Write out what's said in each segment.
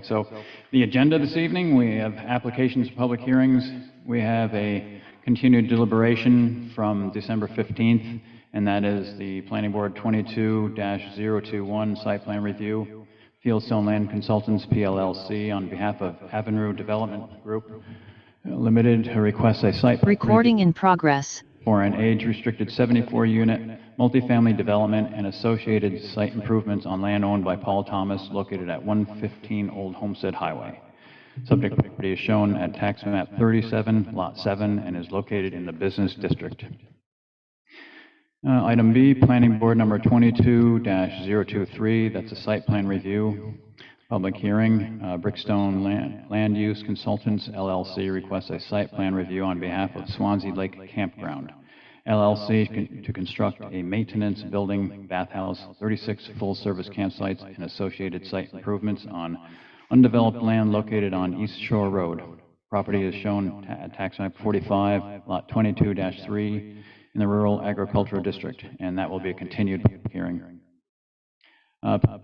So the agenda this evening, we have applications, public hearings. We have a continued deliberation from December 15th, and that is the Planning Board 22-021 Site Plan Review, Fieldstone Land Consultants, PLLC, on behalf of Avanru Development Group, Limited, requests a site Recording in progress. for an age-restricted 74-unit multifamily development and associated site improvements on land owned by Paul Thomas located at 115 Old Homestead Highway. Subject property is shown at tax map 37, lot 7, and is located in the business district. Item B, Planning Board number 22-023, that's a site plan review. Public hearing, Brickstone Land Use Consultants, LLC, requests a site plan review on behalf of Swanzey Lake Campground, LLC, to construct a maintenance building, bathhouse, 36 full-service campsites, and associated site improvements on undeveloped land located on East Shore Road. Property is shown at tax map 45, lot 22-3, in the Rural Agricultural District, and that will be a continued hearing.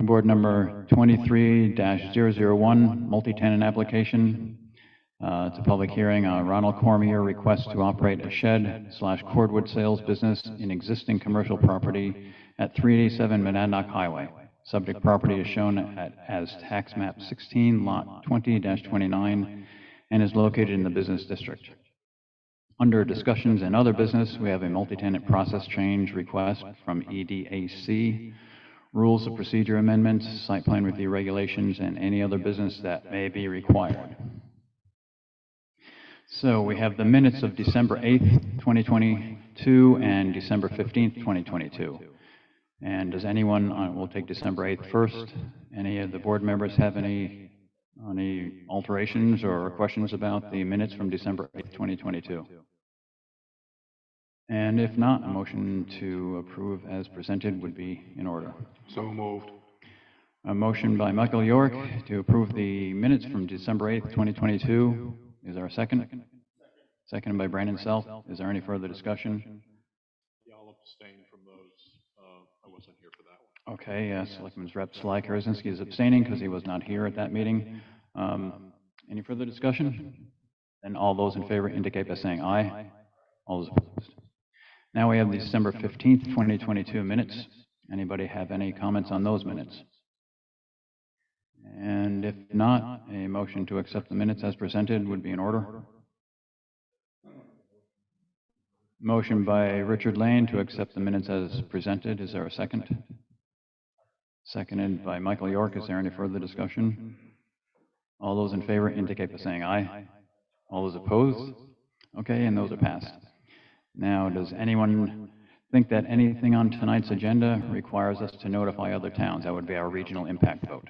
Board number 23-001, multi-tenant application. It's a public hearing. Ronald Cormier requests to operate a shed/cordwood sales business in existing commercial property at 387 Monadnock Highway. Subject property is shown as tax map 16, lot 20-29, and is located in the business district. Under discussions and other business, we have a multi-tenant process change request from EDAC. Rules of procedure amendments, site plan review regulations, and any other business that may be required. So we have the minutes of December 8th, 2022 and December 15th, 2022. And does anyone, we'll take December 8th first. Any of the board members have any alterations or questions about the minutes from December 8th, 2022? And if not, a motion to approve as presented would be in order. So moved. A motion by Michael York to approve the minutes from December 8th, 2022. Is there a second? Second by Brandon Self. Is there any further discussion? Yeah, I'll abstain from those. I wasn't here for that one. Okay, Selectman's Rep. Sly Karazinski is abstaining because he was not here at that meeting. Any further discussion? And all those in favor indicate by saying aye. All those opposed. Now we have the December 15th, 2022 minutes. Anybody have any comments on those minutes? And if not, a motion to accept the minutes as presented would be in order. Motion by Richard Lane to accept the minutes as presented. Is there a second? Seconded by Michael York. Is there any further discussion? All those in favor indicate by saying aye. All those opposed? Okay, and those are passed. Now, does anyone think that anything on tonight's agenda requires us to notify other towns? That would be our regional impact vote.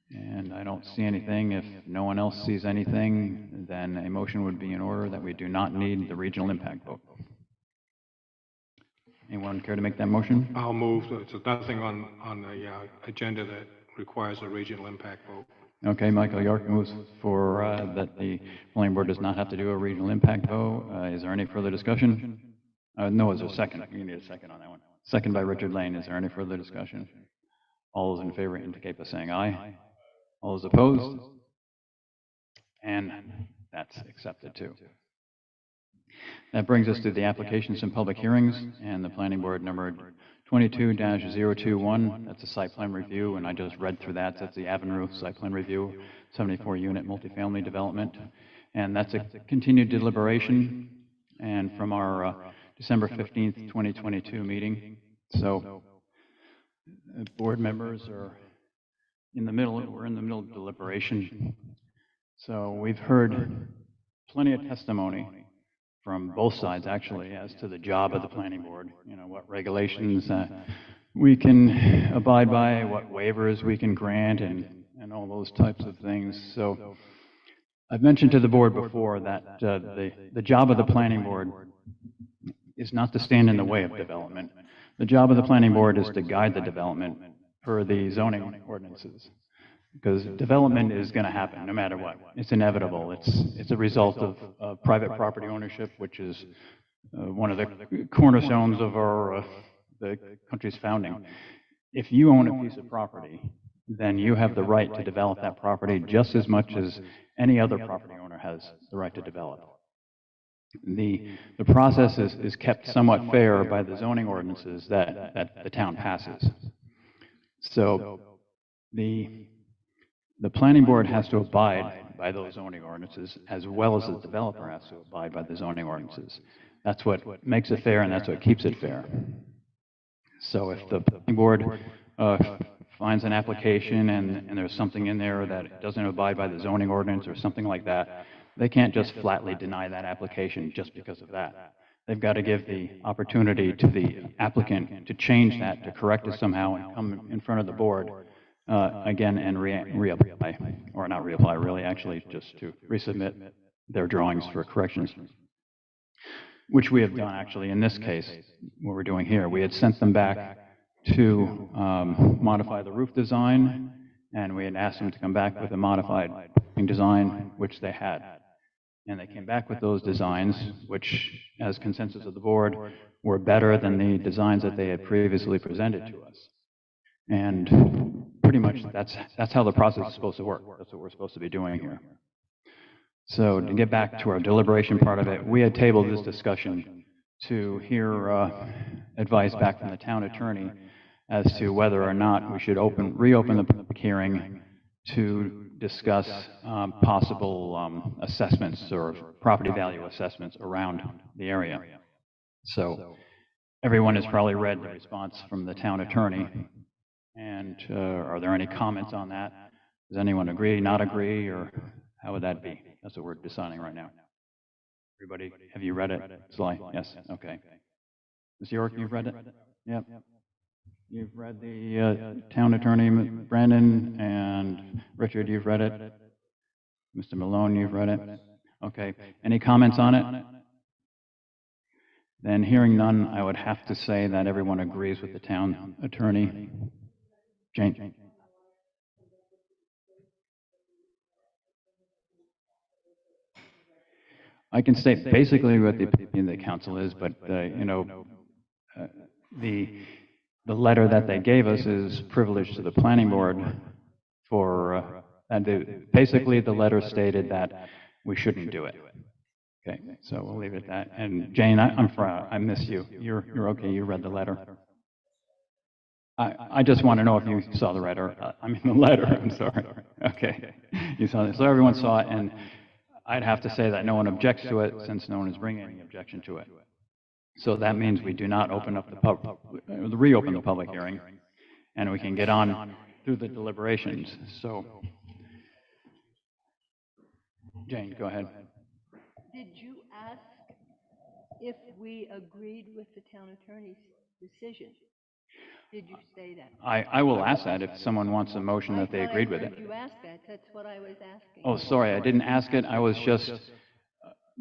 And I don't see anything. If no one else sees anything, then a motion would be in order that we do not need the regional impact vote. Anyone care to make that motion? I'll move. So nothing on the agenda that requires a regional impact vote. Okay, Michael York moves for that the planning board does not have to do a regional impact vote. Is there any further discussion? No, is there a second? You need a second on that one. Second by Richard Lane. Is there any further discussion? All those in favor indicate by saying aye. All those opposed? And that's accepted too. That brings us to the applications and public hearings, and the planning board number 22-021, that's a site plan review, and I just read through that. That's the Avanru site plan review, 74-unit multifamily development. And that's a continued deliberation, and from our December 15th, 2022 meeting. So board members are in the middle, we're in the middle of deliberation. So we've heard plenty of testimony from both sides, actually, as to the job of the planning board, you know, what regulations we can abide by, what waivers we can grant, and all those types of things. So I've mentioned to the board before that the job of the planning board is not to stand in the way of development. The job of the planning board is to guide the development per the zoning ordinances. Because development is going to happen no matter what. It's inevitable. It's a result of private property ownership, which is one of the cornerstones of the country's founding. If you own a piece of property then you have the right to develop that property just as much as any other property owner has the right to develop. The process is kept somewhat fair by the zoning ordinances that the town passes. So the planning board has to abide by those zoning ordinances as well as the developer has to abide by the zoning ordinances. That's what makes it fair and that's what keeps it fair. So if the planning board finds an application and there's something in there that doesn't abide by the zoning ordinance or something like that, they can't just flatly deny that application just because of that. They've got to give the opportunity to the applicant to change that, to correct it somehow, and come in front of the board again and reapply, or not reapply, really, actually, just to resubmit their drawings for corrections, which we have done, actually, in this case, what we're doing here. We had sent them back to modify the roof design, and we had asked them to come back with a modified design, which they had. And they came back with those designs, which, as consensus of the board, were better than the designs that they had previously presented to us. And pretty much that's how the process is supposed to work. That's what we're supposed to be doing here. So to get back to our deliberation part of it, we had tabled this discussion to hear advice back from the town attorney as to whether or not we should reopen the public hearing to discuss possible assessments or property value assessments around the area. So everyone has probably read the response from the town attorney. And are there any comments on that? Does anyone agree, not agree, or how would that be? That's what we're deciding right now. Everybody, have you read it? Sly? Yes, okay. Ms. York, you've read it? Yep. You've read the town attorney, Brandon, and Richard, you've read it? Mr. Malone, you've read it? Okay. Any comments on it? Then hearing none, I would have to say that everyone agrees with the town attorney. Jane? I can state basically what the opinion of the council is, but, you know, the letter that they gave us is privileged to the planning board for, basically the letter stated that we shouldn't do it. Okay, so we'll leave it at that. And Jane, I miss you. You're okay, you read the letter. I just want to know if you saw the letter. I mean the letter, I'm sorry. Okay, you saw it. So everyone saw it, and I'd have to say that no one objects to it since no one is bringing any objection to it. So that means we do not open up reopen the public hearing, and we can get on through the deliberations. So, Jane, go ahead. Did you ask if we agreed with the town attorney's decision? Did you say that? I will ask that if someone wants a motion that they agreed with it. You asked that. That's what I was asking. Oh, sorry, I didn't ask it. I was just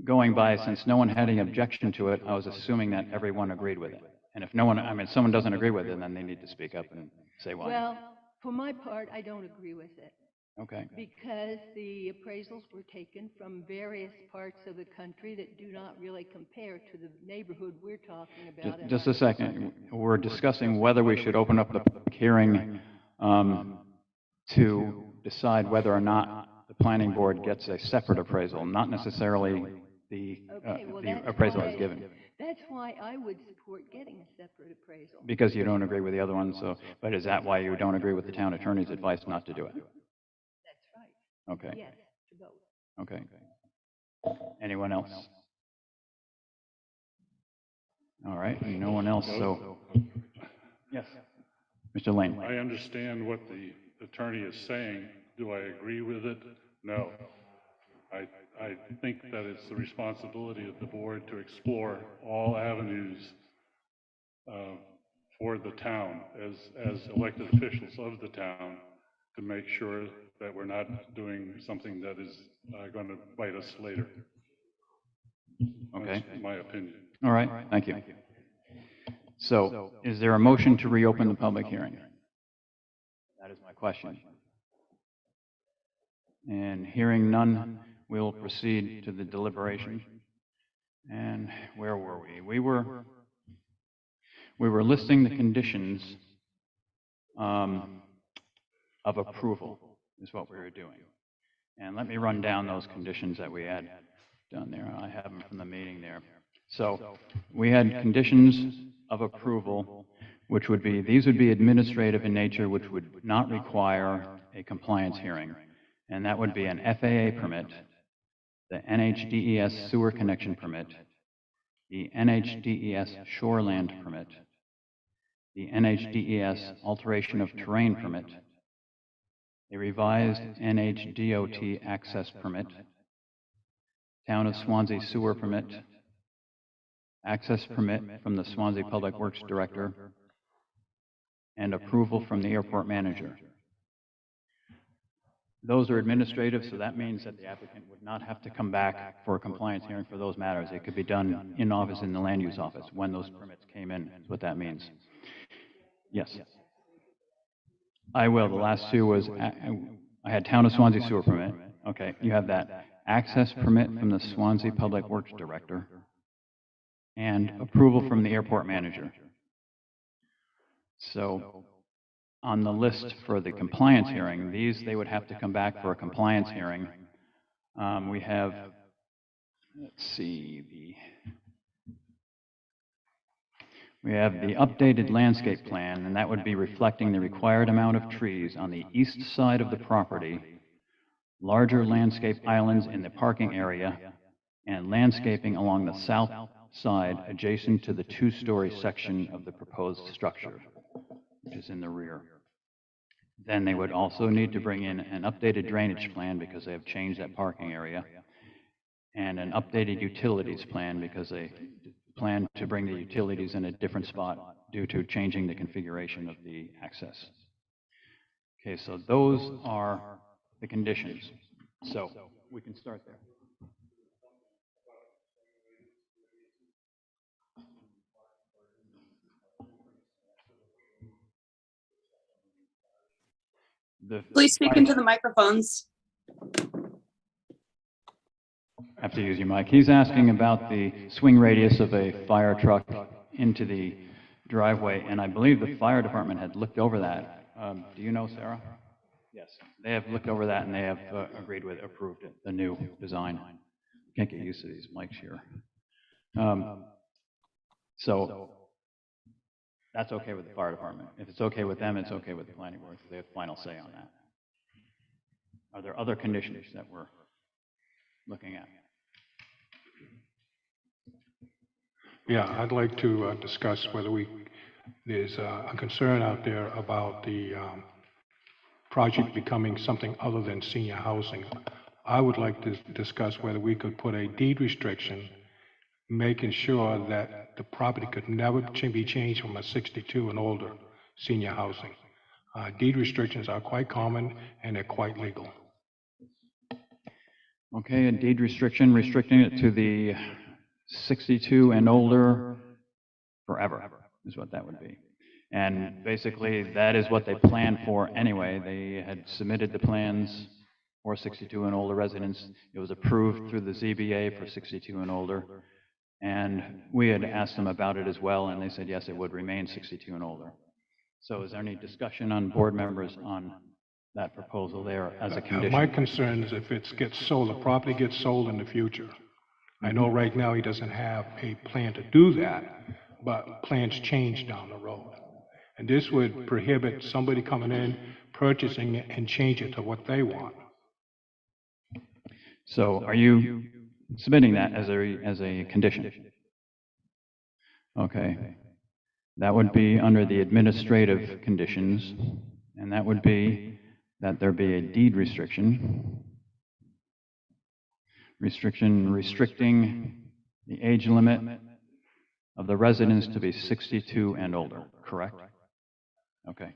going by, since no one had any objection to it, I was assuming that everyone agreed with it. And if no one, I mean, if someone doesn't agree with it, then they need to speak up and say why. Well, for my part, I don't agree with it. Okay. Because the appraisals were taken from various parts of the country that do not really compare to the neighborhood we're talking about. Just a second. We're discussing whether we should open up the public hearing to decide whether or not the planning board gets a separate appraisal, not necessarily the appraisal as given. That's why I would support getting a separate appraisal. Because you don't agree with the other one, so, but is that why you don't agree with the town attorney's advice not to do it? That's right. Okay. Yes, to both. Okay. Anyone else? All right, no one else, so. Yes, Mr. Lane. I understand what the attorney is saying. Do I agree with it? No. I think that it's the responsibility of the board to explore all avenues for the town as elected officials of the town to make sure that we're not doing something that is going to bite us later. Okay. That's my opinion. All right, thank you. So, is there a motion to reopen the public hearing? That is my question. And hearing none, we'll proceed to the deliberation. And where were we? We were listing the conditions of approval is what we were doing. And let me run down those conditions that we had done there. I have them from the meeting there. So we had conditions of approval, which would be, these would be administrative in nature, which would not require a compliance hearing. And that would be an FAA permit, the NHDES sewer connection permit, the NHDES shoreland permit, the NHDES alteration of terrain permit, a revised NHDOT access permit, Town of Swanzey sewer permit, access permit from the Swanzey Public Works Director, and approval from the airport manager. Those are administrative, so that means that the applicant would not have to come back for a compliance hearing for those matters. It could be done in office in the land use office when those permits came in, is what that means. Yes. I will. The last two was, I had Town of Swanzey sewer permit. Okay, you have that. Access permit from the Swanzey Public Works Director, and approval from the airport manager. So on the list for the compliance hearing, these, they would have to come back for a compliance hearing. We have, let's see, we have the updated landscape plan, and that would be reflecting the required amount of trees on the east side of the property, larger landscape islands in the parking area, and landscaping along the south side adjacent to the two-story section of the proposed structure, which is in the rear. Then they would also need to bring in an updated drainage plan because they have changed that parking area, and an updated utilities plan because they plan to bring the utilities in a different spot due to changing the configuration of the access. Okay, so those are the conditions. So we can start there. Please speak into the microphones. Have to use your mic. He's asking about the swing radius of a fire truck into the driveway, and I believe the fire department had looked over that. Do you know, Sarah? Yes. They have looked over that, and they have approved it, the new design. Can't get used to these mics here. So that's okay with the fire department. If it's okay with them, it's okay with the planning board, because they have final say on that. Are there other conditions that we're looking at? Yeah, I'd like to discuss whether there's a concern out there about the project becoming something other than senior housing. I would like to discuss whether we could put a deed restriction making sure that the property could never be changed from a 62 and older senior housing. Deed restrictions are quite common and they're quite legal. Okay, a deed restriction, restricting it to the 62 and older forever is what that would be. And basically, that is what they planned for anyway. They had submitted the plans for 62 and older residents. It was approved through the ZBA for 62 and older. And we had asked them about it as well, and they said, yes, it would remain 62 and older. So is there any discussion on board members on that proposal there as a condition? My concern is if it gets sold, the property gets sold in the future. I know right now he doesn't have a plan to do that, but plans change down the road. And this would prohibit somebody coming in, purchasing it, and change it to what they want. So are you submitting that as a condition? Okay. That would be under the administrative conditions, and that would be that there be a deed restriction. Restricting the age limit of the residents to be 62 and older, correct? Okay.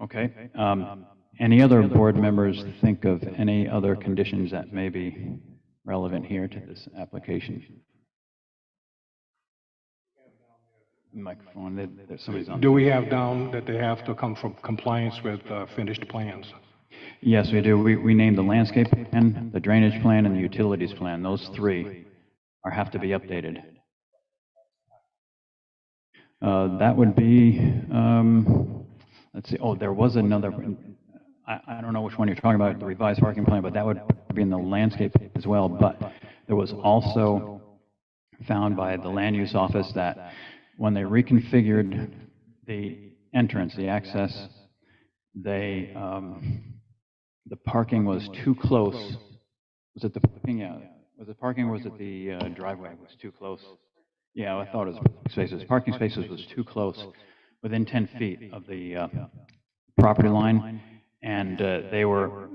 Okay. Any other board members think of any other conditions that may be relevant here to this application? Microphone, there's somebody's on. Do we have down that they have to come from compliance with finished plans? Yes, we do. We named the landscape plan, the drainage plan, and the utilities plan. Those three have to be updated. That would be, let's see, oh, there was another, I don't know which one you're talking about, the revised parking plan, but that would be in the landscape as well. But there was also found by the land use office that when they reconfigured the entrance, the access, they, the parking was too close. Was it the parking? Yeah. Was it parking or was it the driveway was too close? Yeah, I thought it was parking spaces. Parking spaces was too close, within 10 feet of the property line, and they were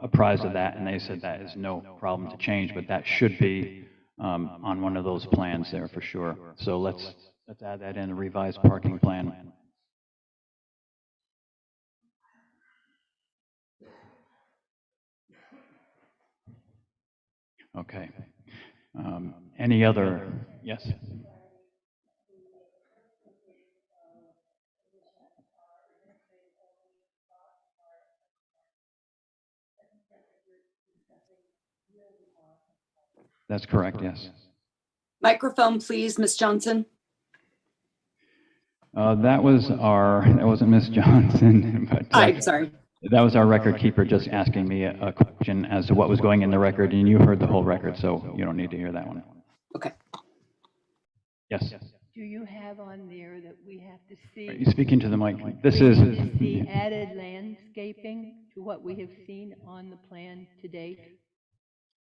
apprised of that, and they said that is no problem to change, but that should be on one of those plans there for sure. So let's add that in, a revised parking plan. Okay. Any other? Yes. That's correct, yes. Microphone, please, Ms. Johnson. That wasn't Ms. Johnson, but I'm sorry. that was our record keeper just asking me a question as to what was going in the record, and you heard the whole record, so you don't need to hear that one. Okay. Yes. Do you have on there that we have to see? Are you speaking to the mic? This we is have to see added landscaping to what we have seen on the plan to date?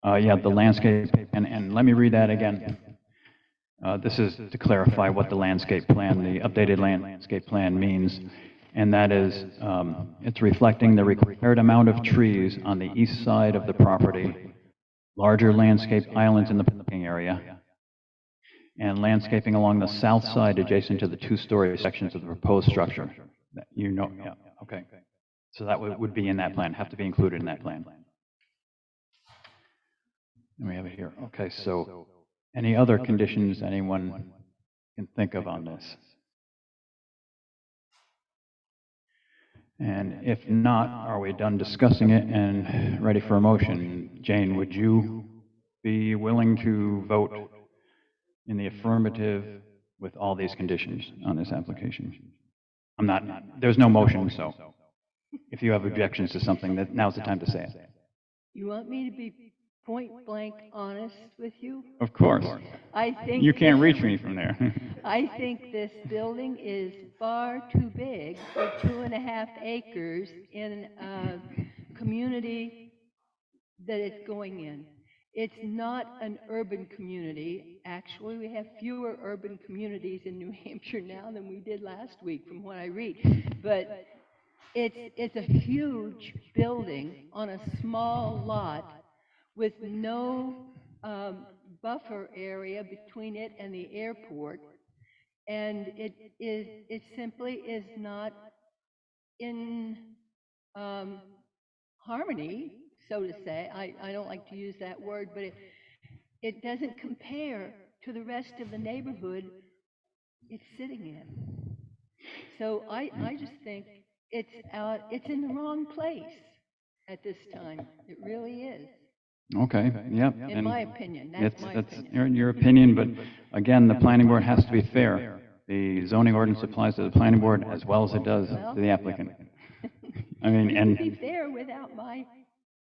yeah, the landscape, and let me read that again. This is to clarify what the landscape plan, the updated landscape plan means, and that is, it's reflecting the required amount of trees on the east side of the property, larger landscape islands in the parking area, and landscaping along the south side adjacent to the two-story sections of the proposed structure. You know, yeah, okay. So that would be in that plan, have to be included in that plan. And we have it here. Okay, so any other conditions anyone can think of on this? And if not, are we done discussing it and ready for a motion? Jane, would you be willing to vote in the affirmative with all these conditions on this application? I'm not, there's no motion, so if you have objections to something, now's the time to say it. You want me to be point blank honest with you? Of course. I think You can't reach me from there. I think this building is far too big for 2.5 acres in a community that it's going in. It's not an urban community. Actually, we have fewer urban communities in New Hampshire now than we did last week, from what I read. But it's a huge building on a small lot with no buffer area between it and the airport, and it simply is not in harmony, so to say. I don't like to use that word, but it doesn't compare to the rest of the neighborhood it's sitting in. So I just think it's in the wrong place at this time. It really is. Okay, yep. In my opinion, that's my opinion. Your opinion, but again, the planning board has to be fair. The zoning ordinance applies to the planning board as well as it does to the applicant. I mean, You and can be fair without my,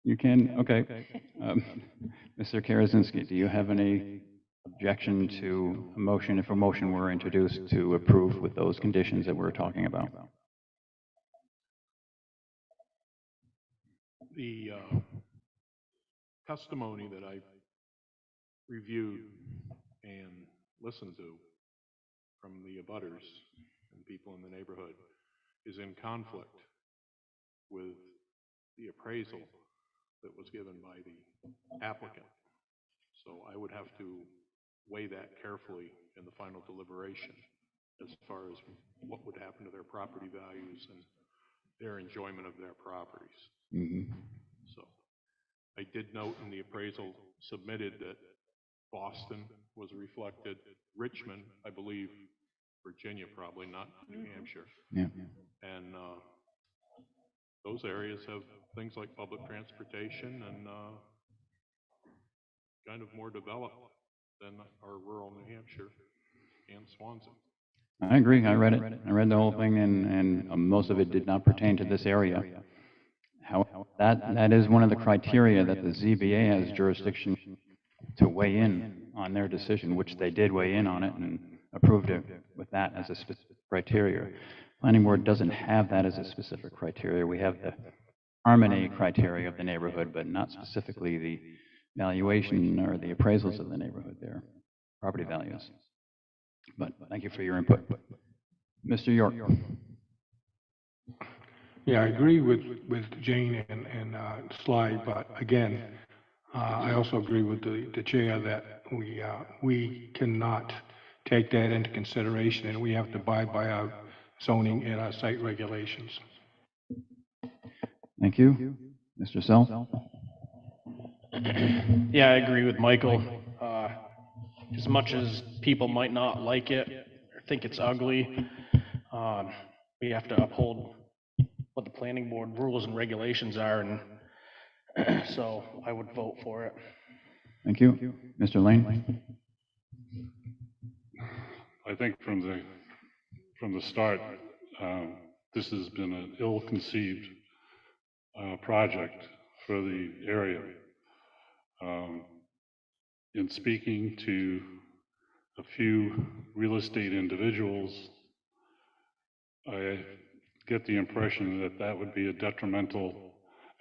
you can, okay. Mr. Karazinski, do you have any objection to a motion, if a motion were introduced to approve with those conditions that we're talking about? The testimony that I've reviewed and listened to from the abutters and people in the neighborhood is in conflict with the appraisal that was given by the applicant. So I would have to weigh that carefully in the final deliberation as far as what would happen to their property values and their enjoyment of their properties. Mm-hmm. So I did note in the appraisal submitted that Boston was reflected, Richmond, I believe, Virginia probably, not New Hampshire. Yeah. And those areas have things like public transportation and kind of more developed than our rural New Hampshire and Swansea. I agree. I read it. I read the whole thing, and most of it did not pertain to this area. That is one of the criteria that the ZBA has jurisdiction to weigh in on their decision, which they did weigh in on it and approved it with that as a specific criteria. Planning board doesn't have that as a specific criteria. We have the harmony criteria of the neighborhood, but not specifically the valuation or the appraisals of the neighborhood there, property values. But thank you for your input. Mr. York. Yeah, I agree with Jane and Sly, but again, I also agree with the chair that we cannot take that into consideration, and we have to abide by our zoning and our site regulations. Thank you. Mr. Self? Yeah, I agree with Michael. As much as people might not like it or think it's ugly, we have to uphold what the planning board rules and regulations are, and so I would vote for it. Thank you. Mr. Lane? I think from the start, this has been an ill-conceived project for the area. In speaking to a few real estate individuals, I get the impression that that would be a detrimental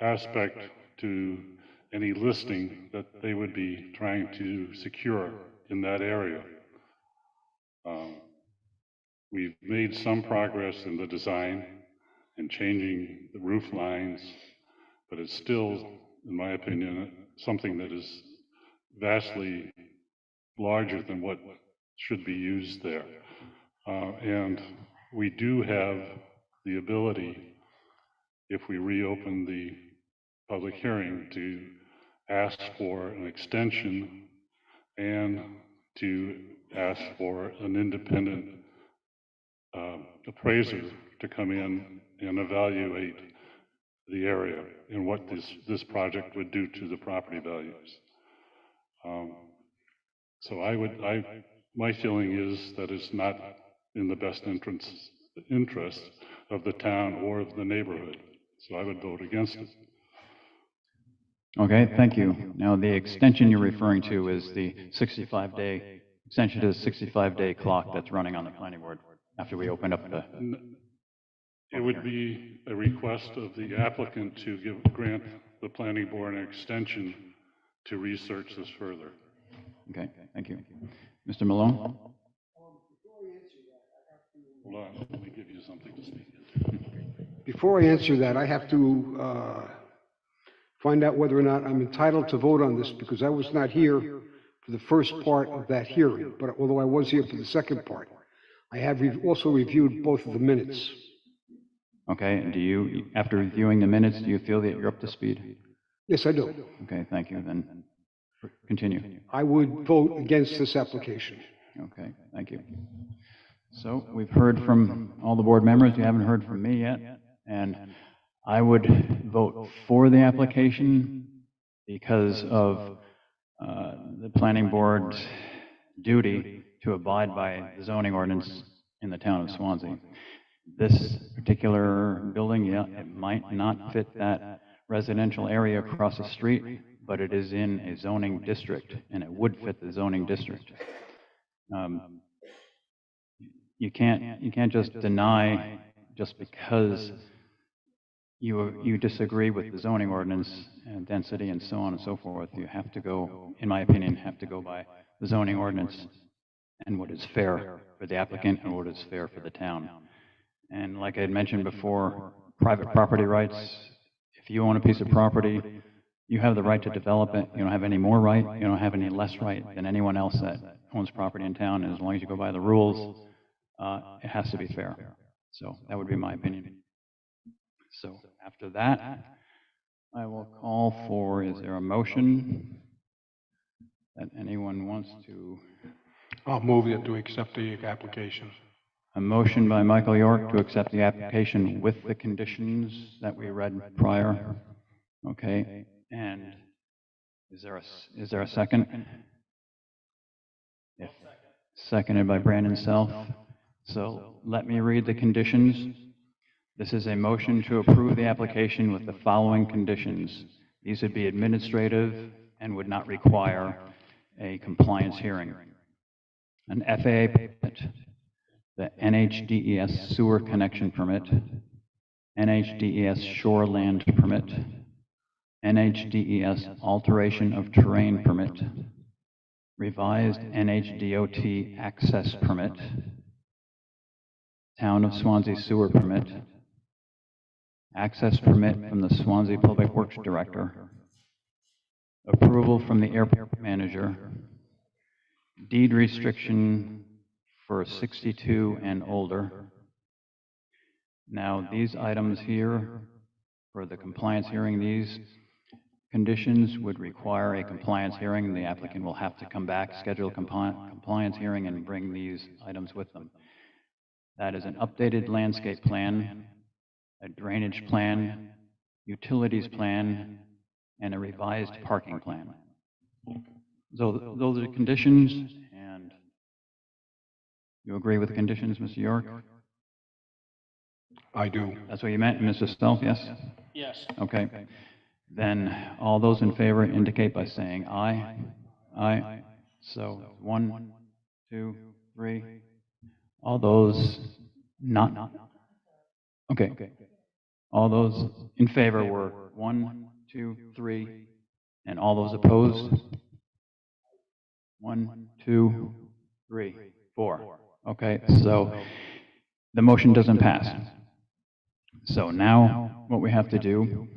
aspect to any listing that they would be trying to secure in that area. We've made some progress in the design and changing the roof lines, but it's still, in my opinion, something that is vastly larger than what should be used there. And we do have the ability, if we reopen the public hearing, to ask for an extension and to ask for an independent appraiser to come in and evaluate the area and what this project would do to the property values. So my feeling is that it's not in the best interest of the town or of the neighborhood. So I would vote against it. Okay, thank you. Now, the extension you're referring to is the 65-day, extension to the 65-day clock that's running on the planning board after we open up the... It would be a request of the applicant to grant the planning board an extension to research this further. Okay, thank you. Mr. Malone? Hold on, let me give you something to speak into. Before I answer that, I have to find out whether or not I'm entitled to vote on this, because I was not here for the first part of that hearing, but although I was here for the second part, I have also reviewed both of the minutes. Okay, and do you, after reviewing the minutes, do you feel that you're up to speed? Yes, I do. Okay, thank you. Then continue. I would vote against this application. Okay, thank you. So we've heard from all the board members. You haven't heard from me yet. And I would vote for the application because of the planning board's duty to abide by the zoning ordinance in the town of Swanzey. This particular building, yeah, it might not fit that residential area across the street, but it is in a zoning district, and it would fit the zoning district. You can't just deny just because you disagree with the zoning ordinance and density and so on and so forth. You have to go, in my opinion, have to go by the zoning ordinance and what is fair for the applicant and what is fair for the town. And like I had mentioned before, private property rights, if you own a piece of property, you have the right to develop it. You don't have any more right, you don't have any less right than anyone else that owns property in town. And as long as you go by the rules, it has to be fair. So that would be my opinion. So after that, I will call for, is there a motion that anyone wants to? I'll move it to accept the application. A motion by Michael York to accept the application with the conditions that we read prior. Okay, and is there a second? Yes. Seconded by Brandon Self. So let me read the conditions. This is a motion to approve the application with the following conditions. These would be administrative and would not require a compliance hearing. An FAA permit, the NHDES sewer connection permit, NHDES shoreland permit, NHDES alteration of terrain permit, revised NHDOT access permit, Town of Swanzey sewer permit, access permit from the Swanzey Public Works Director, approval from the airport manager, deed restriction for 62 and older. Now, these items here, for the compliance hearing, these conditions would require a compliance hearing. The applicant will have to come back, schedule a compliance hearing, and bring these items with them. That is an updated landscape plan, a drainage plan, utilities plan, and a revised parking plan. So those are the conditions, and you agree with the conditions, Mr. York? I do. That's what you meant, Mr. Self, yes? Yes. Okay. Then all those in favor indicate by saying aye. Aye. So 1, 2, 3. All those not. Okay. All those in favor were 1, 2, 3, and all those opposed? 1, 2, 3, 4. Okay, so the motion doesn't pass. So now what we have to do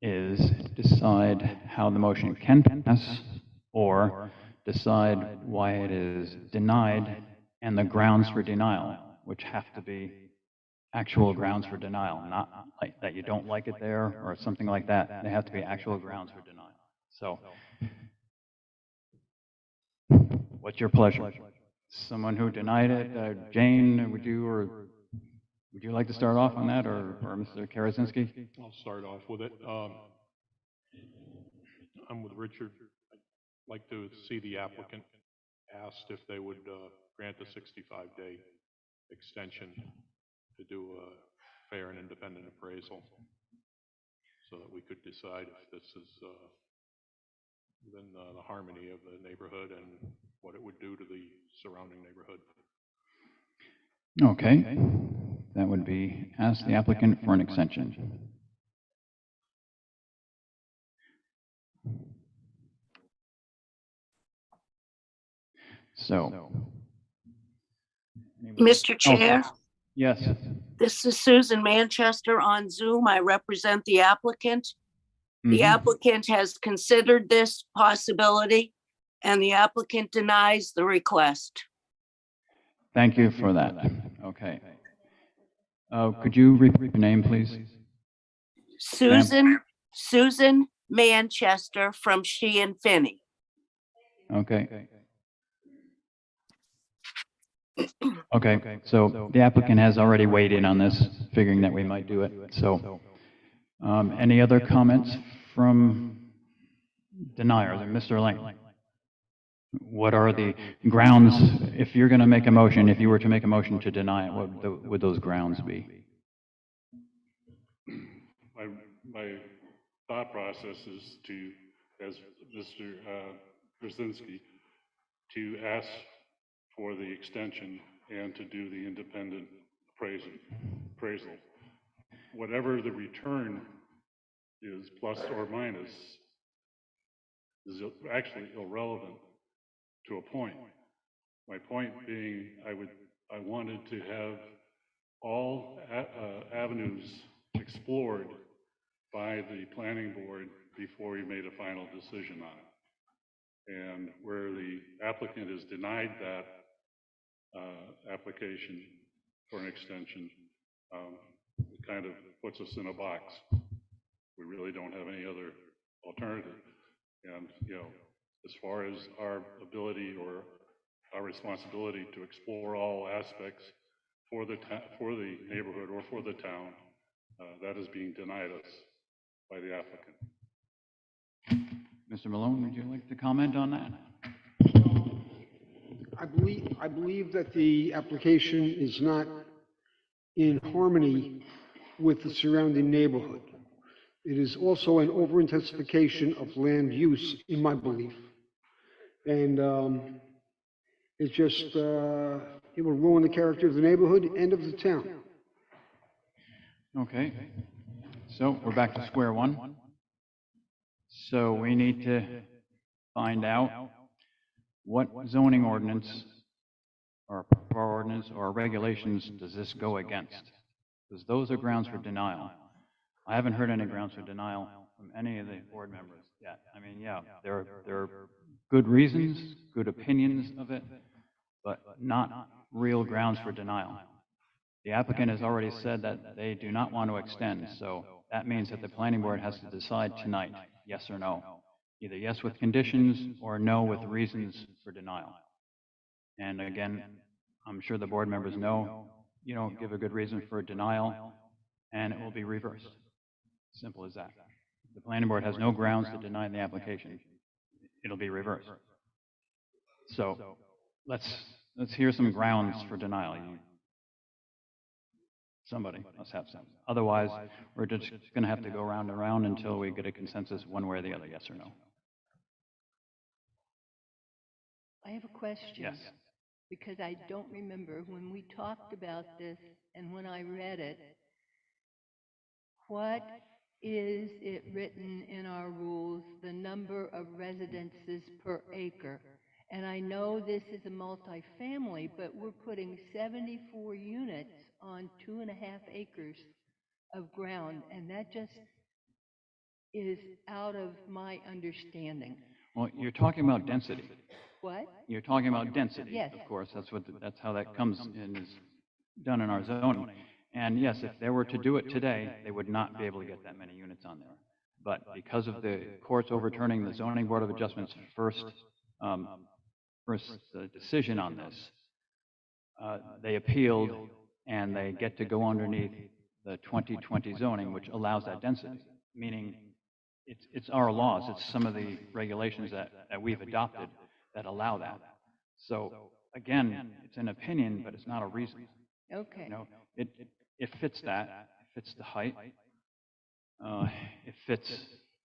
is decide how the motion can pass, or decide why it is denied and the grounds for denial, which have to be actual grounds for denial, not like that you don't like it there or something like that. They have to be actual grounds for denial. So, what's your pleasure? Someone who denied it, Jane, would you like to start off on that, or Mr. Karasinski? I'll start off with it. I'm with Richard. I'd like to see the applicant asked if they would grant a 65-day extension to do a fair and independent appraisal so that we could decide if this is within the harmony of the neighborhood and what it would do to the surrounding neighborhood. Okay. That would be ask the applicant for an extension. So. Mr. Chair, Yes. this is Susan Manchester on Zoom. I represent the applicant. The Mhm. applicant has considered this possibility, and the applicant denies the request. Thank you for that. Okay. Could you repeat your name, please? Susan Manchester from She and Finney. Okay. Okay, so the applicant has already weighed in on this, figuring that we might do it. So, any other comments from deniers? And Mr. Lang, what are the grounds, if you're going to make a motion, if you were to make a motion to deny it, what would those grounds be? My thought process is to, as Mr. Krasinski, to ask for the extension and to do the independent appraisal. Whatever the return is, plus or minus, is actually irrelevant to a point. My point being, I wanted to have all avenues explored by the planning board before we made a final decision on it. And where the applicant is denied that application for an extension, it kind of puts us in a box. We really don't have any other alternative. And, you know, as far as our ability or our responsibility to explore all aspects for for the neighborhood or for the town, that is being denied us by the applicant. Mr. Malone, would you like to comment on that? I believe that the application is not in harmony with the surrounding neighborhood. It is also an over-intensification of land use, in my belief. And it's just, it will ruin the character of the neighborhood and of the town. Okay, so we're back to square one. So we need to find out what zoning ordinance or ordinance or regulations does this go against? Because those are grounds for denial. I haven't heard any grounds for denial from any of the board members yet. I mean, yeah, there are good reasons, good opinions of it, but not real grounds for denial. The applicant has already said that they do not want to extend, so that means that the planning board has to decide tonight, yes or no. Either yes with conditions or no with reasons for denial. And again, I'm sure the board members know, you don't give a good reason for denial, and it will be reversed. Simple as that. If the planning board has no grounds to deny the application, it'll be reversed. So let's hear some grounds for denial. Somebody must have some. Otherwise, we're just going to have to go round and round until we get a consensus one way or the other, yes or no. I have a question. Yes. Because I don't remember when we talked about this and when I read it, what is it written in our rules, the number of residences per acre? And I know this is a multifamily, but we're putting 74 units on 2.5 acres of ground, and that just is out of my understanding. Well, you're talking about density. What? You're talking about density. Yes. Of course, that's how that comes and is done in our zoning. And yes, if they were to do it today, they would not be able to get that many units on there. But because of the courts overturning the Zoning Board of Adjustment's first decision on this, they appealed and they get to go underneath the 2020 zoning, which allows that density, meaning it's our laws, it's some of the regulations that we've adopted that allow that. So again, it's an opinion, but it's not a reason. Okay. You know, it fits that, it fits the height, it fits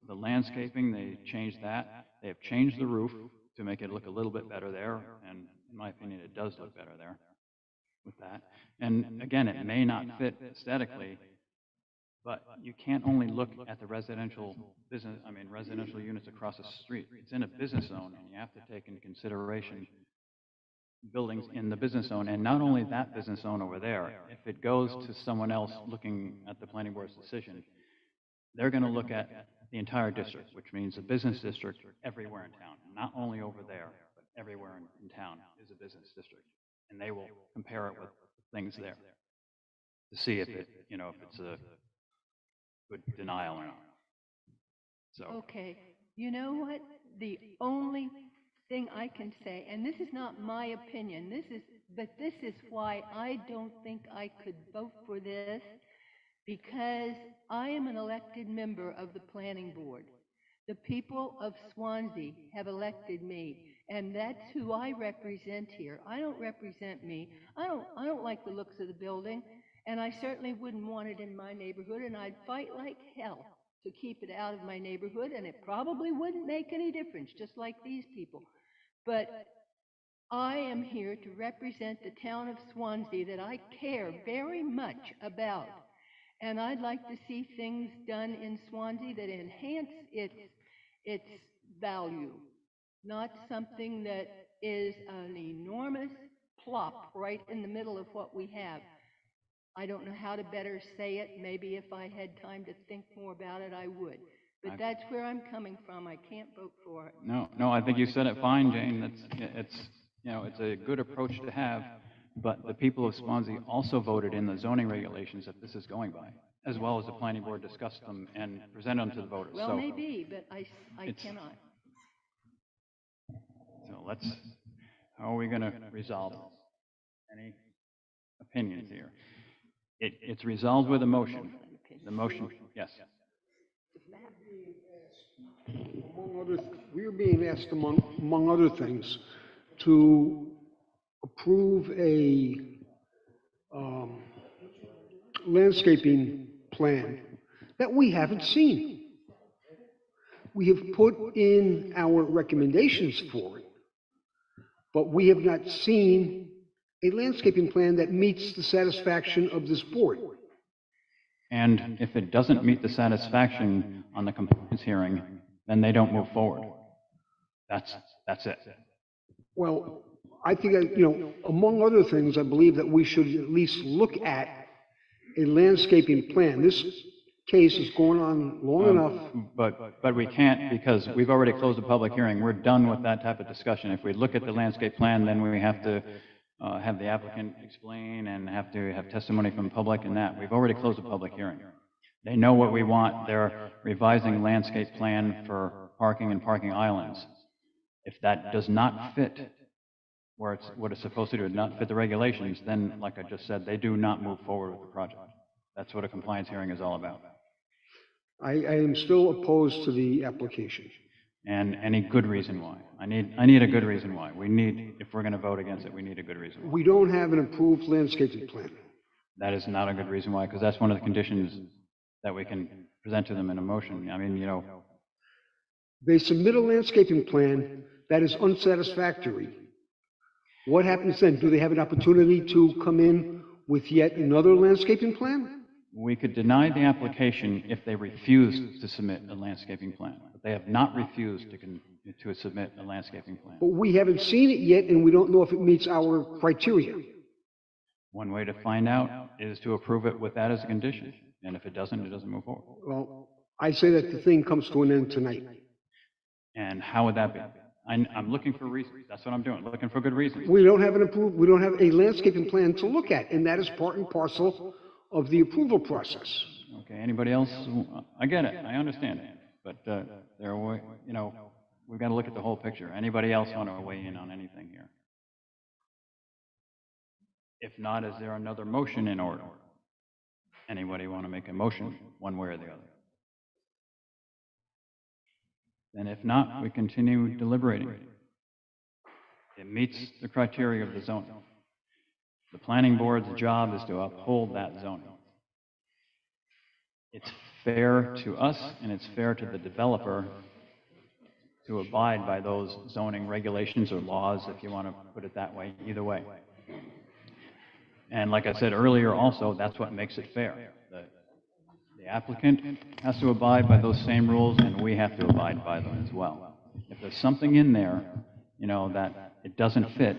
the landscaping, they changed that. They have changed the roof to make it look a little bit better there, and in my opinion, it does look better there with that. And again, it may not fit aesthetically, but you can't only look at the residential units across the street. It's in a business zone, and you have to take into consideration buildings in the business zone, and not only that business zone over there. If it goes to someone else looking at the planning board's decision, they're going to look at the entire district, which means a business district everywhere in town, not only over there, but everywhere in town is a business district, and they will compare it with things there to see if it's a good denial or not. So. Okay, you know what? The only thing I can say, and this is not my opinion, but this is why I don't think I could vote for this, because I am an elected member of the planning board. The people of Swanzey have elected me, and that's who I represent here. I don't represent me. I don't like the looks of the building, and I certainly wouldn't want it in my neighborhood, and I'd fight like hell to keep it out of my neighborhood, and it probably wouldn't make any difference, just like these people. But I am here to represent the town of Swanzey that I care very much about. And I'd like to see things done in Swanzey that enhance its value, not something that is an enormous plop right in the middle of what we have. I don't know how to better say it. Maybe if I had time to think more about it, I would. But that's where I'm coming from. I can't vote for it. No, I think you said it fine, Jane. It's a good approach to have, but the people of Swansea also voted in the zoning regulations that this is going by, as well as the planning board discussed them and presented them to the voters. Well, so maybe, but I cannot. So how are we going to resolve this? opinions here. It's resolved with a motion. The motion, yes. We are being asked, among other things, to approve a landscaping plan that we haven't seen. We have put in our recommendations for it, but we have not seen a landscaping plan that meets the satisfaction of this board. And if it doesn't meet the satisfaction on the compliance hearing, then they don't move forward. That's it. Well, I think, among other things, I believe that we should at least look at a landscaping plan. This case is going on long enough. But we can't, because we've already closed the public hearing. We're done with that type of discussion. If we look at the landscape plan, then we have to have the applicant explain and have to have testimony from the public and that. We've already closed the public hearing. They know what we want. They're revising landscape plan for parking and parking islands. If that does not fit what it's supposed to do, not fit the regulations, then, like I just said, they do not move forward with the project. That's what a compliance hearing is all about. I am still opposed to the application. And any good reason why. I need a good reason why. If we're going to vote against it, we need a good reason why. We don't have an approved landscaping plan. That is not a good reason why, because that's one of the conditions that we can present to them in a motion. I mean, They submit a landscaping plan that is unsatisfactory. What happens then? Do they have an opportunity to come in with yet another landscaping plan? we could deny the application if they refuse to submit a landscaping plan. But they have not refused to submit a landscaping plan. But we haven't seen it yet, and we don't know if it meets our criteria. One way to find out is to approve it with that as a condition. And if it doesn't move forward. Well, I say that the thing comes to an end tonight. And how would that be? I'm looking for reasons. That's what I'm doing, looking for good reasons. We don't have we don't have a landscaping plan to look at, and that is part and parcel of the approval process. Okay, anybody else? I get it, I understand it, but we've got to look at the whole picture. Anybody else want to weigh in on anything here? If not, is there another motion in order? Anybody want to make a motion one way or the other? And if not, we continue deliberating. It meets the criteria of the zoning. The planning board's job is to uphold that zoning. It's fair to us and it's fair to the developer to abide by those zoning regulations or laws, if you want to put it that way, either way. And like I said earlier also, that's what makes it fair. The applicant has to abide by those same rules, and we have to abide by them as well. If there's something in there, that it doesn't fit,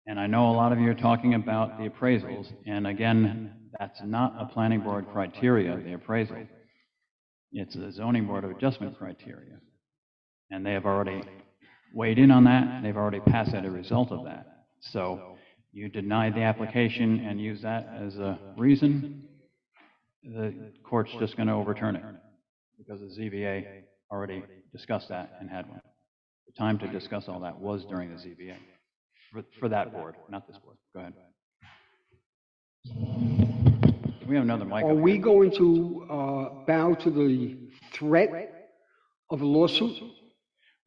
and I know a lot of you are talking about the appraisals, and again, that's not a planning board criteria, the appraisal. It's a zoning board of adjustment criteria. And they have already weighed in on that, they've already passed as a result of that. So you deny the application and use that as a reason, the court's just going to overturn it because the ZBA already discussed that and had one. The time to discuss all that was during the ZBA for that board, not this board. Go ahead. We have another mic. Are we going to bow to the threat of a lawsuit?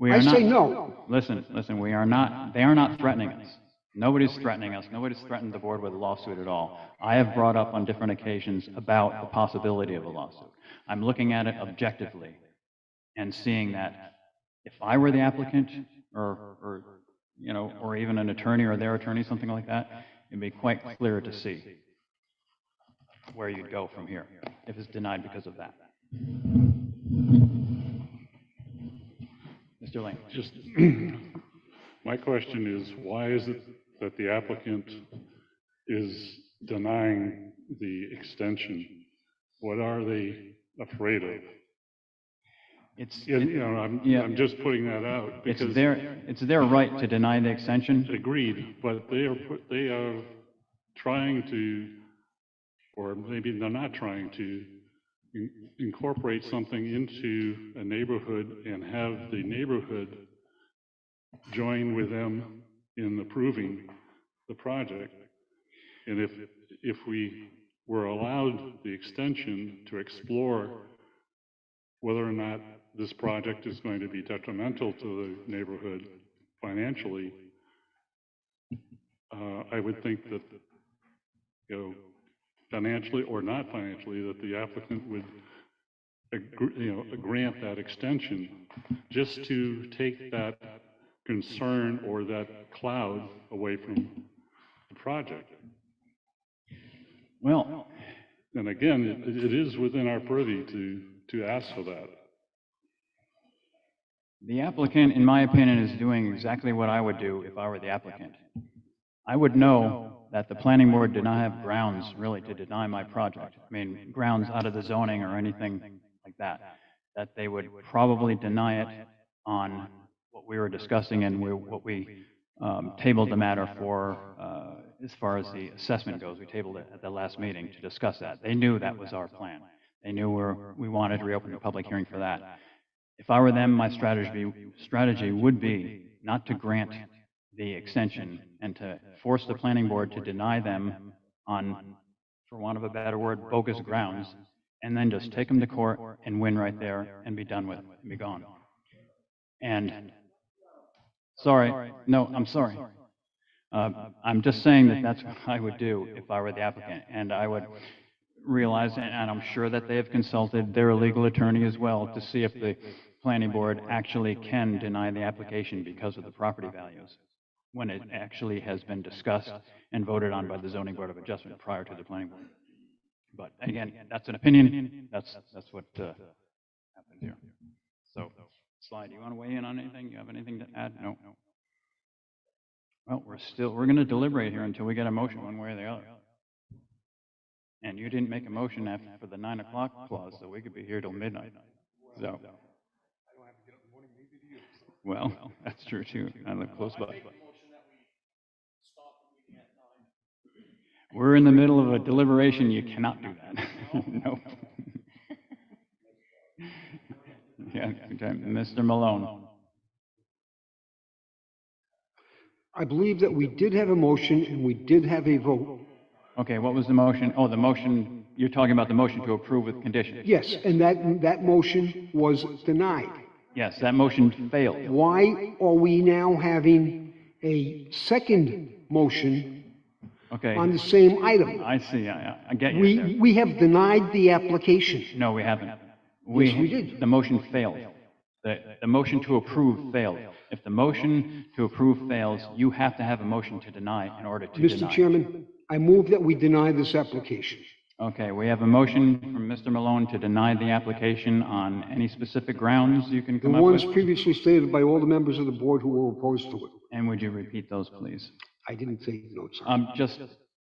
I say no. Listen, we are not, they are not threatening us. Nobody's threatening us. Nobody's threatened the board with a lawsuit at all. I have brought up on different occasions about the possibility of a lawsuit. I'm looking at it objectively and seeing that if I were the applicant or even an attorney or their attorney, something like that, it'd be quite clear to see where you'd go from here if it's denied because of that. Mr. Lane. Just, my question is, why is it that the applicant is denying the extension? What are they afraid of? I'm just putting that out because it's their right to deny the extension. Agreed, but they are trying to, or maybe they're not trying to, incorporate something into a neighborhood and have the neighborhood join with them in approving the project. And if we were allowed the extension to explore whether or not this project is going to be detrimental to the neighborhood financially, I would think that, you know, financially or not financially, that the applicant would, grant that extension just to take that concern or that cloud away from the project. Well, And again, it is within our purview to ask for that. the applicant, in my opinion, is doing exactly what I would do if I were the applicant. I would know that the planning board did not have grounds really to deny my project. I mean, grounds out of the zoning or anything like that, that they would probably deny it on what we were discussing and what we tabled the matter for, as far as the assessment goes. We tabled it at the last meeting to discuss that. They knew that was our plan. They knew we wanted to reopen the public hearing for that. If I were them, my strategy would be not to grant the extension and to force the planning board to deny them on, for want of a better word, bogus grounds, and then just take them to court and win right there and be done with it and be gone. And, sorry, no, I'm sorry. I'm just saying that that's what I would do if I were the applicant, and I would realize, and I'm sure that they have consulted their legal attorney as well to see if the planning board actually can deny the application because of the property values, when it actually has been discussed and voted on by the zoning board of adjustment prior to the planning board. But again, that's an opinion. That's what happened here. So, Sly, do you want to weigh in on anything? You have anything to add? No. Well, we're going to deliberate here until we get a motion one way or the other. And you didn't make a motion for the 9 o'clock clause, so we could be here till midnight. So. Well, that's true too. I live close by. We're in the middle of a deliberation. You cannot do that. No. Yeah, Mr. Malone. I believe that we did have a motion and we did have a vote. Okay, what was the motion? Oh, the motion, you're talking about the motion to approve with conditions. Yes, and that motion was denied. Yes, that motion failed. Why are we now having a second motion Okay. on the same item? I see, I get you there. We have denied the application. No, we haven't. Yes, we did. The motion failed. The motion to approve failed. If the motion to approve fails, you have to have a motion to deny in order to deny. Mr. Chairman, I move that we deny this application. Okay, we have a motion from Mr. Malone to deny the application on any specific grounds you can The come up with? ones previously stated by all the members of the board who were opposed to it. And would you repeat those, please? I didn't take notes.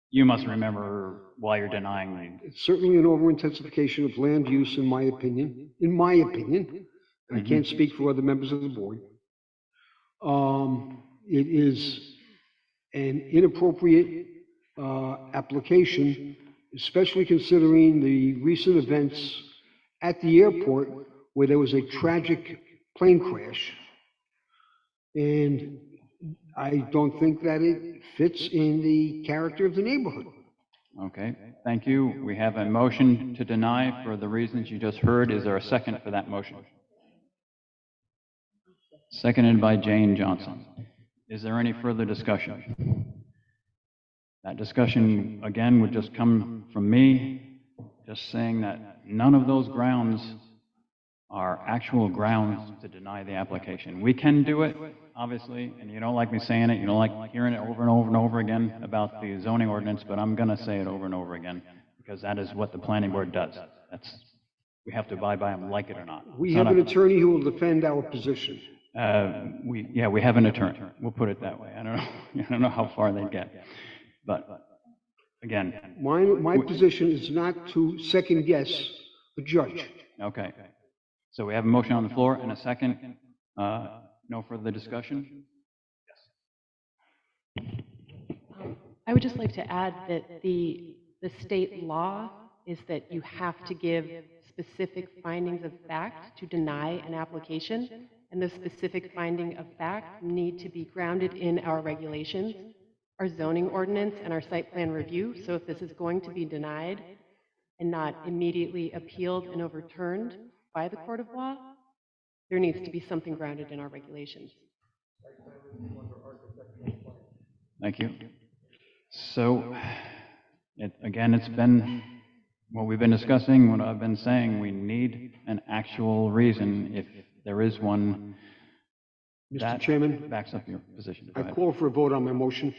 You must remember why you're denying me. It's certainly an over-intensification of land use, in my opinion. In my opinion, I can't speak for other members of the board. It is an inappropriate application, especially considering the recent events at the airport where there was a tragic plane crash. And I don't think that it fits in the character of the neighborhood. Okay, thank you. We have a motion to deny for the reasons you just heard. Is there a second for that motion? Seconded by Jane Johnson. Is there any further discussion? That discussion, again, would just come from me, just saying that none of those grounds are actual grounds to deny the application. We can do it, obviously, and you don't like me saying it, you don't like hearing it over and over and over again about the zoning ordinance, but I'm going to say it over and over again, because that is what the planning board does. We have to abide by them, like it or not. We have an attorney who will defend our position. We have an attorney. We'll put it that way. I don't know how far they get, but again. My position is not to second guess the judge. Okay. So we have a motion on the floor and a second. No further discussion? I would just like to add that the state law is that you have to give specific findings of fact to deny an application, and those specific finding of fact need to be grounded in our regulations. our zoning ordinance and our site plan review. So if this is going to be denied and not immediately appealed and overturned by the court of law, there needs to be something grounded in our regulations. Thank you. So, again, it's been what we've been discussing, what I've been saying. We need an actual reason, if there is one, Mr. that Chairman, backs up your position. Go I ahead. call for a vote on my motion.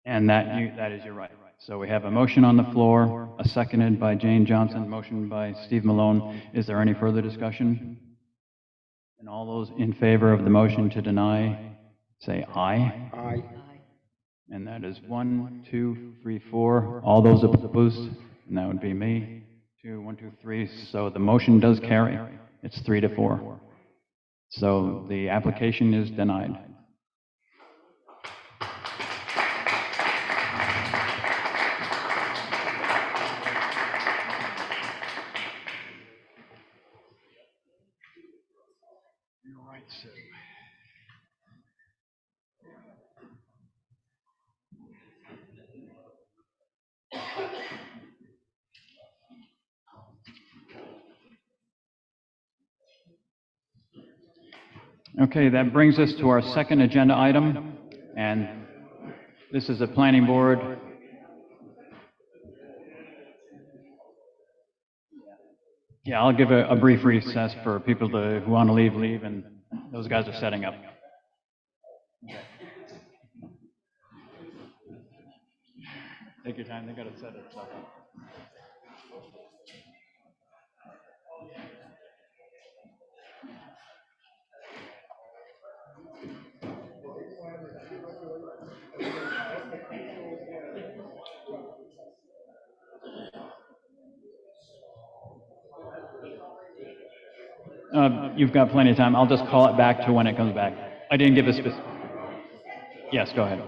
And that is your right. So we have a motion on the floor, a seconded by Jane Johnson, motion by Steve Malone. Is there any further discussion? And all those in favor of the motion to deny, say aye. Aye. And that is 1, 2, 3, 4. All those opposed, and that would be me. 2, 1, 2, 3. So the motion does carry. It's 3 to 4. So the application is denied. All right, so. Okay, that brings us to our second agenda item, and this is a planning board. Yeah, I'll give a brief recess for people who want to leave, and those guys are setting up. Take your time, they got to set it up. You've got plenty of time. I'll just call it back to when it comes back. I didn't give a specific. Yes, go ahead.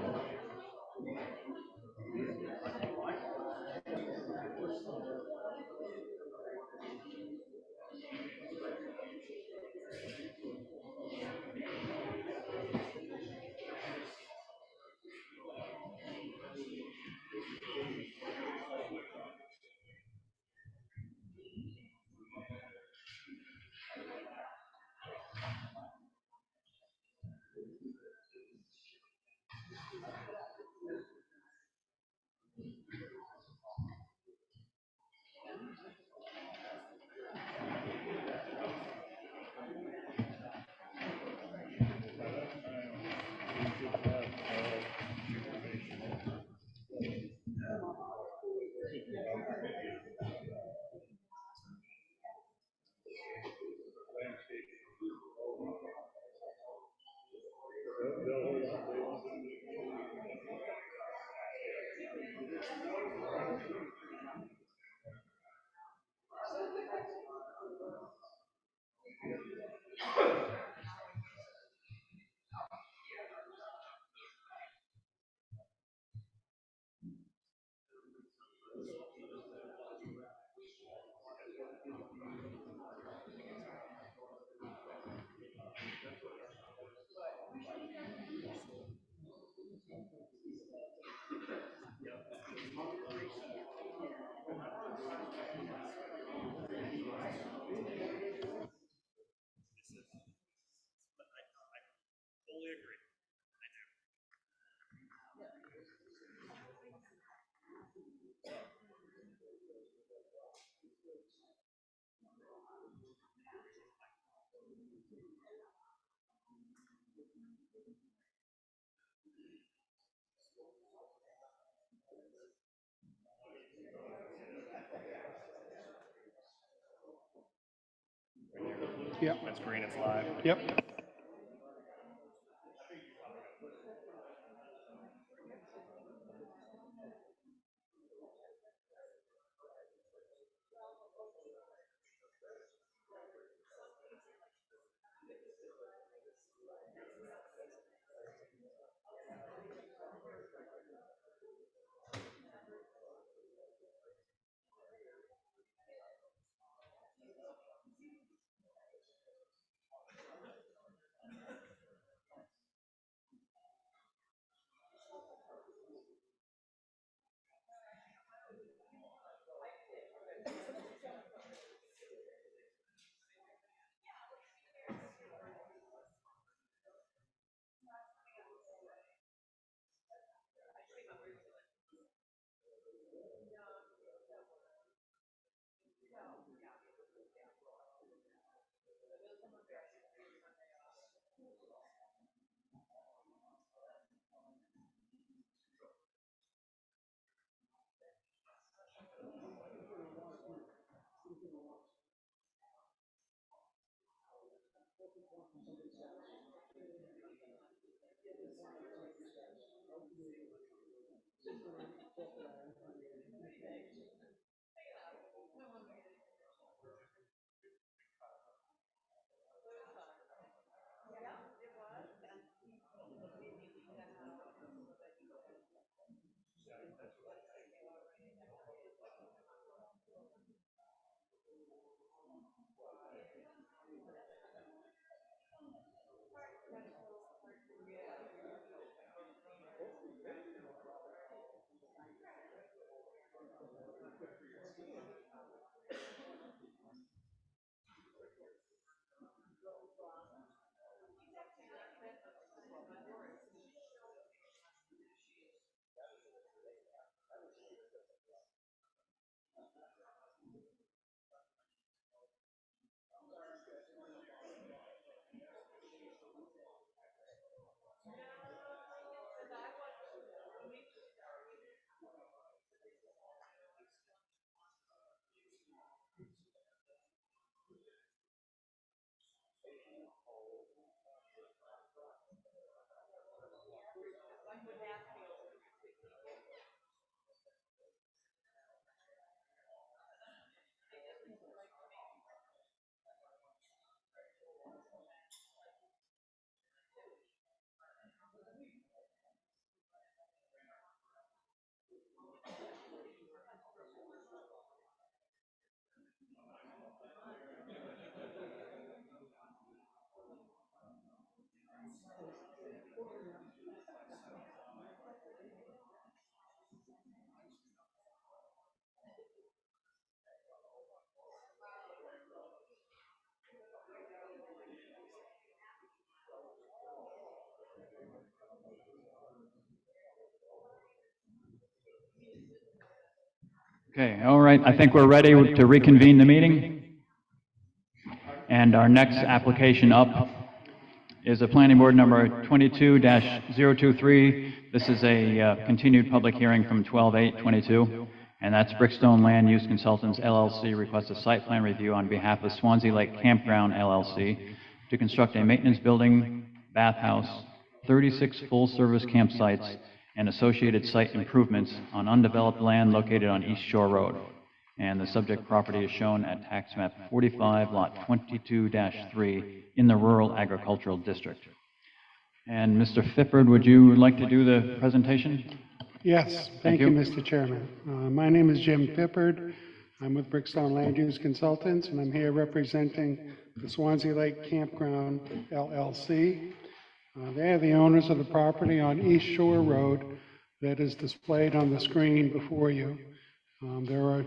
Yep. That's green, it's live. Yep. Okay, all right, I think we're ready to reconvene the meeting. And our next application up is a planning board number 22-023. This is a continued public hearing from 12/8/22, and that's Brickstone Land Use Consultants LLC requests a site plan review on behalf of Swanzey Lake Campground LLC to construct a maintenance building, bathhouse, 36 full-service campsites, and associated site improvements on undeveloped land located on East Shore Road. And the subject property is shown at tax map 45, lot 22-3 in the rural agricultural district. And Mr. Fippard, would you like to do the presentation? Yes, thank you, Mr. Chairman. My name is Jim Fippard. I'm with Brickstone Land Use Consultants, and I'm here representing the Swanzey Lake Campground LLC. They are the owners of the property on East Shore Road that is displayed on the screen before you. There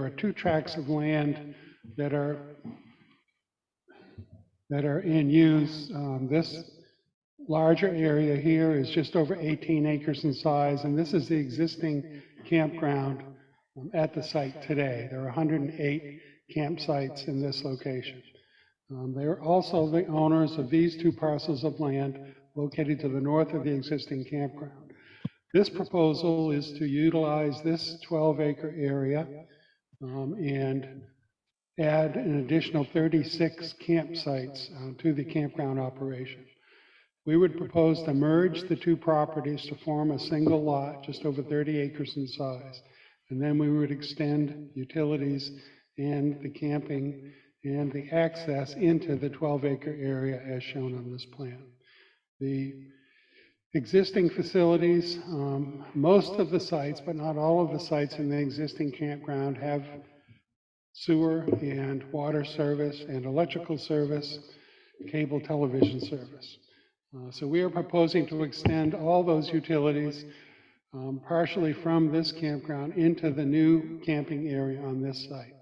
are 2 tracts of land that are in use. This larger area here is just over 18 acres in size, and this is the existing campground at the site today. There are 108 campsites in this location. They are also the owners of these 2 parcels of land located to the north of the existing campground. This proposal is to utilize this 12-acre area and add an additional 36 campsites to the campground operation. We would propose to merge the 2 properties to form a single lot, just over 30 acres in size. And then we would extend utilities and the camping and the access into the 12-acre area as shown on this plan. The existing facilities, most of the sites, but not all of the sites in the existing campground have sewer and water service and electrical service, cable television service. So we are proposing to extend all those utilities partially from this campground into the new camping area on this site.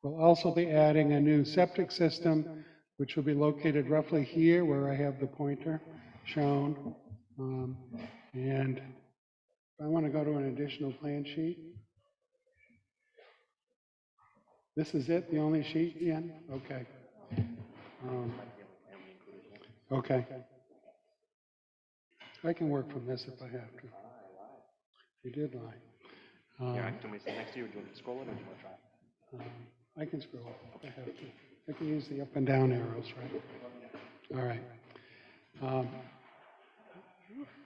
We'll also be adding a new septic system, which will be located roughly here where I have the pointer shown. And I want to go to an additional plan sheet. This is it, the only sheet, Ian? Okay. Okay. I can work from this if I have to. You did lie. Yeah, can we sit next to you, or do you want to scroll it, or do you want to try? I can scroll if I have to. I can use the up and down arrows, right? All right.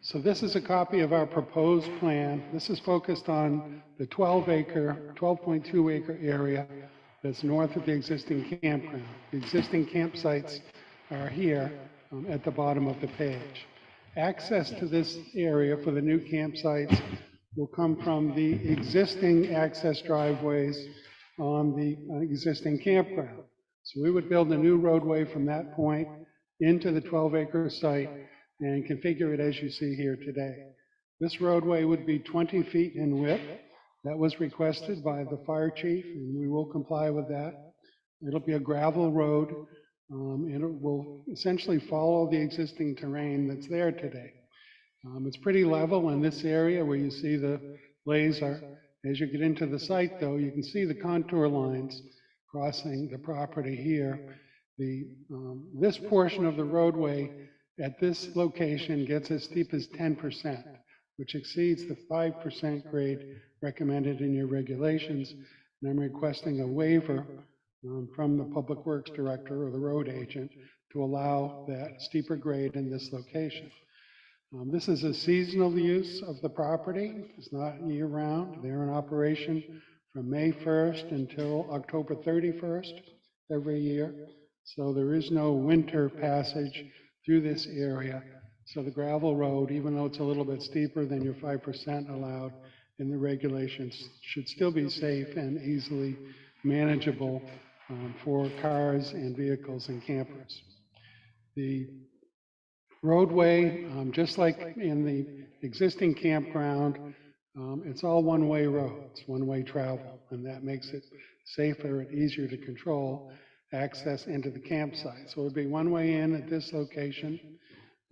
So this is a copy of our proposed plan. This is focused on the 12.2 acre area that's north of the existing campground. The existing campsites are here at the bottom of the page. Access to this area for the new campsites will come from the existing access driveways on the existing campground. So we would build a new roadway from that point into the 12-acre site and configure it as you see here today. This roadway would be 20 feet in width. That was requested by the fire chief, and we will comply with that. It'll be a gravel road, and it will essentially follow the existing terrain that's there today. It's pretty level in this area where you see the laser. As you get into the site, though, you can see the contour lines crossing the property here. This portion of the roadway at this location gets as steep as 10%, which exceeds the 5% grade recommended in your regulations. And I'm requesting a waiver from the Public Works Director or the road agent to allow that steeper grade in this location. This is a seasonal use of the property. It's not year-round. They're in operation from May 1st until October 31st every year. So there is no winter passage through this area. So the gravel road, even though it's a little bit steeper than your 5% allowed in the regulations, should still be safe and easily manageable for cars and vehicles and campers. The roadway, just like in the existing campground, it's all one-way roads, one-way travel, and that makes it safer and easier to control access into the campsite. So it would be one way in at this location,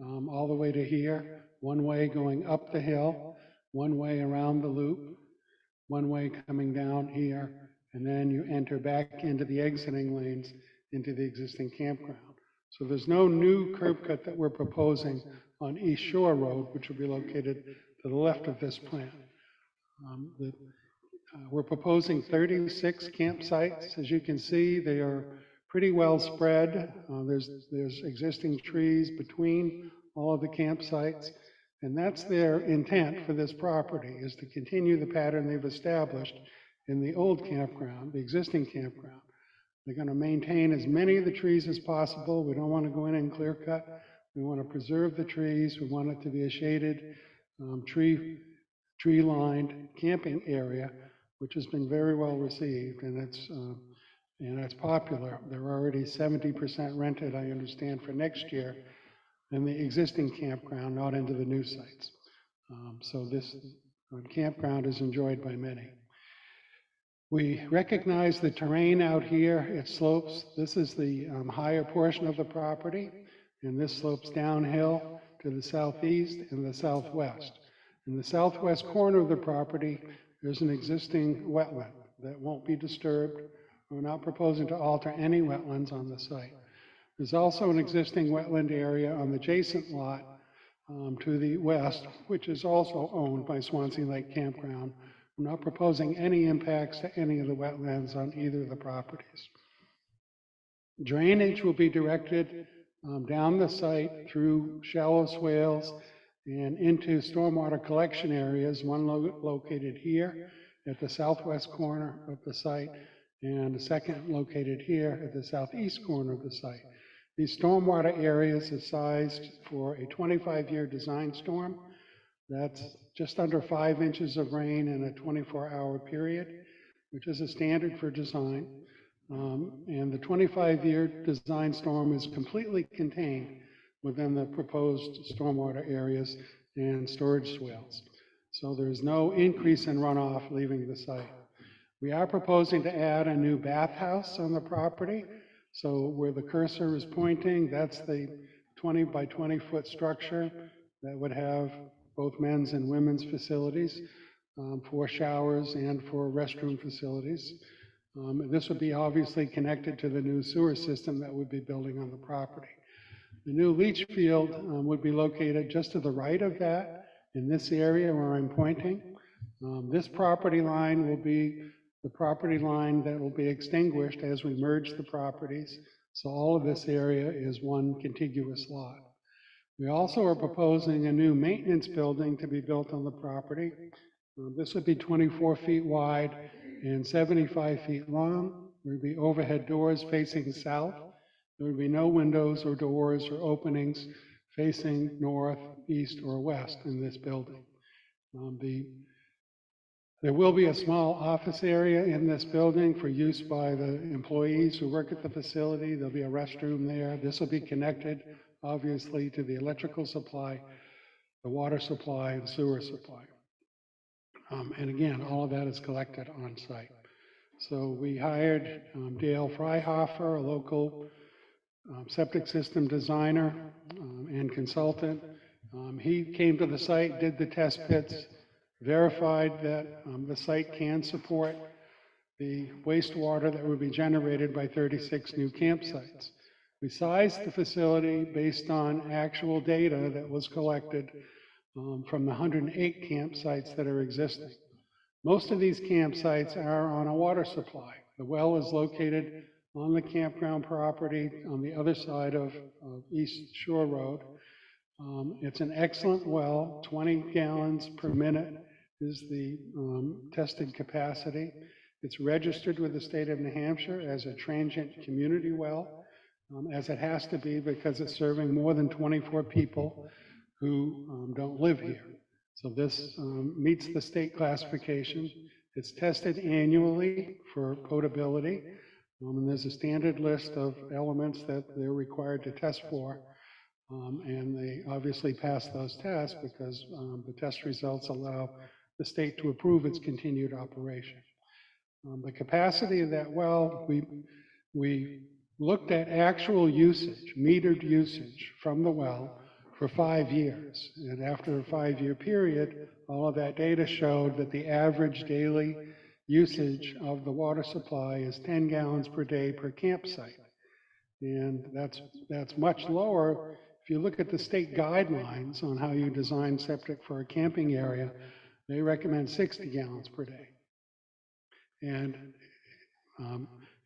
all the way to here, one way going up the hill, one way around the loop, one-way coming down here, and then you enter back into the exiting lanes into the existing campground. So there's no new curb cut that we're proposing on East Shore Road, which will be located to the left of this plan. We're proposing 36 campsites. As you can see, they are pretty well spread. There's existing trees between all of the campsites, and that's their intent for this property, is to continue the pattern they've established in the old campground, the existing campground. They're going to maintain as many of the trees as possible. We don't want to go in and clear cut. We want to preserve the trees. We want it to be a shaded, tree-lined camping area, which has been very well received, and it's popular. They're already 70% rented, I understand, for next year in the existing campground, not into the new sites. So this campground is enjoyed by many. We recognize the terrain out here. It slopes. This is the higher portion of the property, and this slopes downhill to the southeast and the southwest. In the southwest corner of the property, there's an existing wetland that won't be disturbed. We're not proposing to alter any wetlands on the site. There's also an existing wetland area on the adjacent lot to the west, which is also owned by Swanzey Lake Campground. I'm not proposing any impacts to any of the wetlands on either of the properties. Drainage will be directed down the site through shallow swales and into stormwater collection areas, one located here at the southwest corner of the site, and a second located here at the southeast corner of the site. These stormwater areas are sized for a 25-year design storm. That's just under 5 inches of rain in a 24-hour period, which is a standard for design. And the 25-year design storm is completely contained within the proposed stormwater areas and storage swales. So there's no increase in runoff leaving the site. We are proposing to add a new bathhouse on the property. So where the cursor is pointing, that's the 20 by 20 foot structure that would have both men's and women's facilities for showers and for restroom facilities. This would be obviously connected to the new sewer system that we'd be building on the property. The new leach field would be located just to the right of that, in this area where I'm pointing. This property line will be the property line that will be extinguished as we merge the properties. So all of this area is one contiguous lot. We also are proposing a new maintenance building to be built on the property. This would be 24 feet wide and 75 feet long. There would be overhead doors facing south. There would be no windows or doors or openings facing north, east, or west in this building. There will be a small office area in this building for use by the employees who work at the facility. There'll be a restroom there. This will be connected, obviously, to the electrical supply, the water supply, and sewer supply. And again, all of that is collected on site. So we hired Dale Freihofer, a local septic system designer and consultant. He came to the site, did the test pits, verified that the site can support the wastewater that would be generated by 36 new campsites. We sized the facility based on actual data that was collected from the 108 campsites that are existing. Most of these campsites are on a water supply. The well is located on the campground property on the other side of East Shore Road. It's an excellent well, 20 gallons per minute is the tested capacity. It's registered with the state of New Hampshire as a transient community well, as it has to be because it's serving more than 24 people who don't live here. So this meets the state classification. It's tested annually for potability, and there's a standard list of elements that they're required to test for, and they obviously pass those tests because the test results allow the state to approve its continued operation. The capacity of that well, we looked at actual usage, metered usage from the well for 5 years. And after a 5-year period, all of that data showed that the average daily usage of the water supply is 10 gallons per day per campsite. And that's much lower. If you look at the state guidelines on how you design septic for a camping area, they recommend 60 gallons per day. And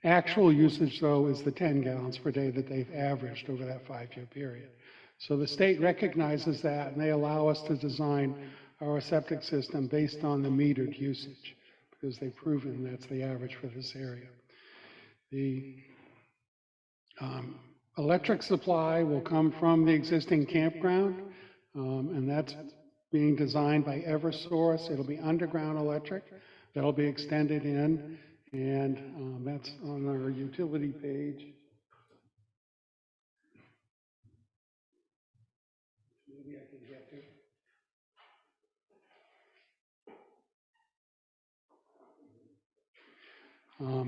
actual usage, though, is the 10 gallons per day that they've averaged over that 5-year period. So the state recognizes that, and they allow us to design our septic system based on the metered usage, because they've proven that's the average for this area. The electric supply will come from the existing campground, and that's being designed by Eversource. It'll be underground electric that'll be extended in, and that's on our utility page. Maybe I can get to.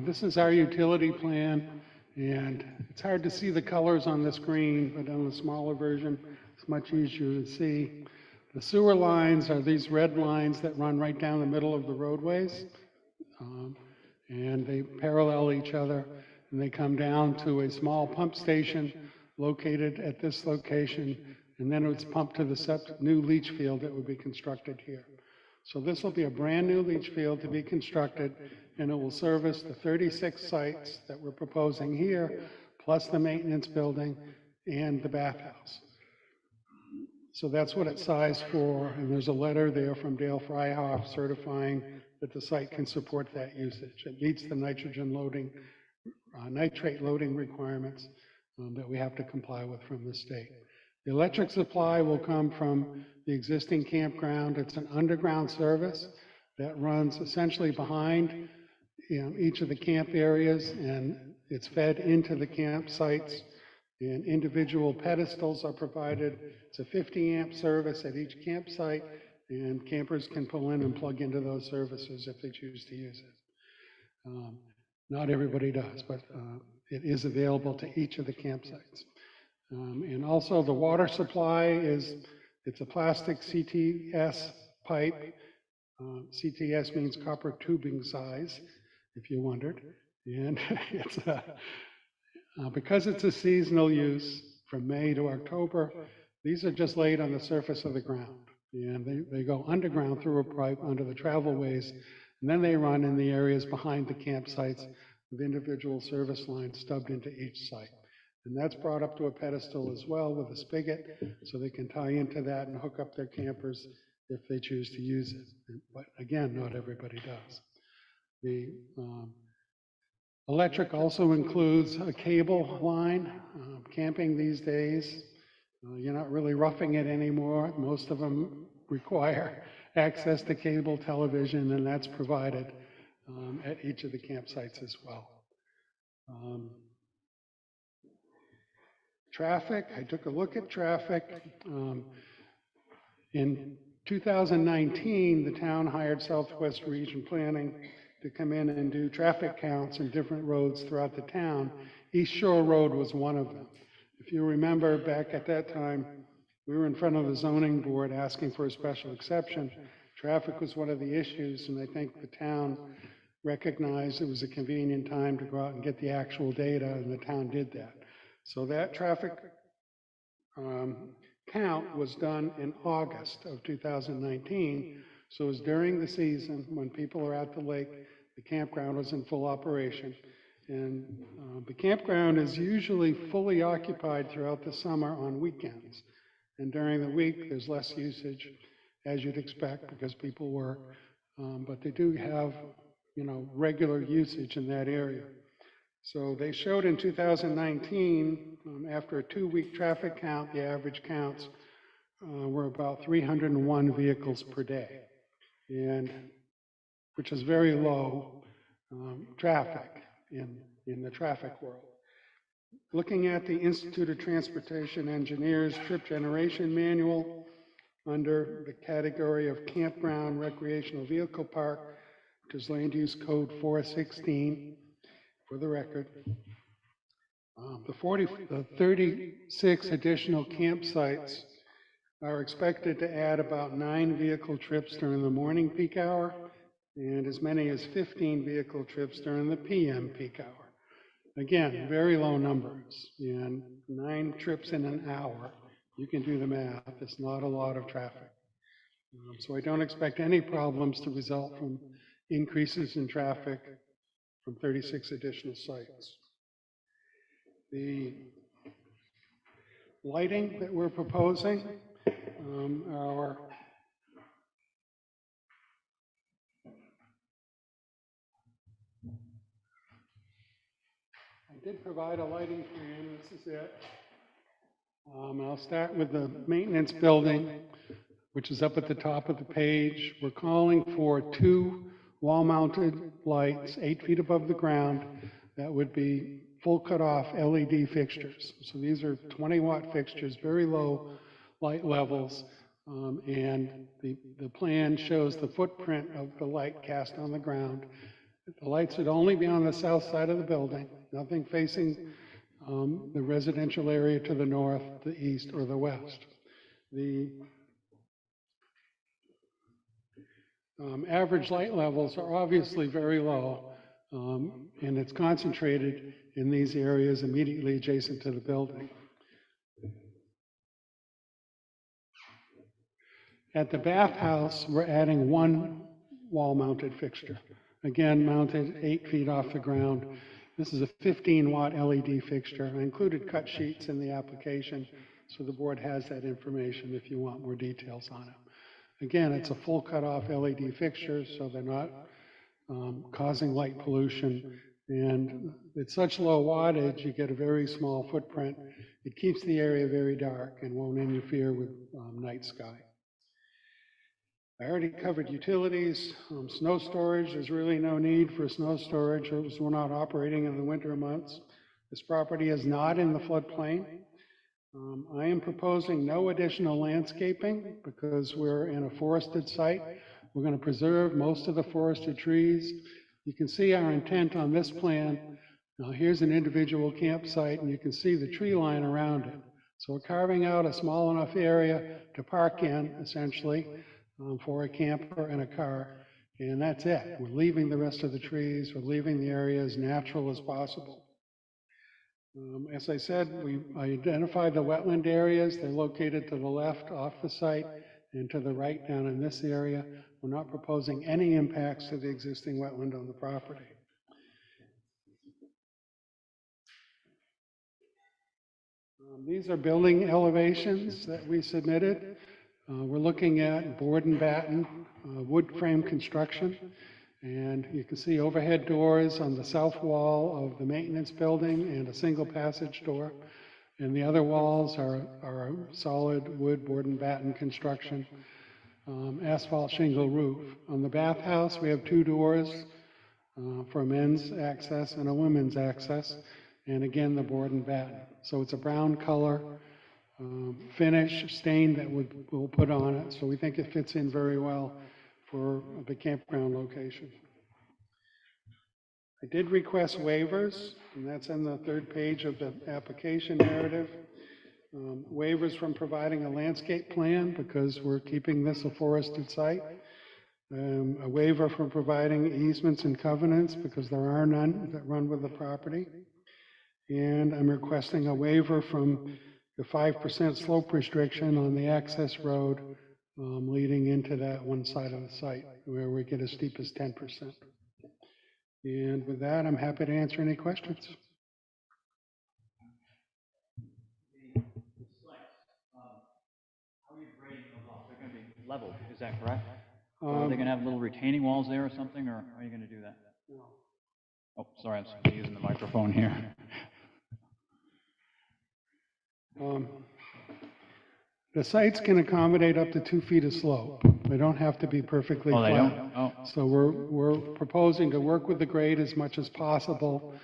This is our utility plan, and it's hard to see the colors on the screen, but on the smaller version, it's much easier to see. The sewer lines are these red lines that run right down the middle of the roadways, and they parallel each other, and they come down to a small pump station located at this location, and then it's pumped to the new leach field that would be constructed here. So this will be a brand new leach field to be constructed, and it will service the 36 sites that we're proposing here, plus the maintenance building and the bathhouse. So that's what it's sized for, and there's a letter there from Dale Fryhoff certifying that the site can support that usage. It meets the nitrogen loading, nitrate loading requirements that we have to comply with from the state. The electric supply will come from the existing campground. It's an underground service that runs essentially behind each of the camp areas, and it's fed into the campsites, and individual pedestals are provided. It's a 50 amp service at each campsite, and campers can pull in and plug into those services if they choose to use it. Not everybody does, but it is available to each of the campsites. And also the water supply it's a plastic CTS pipe. CTS means copper tubing size, if you wondered. And it's because it's a seasonal use from May to October, these are just laid on the surface of the ground. And they go underground through a pipe under the travelways, and then they run in the areas behind the campsites with individual service lines stubbed into each site. And that's brought up to a pedestal as well with a spigot, so they can tie into that and hook up their campers if they choose to use it. But again, not everybody does. The electric also includes a cable line. Camping these days, you're not really roughing it anymore. Most of them require access to cable television, and that's provided at each of the campsites as well. Traffic, I took a look at traffic. In 2019, the town hired Southwest Region Planning to come in and do traffic counts in different roads throughout the town. East Shore Road was one of them. If you remember back at that time, we were in front of the zoning board asking for a special exception. Traffic was one of the issues, and I think the town recognized it was a convenient time to go out and get the actual data, and the town did that. So that traffic count was done in August of 2019. So it was during the season when people are at the lake, the campground was in full operation. And the campground is usually fully occupied throughout the summer on weekends. And during the week, there's less usage, as you'd expect, because people work. But they do have, regular usage in that area. So they showed in 2019, after a 2-week traffic count, the average counts were about 301 vehicles per day, and which is very low traffic in the traffic world. Looking at the Institute of Transportation Engineers Trip Generation Manual under the category of Campground Recreational Vehicle Park, which is Land Use Code 416, for the record, the 36 additional campsites are expected to add about 9 vehicle trips during the morning peak hour and as many as 15 vehicle trips during the PM peak hour. Again, very low numbers, and 9 trips in an hour, you can do the math, it's not a lot of traffic. So I don't expect any problems to result from increases in traffic from 36 additional sites. The lighting that we're proposing are I did provide a lighting plan, this is it. I'll start with the maintenance building, which is up at the top of the page. We're calling for 2 wall-mounted lights 8 feet above the ground that would be full cutoff LED fixtures. So these are 20-watt fixtures, very low light levels, and the plan shows the footprint of the light cast on the ground. The lights would only be on the south side of the building, nothing facing the residential area to the north, the east, or the west. The average light levels are obviously very low, and it's concentrated in these areas immediately adjacent to the building. At the bathhouse, we're adding 1 wall-mounted fixture. Again, mounted 8 feet off the ground. This is a 15-watt LED fixture. I included cut sheets in the application, so the board has that information if you want more details on it. Again, it's a full cutoff LED fixture, so they're not causing light pollution. And at such low wattage, you get a very small footprint. It keeps the area very dark and won't interfere with night sky. I already covered utilities. Snow storage, there's really no need for snow storage, as we're not operating in the winter months. This property is not in the floodplain. I am proposing no additional landscaping because we're in a forested site. We're going to preserve most of the forested trees. You can see our intent on this plan. Now here's an individual campsite, and you can see the tree line around it. So we're carving out a small enough area to park in, essentially, for a camper and a car, and that's it. We're leaving the rest of the trees, we're leaving the area as natural as possible. As I said, I identified the wetland areas. They're located to the left off the site and to the right down in this area. We're not proposing any impacts to the existing wetland on the property. These are building elevations that we submitted. We're looking at board and batten wood frame construction, and you can see overhead doors on the south wall of the maintenance building and a single passage door, and the other walls are solid wood board and batten construction, asphalt shingle roof. On the bathhouse, we have 2 doors for men's access and a women's access, and again the board and batten. So it's a brown color finish stain that we'll put on it, so we think it fits in very well for the campground location. I did request waivers, and that's on the 3rd page of the application narrative. Waivers from providing a landscape plan because we're keeping this a forested site. A waiver from providing easements and covenants because there are none that run with the property. And I'm requesting a waiver from the 5% slope restriction on the access road leading into that one side of the site where we get as steep as 10%. And with that, I'm happy to answer any questions. How are you grading those off? They're going to be leveled, is that correct? Or are they going to have little retaining walls there or something, or how are you going to do that? No. Oh, sorry, I'm using the microphone here. The sites can accommodate up to 2 feet of slope. They don't have to be perfectly flat. They don't? Oh. So we're proposing to work with the grade as much as possible.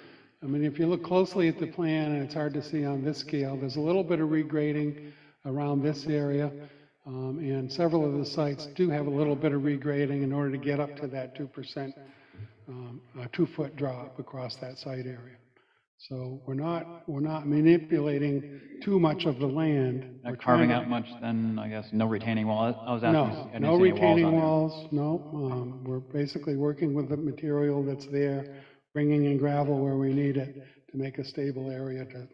I mean, if you look closely at the plan, and it's hard to see on this scale, there's a little bit of regrading around this area, and several of the sites do have a little bit of regrading in order to get up to that 2%, 2-foot drop across that site area. So we're not manipulating too much of the land. We're Not carving trying out much, then I guess no retaining wall. I was to- asking. I No, didn't no see any walls retaining on there. walls, no. We're basically working with the material that's there, bringing in gravel where we need it to make a stable area to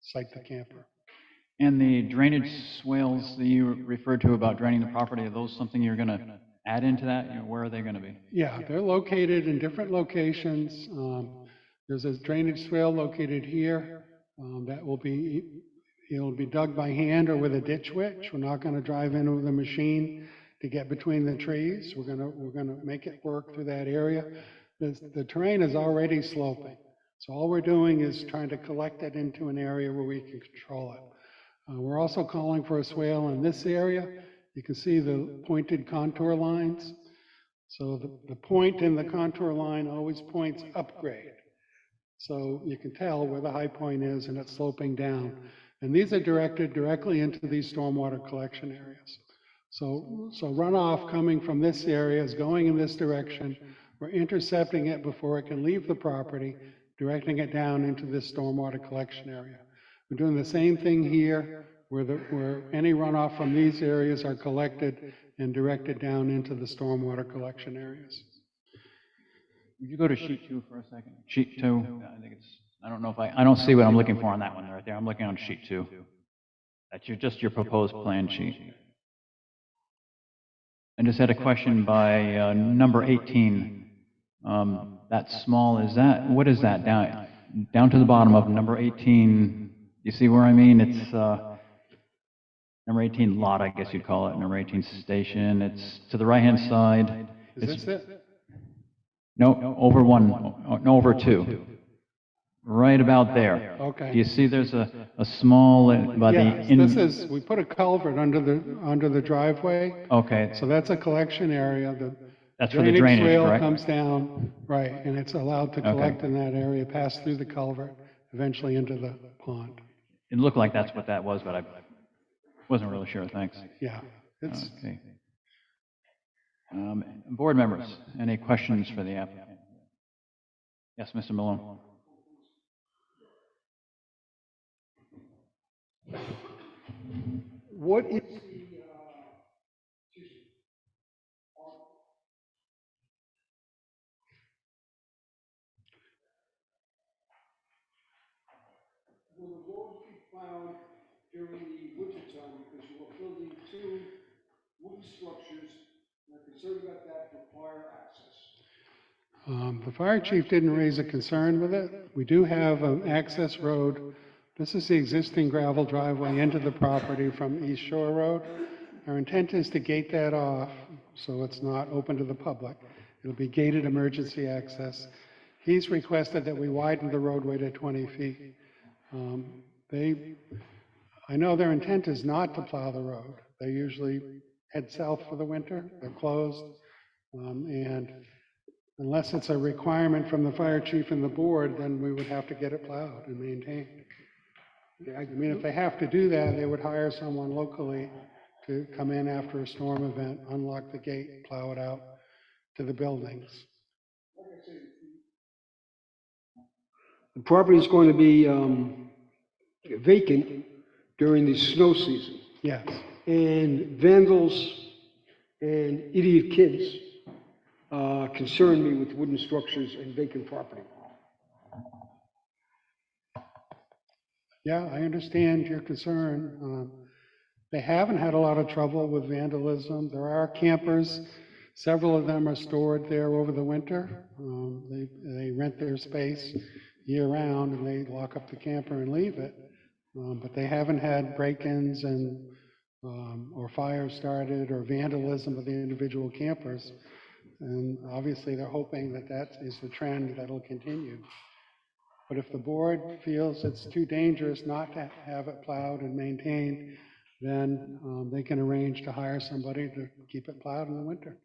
site the camper. And the drainage swales that you referred to about draining the property, are those something you're going to add into that? You know, where are they going to be? Yeah, they're located in different locations. There's a drainage swale located here that will be, it'll be dug by hand or with a ditch witch. We're not going to drive in with a machine to get between the trees. We're going to make it work through that area. The terrain is already sloping, so all we're doing is trying to collect it into an area where we can control it. We're also calling for a swale in this area. You can see the pointed contour lines. So the point in the contour line always points upgrade. So you can tell where the high point is and it's sloping down. And these are directed directly into these stormwater collection areas. So runoff coming from this area is going in this direction. We're intercepting it before it can leave the property, directing it down into this stormwater collection area. We're doing the same thing here, where any runoff from these areas are collected and directed down into the stormwater collection areas. Would you go to sheet 2 for a second? Sheet 2, I think it's, I don't know if I don't see what I'm looking for on that one right there. I'm looking on sheet 2. That's just your proposed plan sheet. I just had a question by number 18. That small, is that, what is that down to the bottom of number 18? You see where I mean? It's number 18 lot, I guess you'd call it, number 18 station. It's to the right-hand side. Is this it? No, over one, no, over 2. Right about there. Okay. Do you see there's a small, by the Yes, this is, we put a culvert under the driveway. Okay, So that's a collection area. that's for the drainage, swale correct? comes down, right, and it's allowed to collect in that area, pass through the culvert, eventually into the pond. It looked like that's what that was, but I wasn't really sure, thanks. Yeah, it's, Okay. Board members, any questions for the applicant? Yes, Mr. Malone. What is will the road be plowed during the winter time because you are building 2 wooden structures and are concerned about that require access? the fire chief didn't raise a concern with it. We do have an access road. This is the existing gravel driveway into the property from East Shore Road. Our intent is to gate that off so it's not open to the public. It'll be gated emergency access. He's requested that we widen the roadway to 20 feet. I know their intent is not to plow the road. They usually head south for the winter. They're closed. And unless it's a requirement from the fire chief and the board, then we would have to get it plowed and maintained. I mean, if they have to do that, they would hire someone locally to come in after a storm event, unlock the gate, plow it out to the buildings. The property is going to be vacant during the snow season. Yes. And vandals and idiot kids concern me with wooden structures and vacant property. Yeah, I understand your concern. They haven't had a lot of trouble with vandalism. There are campers. Several of them are stored there over the winter. They rent their space year-round, and they lock up the camper and leave it. But they haven't had break-ins and or fires started or vandalism of the individual campers. And obviously, they're hoping that that is the trend that'll continue. But if the board feels it's too dangerous not to have it plowed and maintained, then they can arrange to hire somebody to keep it plowed in the winter.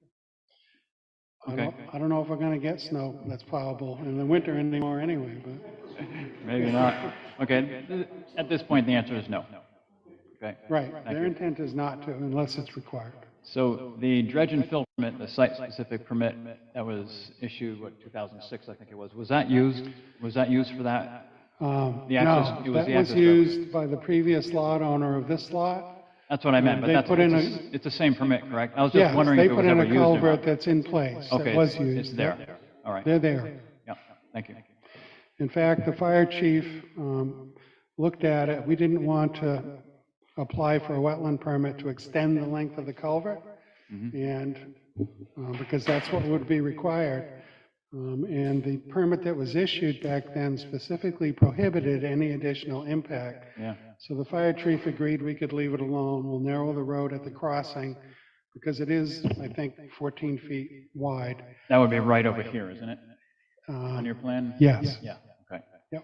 Okay. I don't know if we're going to get snow that's plowable in the winter anymore anyway, but. Maybe not. Okay, at this point, the answer is no. Okay. Right, Thank their you. intent is not to unless it's required. So the dredge and fill permit, the site-specific permit that was issued, what, 2006, I think it was that used? Was that used for that? The access- No, it was that the was access road. used by the previous lot owner of this lot. That's what I meant, but They that's, put in it's the same permit, correct? I was just Yes, wondering they if it put was in ever a used or culvert not. that's in place. That Okay, was it's used. there. Yep. All right. They're there. Yeah, thank you. In fact, the fire chief looked at it. We didn't want to apply for a wetland permit to extend the length of the culvert, and because that's what would be required. And the permit that was issued back then specifically prohibited any additional impact. Yeah. So the fire chief agreed we could leave it alone. We'll narrow the road at the crossing because it is, I think, 14 feet wide. That would be right over here, isn't it? On your plan? Yes. Yeah, okay. Yep.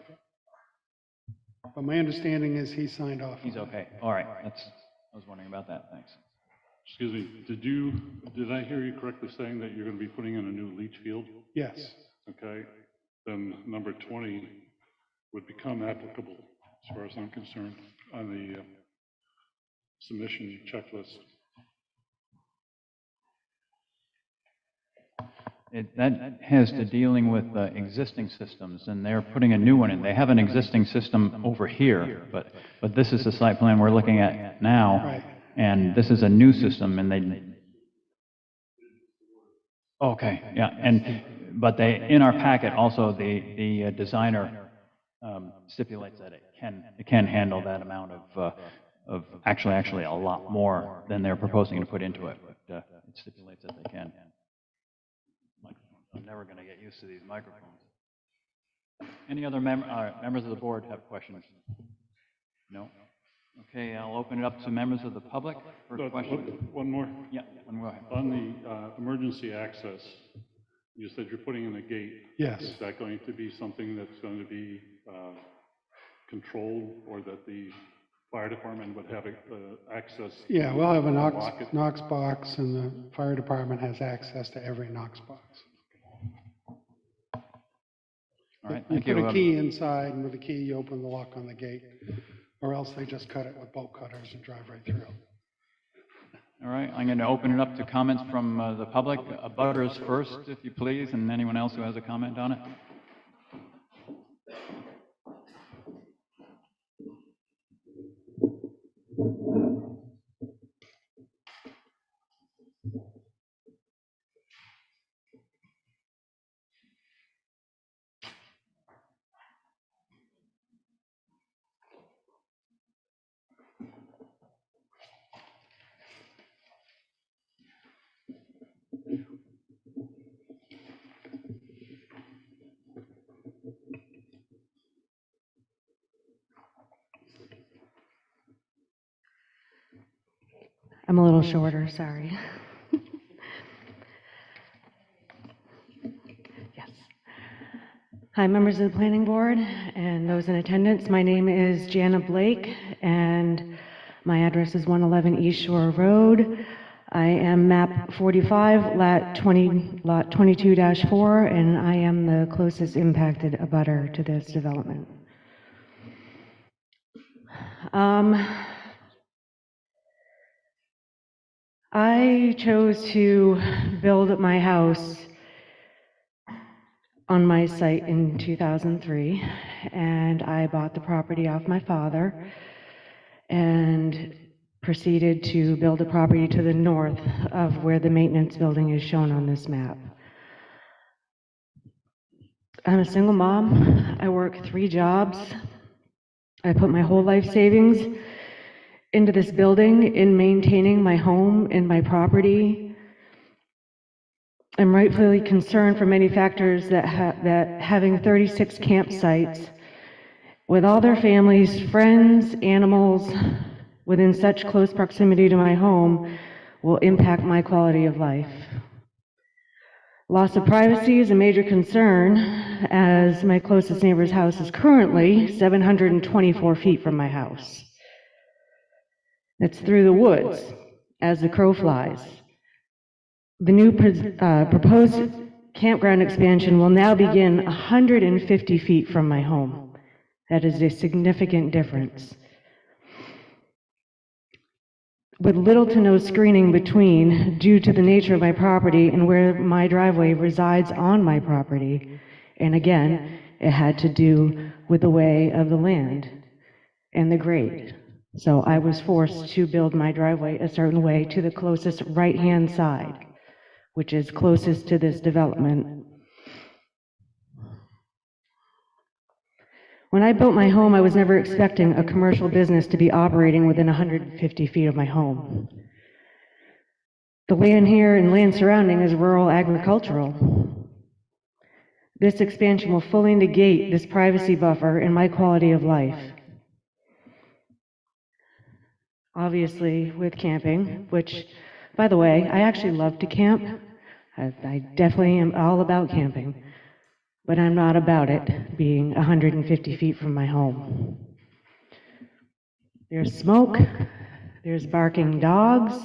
But my understanding is he signed off. He's okay. All right, that's, I was wondering about that, thanks. Excuse me, did I hear you correctly saying that you're going to be putting in a new leach field? Yes. Okay, then number 20 would become applicable, as far as I'm concerned, on the submission checklist. That has to dealing with existing systems, and they're putting a new one in. They have an existing system over here, but this is the site plan we're looking at now, Right. and this is a new system, and they... Okay, yeah, but they, in our packet, also, the designer stipulates that it can handle that amount of actually a lot more than they're proposing to put into it, but it stipulates that they can. I'm never going to get used to these microphones. Any other members of the board have questions? No? Okay, I'll open it up to members of the public for questions. One more. Yeah, one more. On the emergency access, you said you're putting in a gate. Yes. Is that going to be something that's going to be controlled, or that the fire department would have access? Yeah, we'll have a lock it? Knox box, and the fire department has access to every Knox box. All right, You thank you. put a key inside, and with the key, you open the lock on the gate, or else they just cut it with bolt cutters and drive right through. All right, I'm going to open it up to comments from the public. Abutters first, if you please, and anyone else who has a comment on it. I'm a little shorter, sorry. Yes. Hi, members of the planning board and those in attendance. My name is Jana Blake, and my address is 111 East Shore Road. I am map 45, lot 22-4, and I am the closest impacted abutter to this development. I chose to build my house on my site in 2003, and I bought the property off my father and proceeded to build a property to the north of where the maintenance building is shown on this map. I'm a single mom. I work 3 jobs. I put my whole life savings into this building, in maintaining my home and my property. I'm rightfully concerned for many factors that having 36 campsites with all their families, friends, animals within such close proximity to my home will impact my quality of life. Loss of privacy is a major concern, as my closest neighbor's house is currently 724 feet from my house. It's through the woods, as the crow flies. The new proposed campground expansion will now begin 150 feet from my home. That is a significant difference. With little to no screening between, due to the nature of my property and where my driveway resides on my property, and again, It had to do with the way of the land and the grade. So I was forced to build my driveway a certain way to the closest right-hand side, which is closest to this development. When I built my home, I was never expecting a commercial business to be operating within 150 feet of my home. The land here and land surrounding is rural agricultural. This expansion will fully negate this privacy buffer and my quality of life. Obviously, with camping, which, by the way, I actually love to camp. I definitely am all about camping, but I'm not about it being 150 feet from my home. There's smoke, there's barking dogs,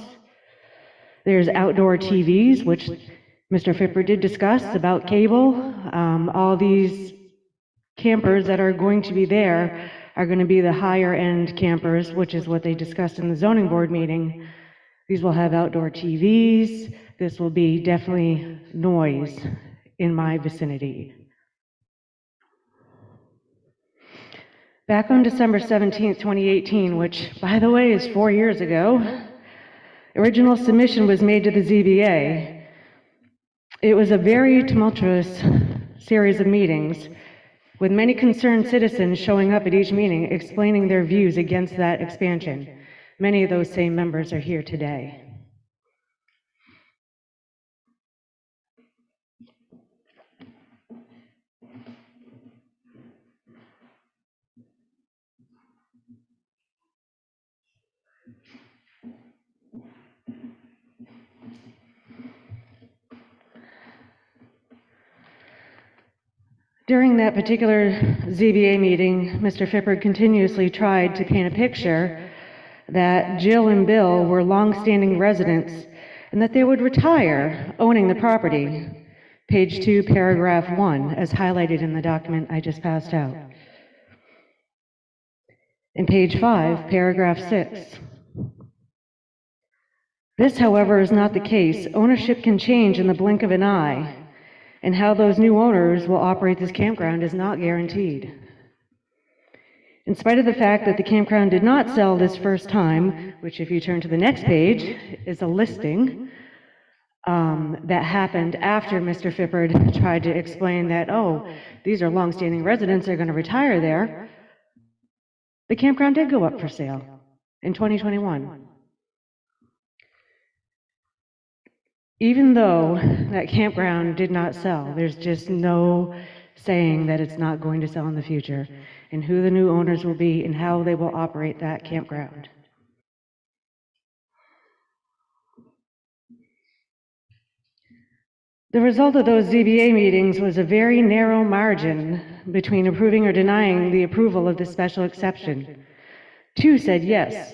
there's outdoor TVs, which Mr. Fipper did discuss about cable. All these campers that are going to be there are going to be the higher end campers, which is what they discussed in the zoning board meeting. These will have outdoor TVs. This will be definitely noise in my vicinity. Back on December 17th, 2018, which, by the way, is 4 years ago, original submission was made to the ZBA. It was a very tumultuous series of meetings, with many concerned citizens showing up at each meeting explaining their views against that expansion. Many of those same members are here today. During that particular ZBA meeting, Mr. Fipper continuously tried to paint a picture that Jill and Bill were longstanding residents and that they would retire owning the property. Page 2, paragraph 1, as highlighted in the document I just passed out. And page 5, paragraph 6. This, however, is not the case. Ownership can change in the blink of an eye, and how those new owners will operate this campground is not guaranteed. In spite of the fact that the campground did not sell this first time, which if you turn to the next page, is a listing that happened after Mr. Fipper tried to explain that, oh, these are longstanding residents, they're going to retire there. The campground did go up for sale in 2021. Even though that campground did not sell, there's just no saying that it's not going to sell in the future, and who the new owners will be and how they will operate that campground. The result of those ZBA meetings was a very narrow margin between approving or denying the approval of the special exception. 2 said yes.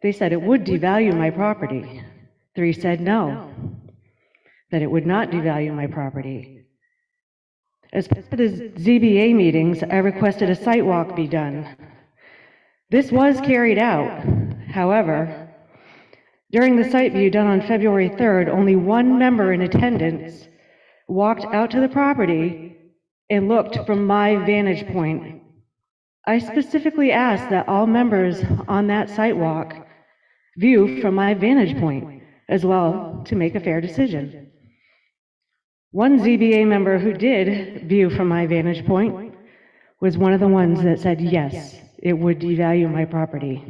They said it would devalue my property. 3 said no, that it would not devalue my property. As part of the ZBA meetings, I requested a site walk be done. This was carried out. However, during the site view done on February 3rd, only one member in attendance walked out to the property and looked from my vantage point. I specifically asked that all members on that site walk view from my vantage point as well to make a fair decision. One ZBA member who did view from my vantage point was one of the ones that said, yes, it would devalue my property.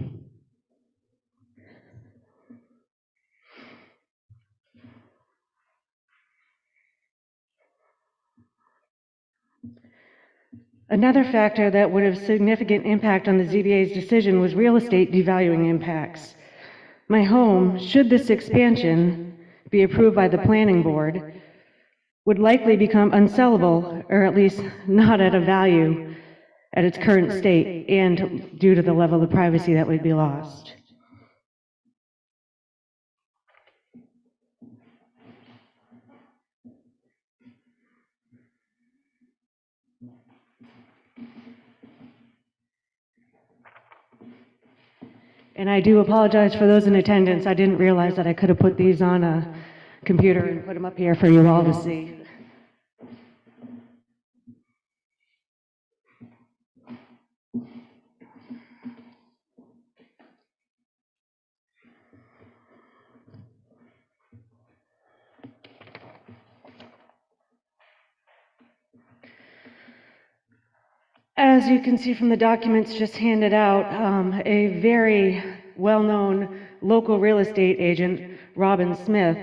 Another factor that would have significant impact on the ZBA's decision was real estate devaluing impacts. My home, should this expansion be approved by the planning board, would likely become unsellable, or at least not at a value at its current state, and due to the level of privacy that would be lost. And I do apologize for those in attendance. I didn't realize that I could have put these on a computer and put them up here for you all to see. As you can see from the documents just handed out, a very well-known local real estate agent, Robin Smith,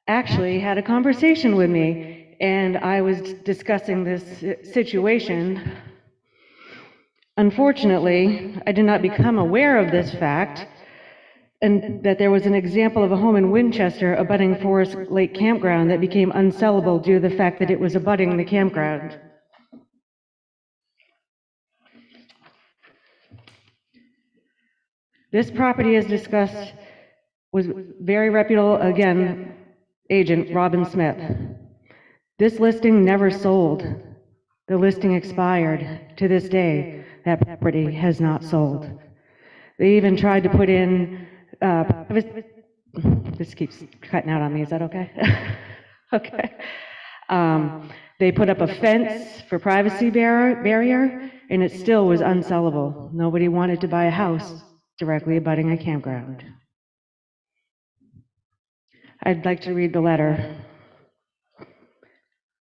actually had a conversation with me, and I was discussing this situation. Unfortunately, I did not become aware of this fact, and that there was an example of a home in Winchester abutting Forest Lake Campground that became unsellable due to the fact that it was abutting the campground. This property, as discussed, was very reputable, again, agent Robin Smith. This listing never sold. The listing expired. To this day, that property has not sold. They even tried to put in, this keeps cutting out on me, is that okay? Okay. They put up a fence for privacy barrier, and it still was unsellable. Nobody wanted to buy a house directly abutting a campground. I'd like to read the letter.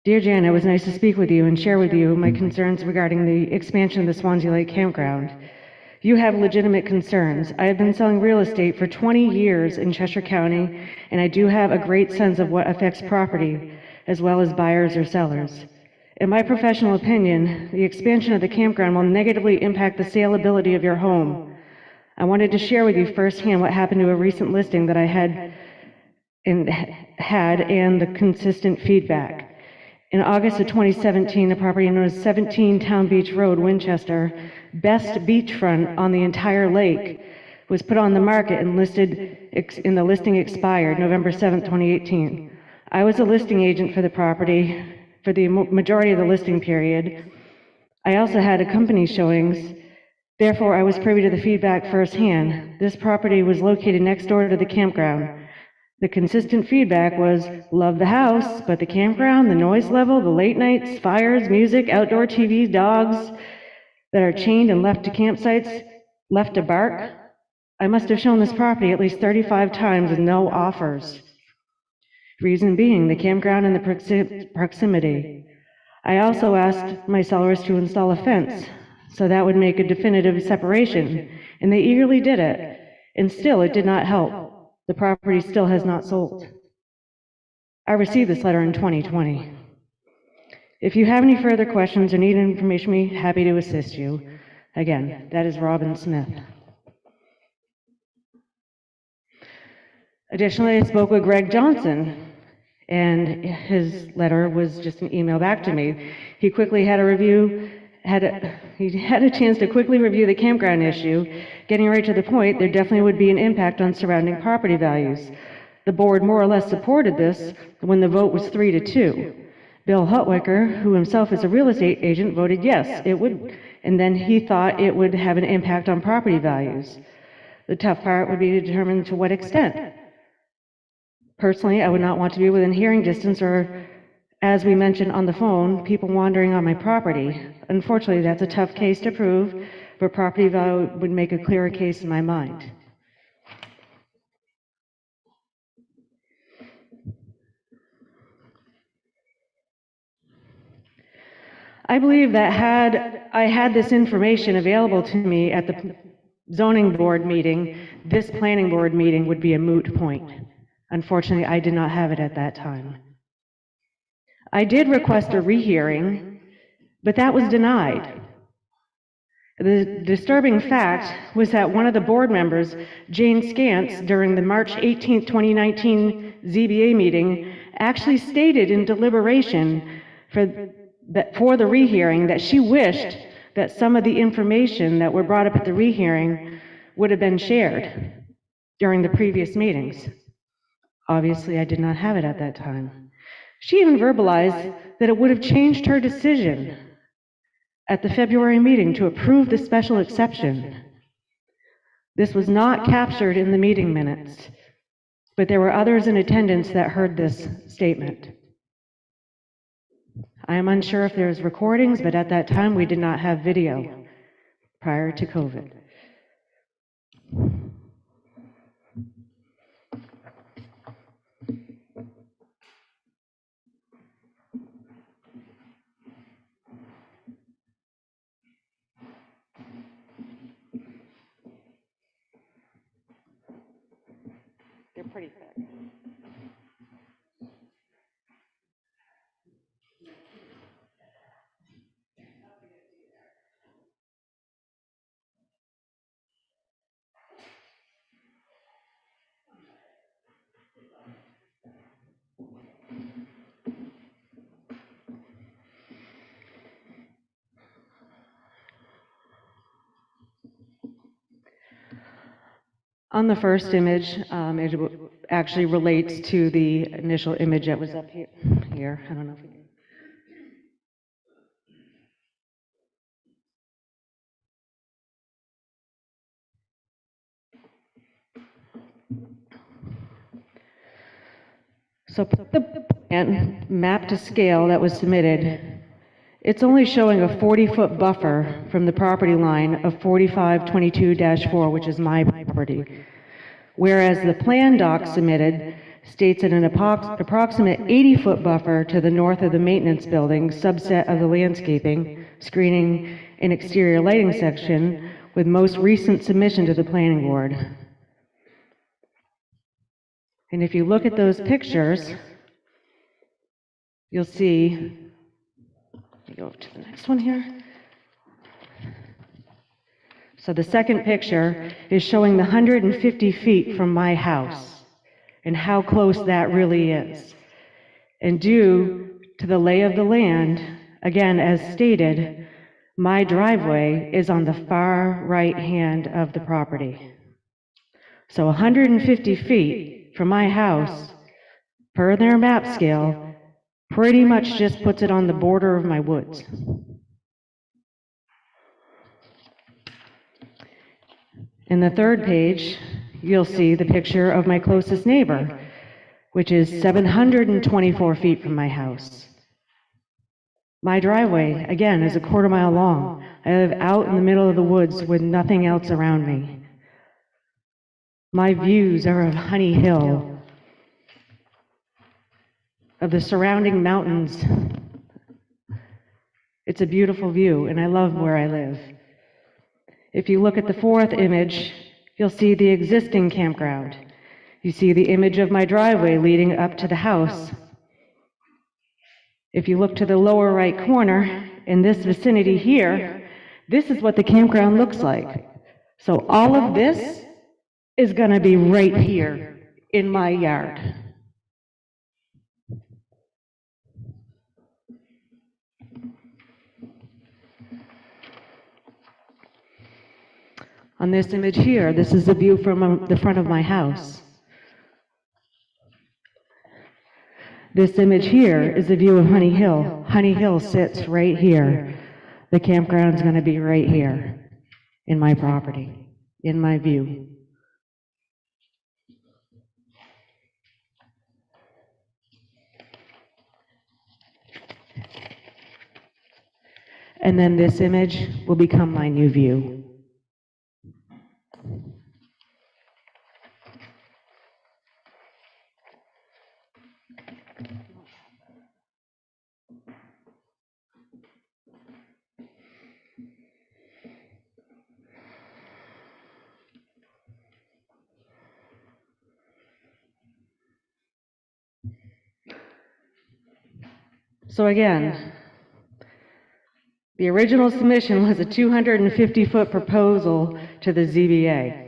Dear Jan, it was nice to speak with you and share with you my concerns regarding the expansion of the Swanzey Lake Campground. You have legitimate concerns. I have been selling real estate for 20 years in Cheshire County, and I do have a great sense of what affects property, as well as buyers or sellers. In my professional opinion, the expansion of the campground will negatively impact the saleability of your home. I wanted to share with you firsthand what happened to a recent listing that I had and the consistent feedback. In August of 2017, the property known as 17 Town Beach Road, Winchester, best beachfront on the entire lake, was put on the market and listed, and the listing expired November 7, 2018. I was a listing agent for the property for the majority of the listing period. I also had company showings. Therefore, I was privy to the feedback firsthand. This property was located next door to the campground. The consistent feedback was, love the house, but the campground, the noise level, the late nights, fires, music, outdoor TVs, dogs that are chained and left to campsites, left to bark. I must have shown this property at least 35 times with no offers. Reason being, the campground and the proximity. I also asked my sellers to install a fence, so that would make a definitive separation, and they eagerly did it, and still it did not help. The property still has not sold. I received this letter in 2020. If you have any further questions or need information, I'm happy to assist you. Again, that is Robin Smith. Additionally, I spoke with Greg Johnson, and his letter was just an email back to me. He quickly had a review, he had a chance to quickly review the campground issue, getting right to the point. There definitely would be an impact on surrounding property values. The board more or less supported this when the vote was 3-2. Bill Hutwicker, who himself is a real estate agent, voted yes, it would, and then he thought it would have an impact on property values. The tough part would be to determine to what extent. Personally, I would not want to be within hearing distance or, as we mentioned on the phone, people wandering on my property. Unfortunately, that's a tough case to prove, but property value would make a clearer case in my mind. I believe that had I had this information available to me at the zoning board meeting, this planning board meeting would be a moot point. Unfortunately, I did not have it at that time. I did request a rehearing, but that was denied. The disturbing fact was that one of the board members, Jane Scantz, during the March 18, 2019 ZBA meeting, actually stated in deliberation for the rehearing that she wished that some of the information that were brought up at the rehearing would have been shared during the previous meetings. Obviously, I did not have it at that time. She even verbalized that it would have changed her decision at the February meeting to approve the special exception. This was not captured in the meeting minutes, but there were others in attendance that heard this statement. I am unsure if there's recordings, but at that time we did not have video prior to COVID. pretty thick. On the first image, actually relates to the initial image that was up here. I don't know if we can. So the plan map to scale that was submitted, it's only showing a 40-foot buffer from the property line of 4522-4, which is my property. Whereas the plan doc submitted states that an approximate 80-foot buffer to the north of the maintenance building, subset of the landscaping, screening, and exterior lighting section, with most recent submission to the planning board. And if you look at those pictures, you'll see, let me go to the next one here. So the second picture is showing the 150 feet from my house and how close that really is. And due to the lay of the land, again, as stated, my driveway is on the far right hand of the property. So 150 feet from my house, per their map scale, pretty much just puts it on the border of my woods. In the third page, you'll see the picture of my closest neighbor, which is 724 feet from my house. My driveway, again, is a quarter-mile long. I live out in the middle of the woods with nothing else around me. My views are of Honey Hill, of the surrounding mountains. It's a beautiful view, and I love where I live. If you look at the fourth image, you'll see the existing campground. You see the image of my driveway leading up to the house. If you look to the lower right corner, in this vicinity here, this is what the campground looks like. So all of this is going to be right here in my yard. On this image here, this is the view from the front of my house. This image here is a view of Honey Hill. Honey Hill sits right here. The campground's going to be right here in my property, in my view. And then this image will become my new view. So again, the original submission was a 250-foot proposal to the ZBA.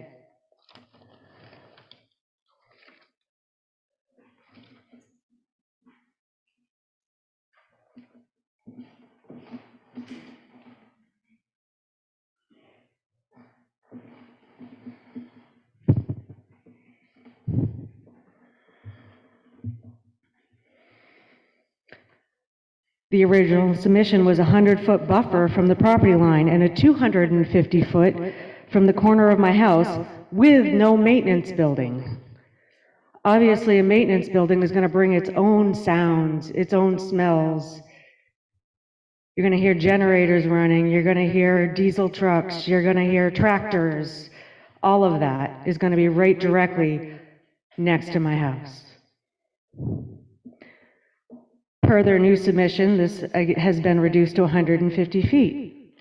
The original submission was a 100-foot buffer from the property line and a 250-foot from the corner of my house with no maintenance building. Obviously, a maintenance building is going to bring its own sounds, its own smells. You're going to hear generators running, you're going to hear diesel trucks, you're going to hear tractors. All of that is going to be right directly next to my house. Per their new submission, this has been reduced to 150 feet.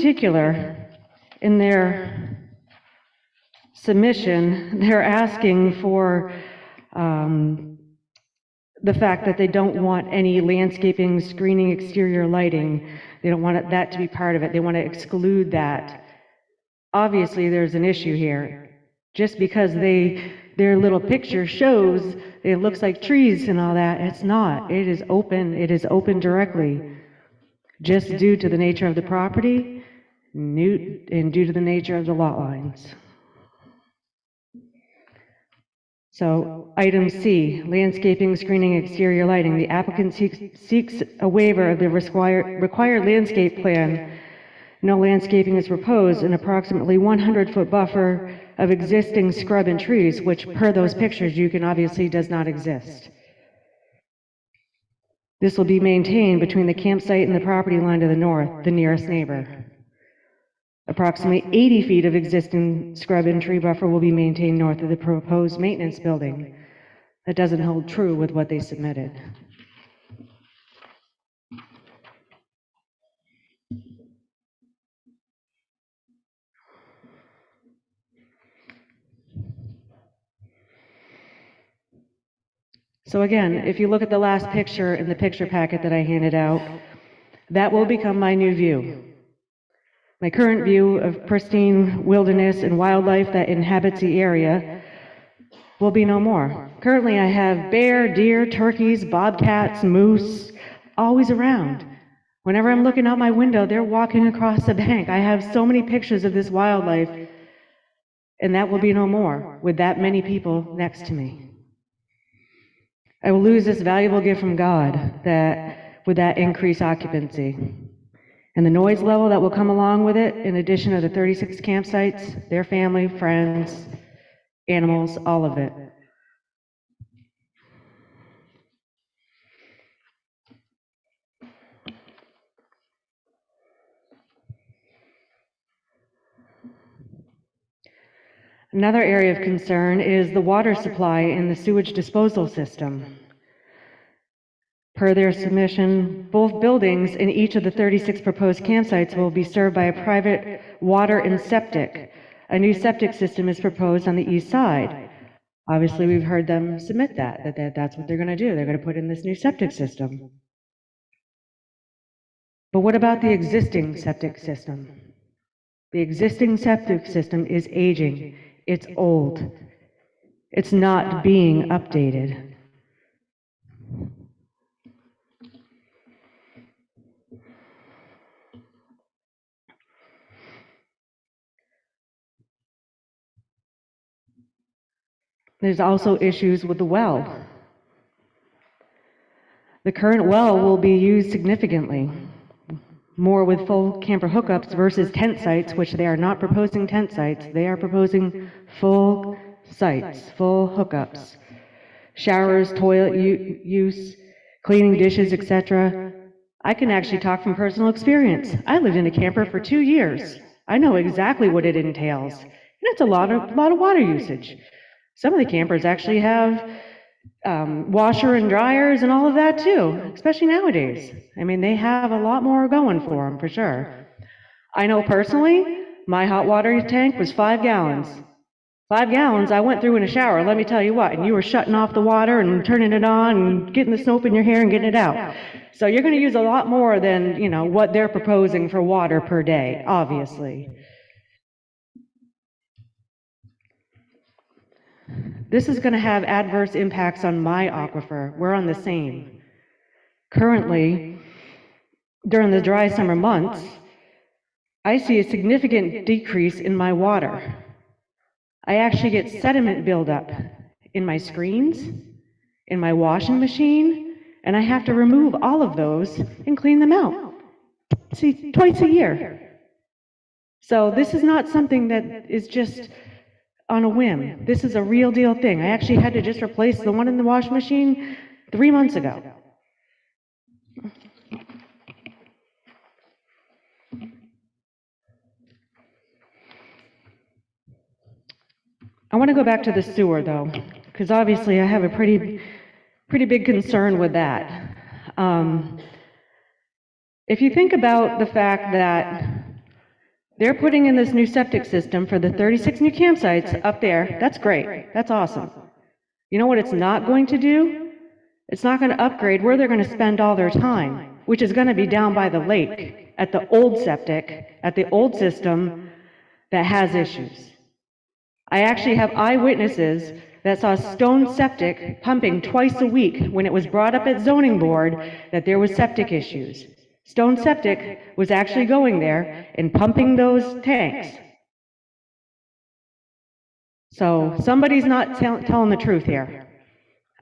particular, in their submission, they're asking for the fact that they don't want any landscaping, screening, exterior lighting. They don't want that to be part of it. They want to exclude that. Obviously, there's an issue here. Just because their little picture shows it looks like trees and all that, it's not. It is open directly. Just due to the nature of the property and due to the nature of the lot lines. So, item C, landscaping, screening, exterior lighting. The applicant seeks a waiver of the required landscape plan. No landscaping is proposed, an approximately 100-foot buffer of existing scrub and trees, which per those pictures you can obviously does not exist. This will be maintained between the campsite and the property line to the north, the nearest neighbor. Approximately 80 feet of existing scrub and tree buffer will be maintained north of the proposed maintenance building. That doesn't hold true with what they submitted. So again, if you look at the last picture in the picture packet that I handed out, that will become my new view. My current view of pristine wilderness and wildlife that inhabits the area will be no more. Currently, I have bear, deer, turkeys, bobcats, moose, always around. Whenever I'm looking out my window, they're walking across the bank. I have so many pictures of this wildlife, and that will be no more with that many people next to me. I will lose this valuable gift from God with that increased occupancy. And the noise level that will come along with it, in addition to the 36 campsites, their family, friends, animals, all of it. Another area of concern is the water supply in the sewage disposal system. Per their submission, both buildings in each of the 36 proposed campsites will be served by a private water and septic. A new septic system is proposed on the east side. Obviously, we've heard them submit that's what they're going to do. They're going to put in this new septic system. But what about the existing septic system? The existing septic system is aging. It's old. It's not being updated. There's also issues with the well. The current well will be used significantly, more with full camper hookups versus tent sites, which they are not proposing tent sites. They are proposing full sites, full hookups. Showers, toilet use, cleaning dishes, etc. I can actually talk from personal experience. I lived in a camper for 2 years. I know exactly what it entails. And it's a lot of water usage. Some of the campers actually have washer and dryers and all of that too, especially nowadays. I mean, they have a lot more going for them, for sure. I know personally, my hot water tank was 5 gallons. 5 gallons I went through in a shower, let me tell you what, and you were shutting off the water and turning it on and getting the soap in your hair and getting it out. So you're going to use a lot more than, what they're proposing for water per day, obviously. This is going to have adverse impacts on my aquifer. We're on the same. Currently, during the dry summer months, I see a significant decrease in my water. I actually get sediment buildup in my screens, in my washing machine, and I have to remove all of those and clean them out. See, twice a year. So this is not something that is just on a whim. This is a real deal thing. I actually had to just replace the one in the washing machine 3 months ago. I want to go back to the sewer though, because obviously I have a pretty big concern with that. If you think about the fact that They're putting in this new septic system for the 36 new campsites up there. That's great. That's awesome. You know what it's not going to do? It's not going to upgrade where they're going to spend all their time, which is going to be down by the lake, at the old septic, at the old system that has issues. I actually have eyewitnesses that saw Stone Septic pumping twice a week when it was brought up at zoning board that there was septic issues. Stone Septic was actually going there and pumping those tanks. So somebody's not telling the truth here.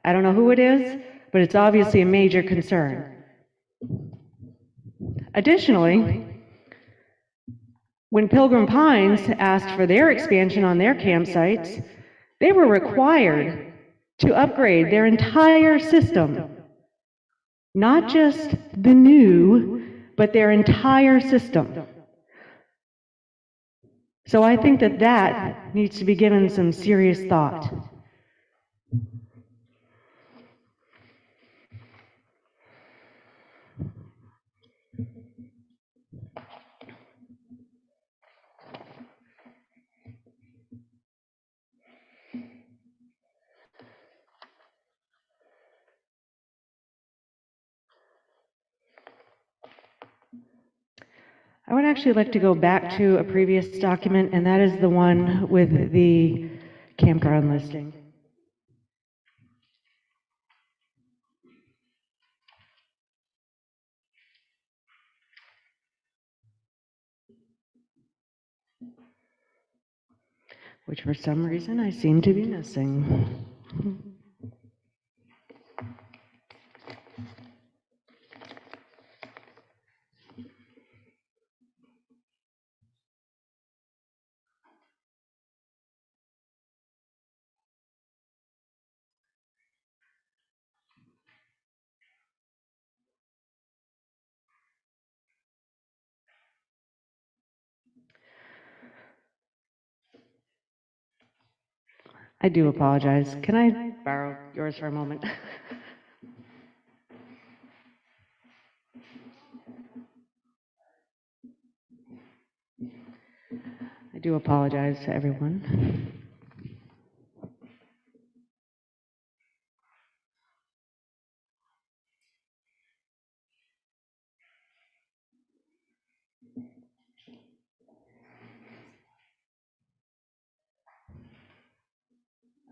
I don't know who it is, but it's obviously a major concern. Additionally, when Pilgrim Pines asked for their expansion on their campsites, they were required to upgrade their entire system. Not just the new, but their entire system. So I think that that needs to be given some serious thought. I would actually like to go back to a previous document, and that is the one with the campground listing. Which for some reason I seem to be missing. I do apologize. Can I borrow yours for a moment? I do apologize to everyone.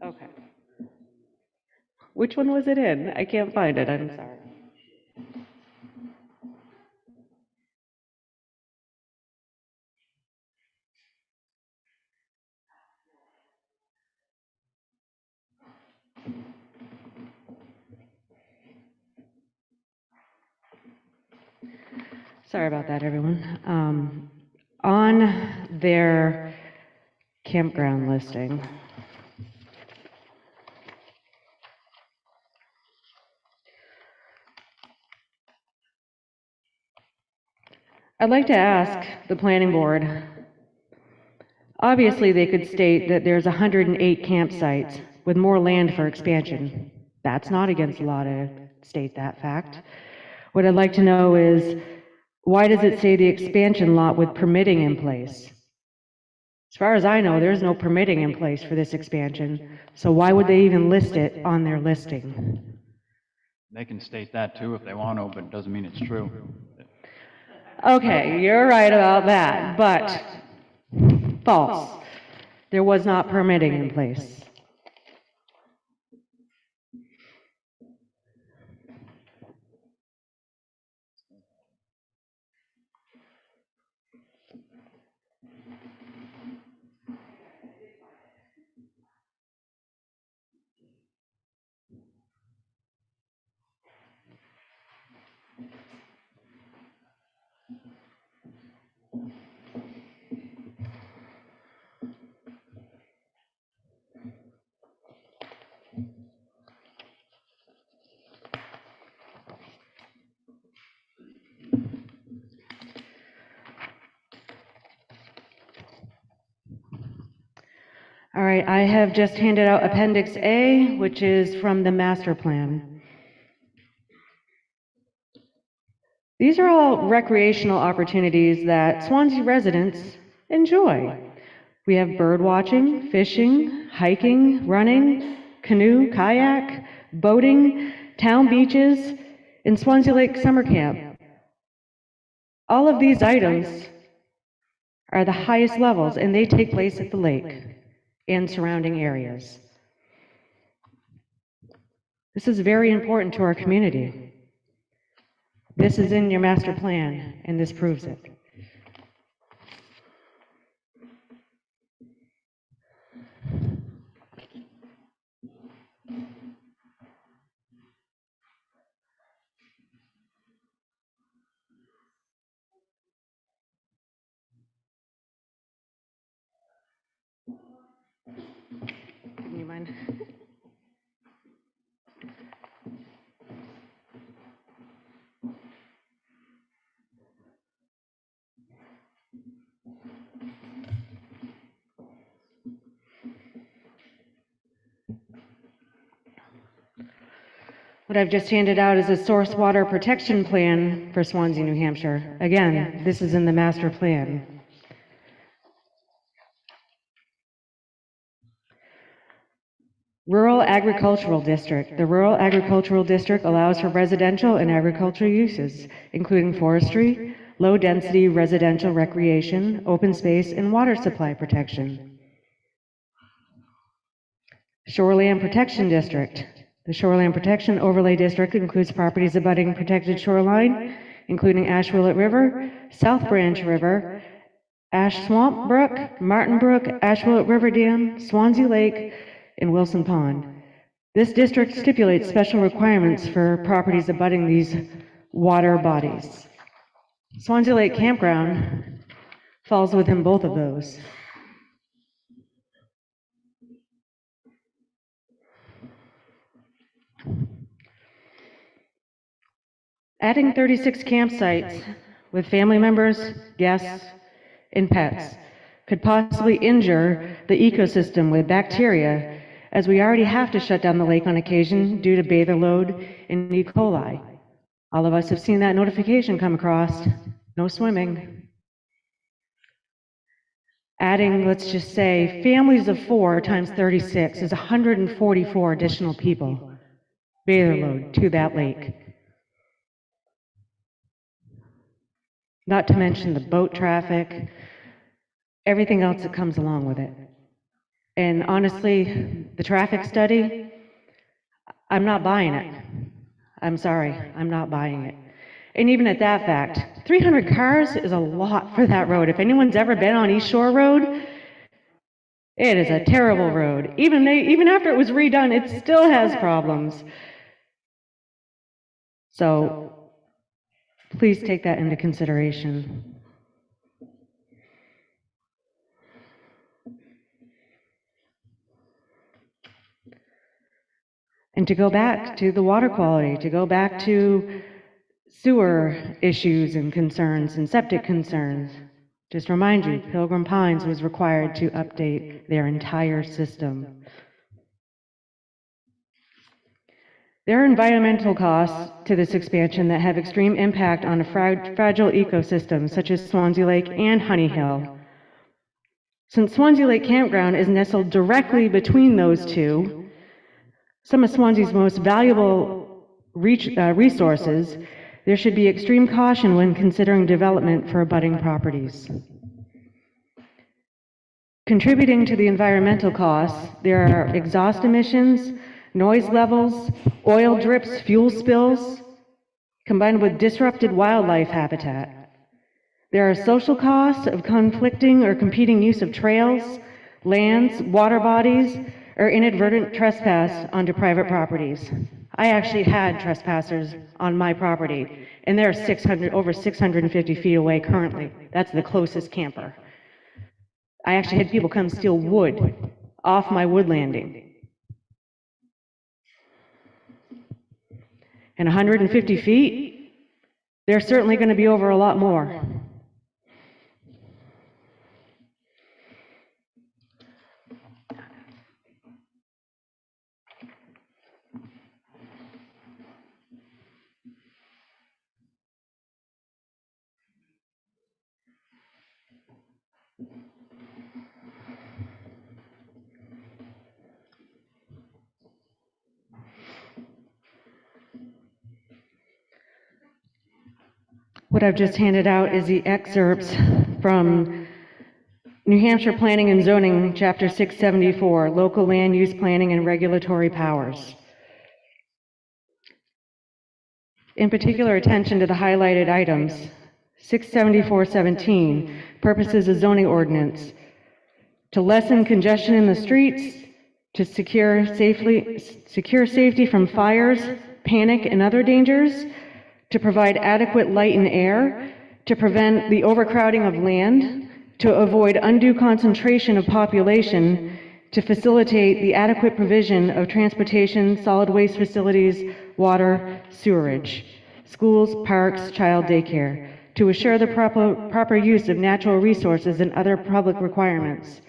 Okay. Which one was it in? I can't find it, I'm sorry. Sorry about that, everyone. On their campground listing, I'd like to ask the planning board, obviously they could state that there's 108 campsites with more land for expansion. That's not against the law to state that fact. What I'd like to know is, why does it say the expansion lot with permitting in place? As far as I know, there's no permitting in place for this expansion, so why would they even list it on their listing? They can state that too if they want to, but it doesn't mean it's true. Okay, you're right about that, but false. There was not permitting in place. All right, I have just handed out Appendix A, which is from the master plan. These are all recreational opportunities that Swanzey residents enjoy. We have bird watching, fishing, hiking, running, canoe, kayak, boating, town beaches, and Swanzey Lake Summer Camp. All of these items are the highest levels, and they take place at the lake and surrounding areas. This is very important to our community. This is in your master plan, and this proves it. You mind? What I've just handed out is a source water protection plan for Swanzey, New Hampshire. Again, this is in the master plan. Rural Agricultural District. The Rural Agricultural District allows for residential and agricultural uses, including forestry, low-density residential recreation, open space, and water supply protection. Shoreland Protection District. The Shoreland Protection Overlay District includes properties abutting protected shoreline, including Ash Willet River, South Branch River, Ash Swamp Brook, Martin Brook, Ash Willet River Dam, Swanzey Lake, and Wilson Pond. This district stipulates special requirements for properties abutting these water bodies. Swanzey Lake Campground falls within both of those. Adding 36 campsites with family members, guests, and pets could possibly injure the ecosystem with bacteria, as we already have to shut down the lake on occasion due to bather load and E. coli. All of us have seen that notification come across, no swimming. Adding, let's just say, families of 4 times 36 is 144 additional people, bather load to that lake. Not to mention the boat traffic, everything else that comes along with it. And honestly, the traffic study, I'm not buying it. I'm sorry, I'm not buying it. And even at that fact, 300 cars is a lot for that road. If anyone's ever been on East Shore Road, it is a terrible road. Even after it was redone, it still has problems. So please take that into consideration. And to go back to the water quality, to go back to sewer issues and concerns and septic concerns, just remind you, Pilgrim Pines was required to update their entire system. There are environmental costs to this expansion that have extreme impact on a fragile ecosystem such as Swanzey Lake and Honey Hill. Since Swanzey Lake Campground is nestled directly between those two, some of Swanzey's most valuable resources, there should be extreme caution when considering development for abutting properties. Contributing to the environmental costs, there are exhaust emissions, noise levels, oil drips, fuel spills, combined with disrupted wildlife habitat. There are social costs of conflicting or competing use of trails, lands, water bodies, or inadvertent trespass onto private properties. I actually had trespassers on my property, and they're over 650 feet away currently. That's the closest camper. I actually had people come steal wood off my wood landing. And 150 feet, they're certainly going to be over a lot more. What I've just handed out is the excerpts from New Hampshire Planning and Zoning, Chapter 674, Local Land Use Planning and Regulatory Powers. In particular, attention to the highlighted items. 674-17, purposes of zoning ordinance. To lessen congestion in the streets, to secure safety from fires, panic, and other dangers, to provide adequate light and air, to prevent the overcrowding of land, to avoid undue concentration of population, to facilitate the adequate provision of transportation, solid waste facilities, water, sewerage, schools, parks, child daycare, to assure the proper use of natural resources and other public requirements,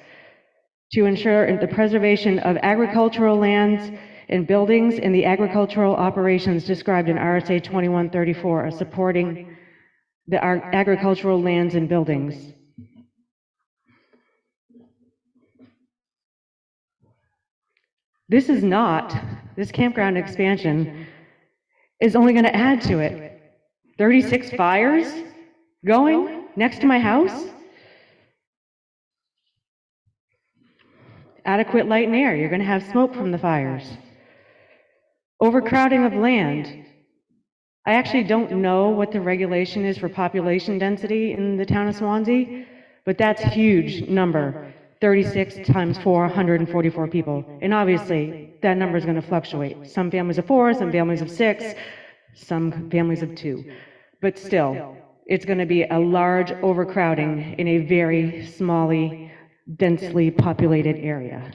to ensure the preservation of agricultural lands and buildings and the agricultural operations described in RSA 2134 are supporting the agricultural lands and buildings. This campground expansion is only going to add to it. 36 fires going next to my house? Adequate light and air, you're going to have smoke from the fires. Overcrowding of land. I actually don't know what the regulation is for population density in the town of Swanzey, but that's a huge number. 36 times 4, 144 people. And obviously, that number is going to fluctuate. Some families of 4, some families of 6, some families of 2. But still, it's going to be a large overcrowding in a very smally, densely populated area.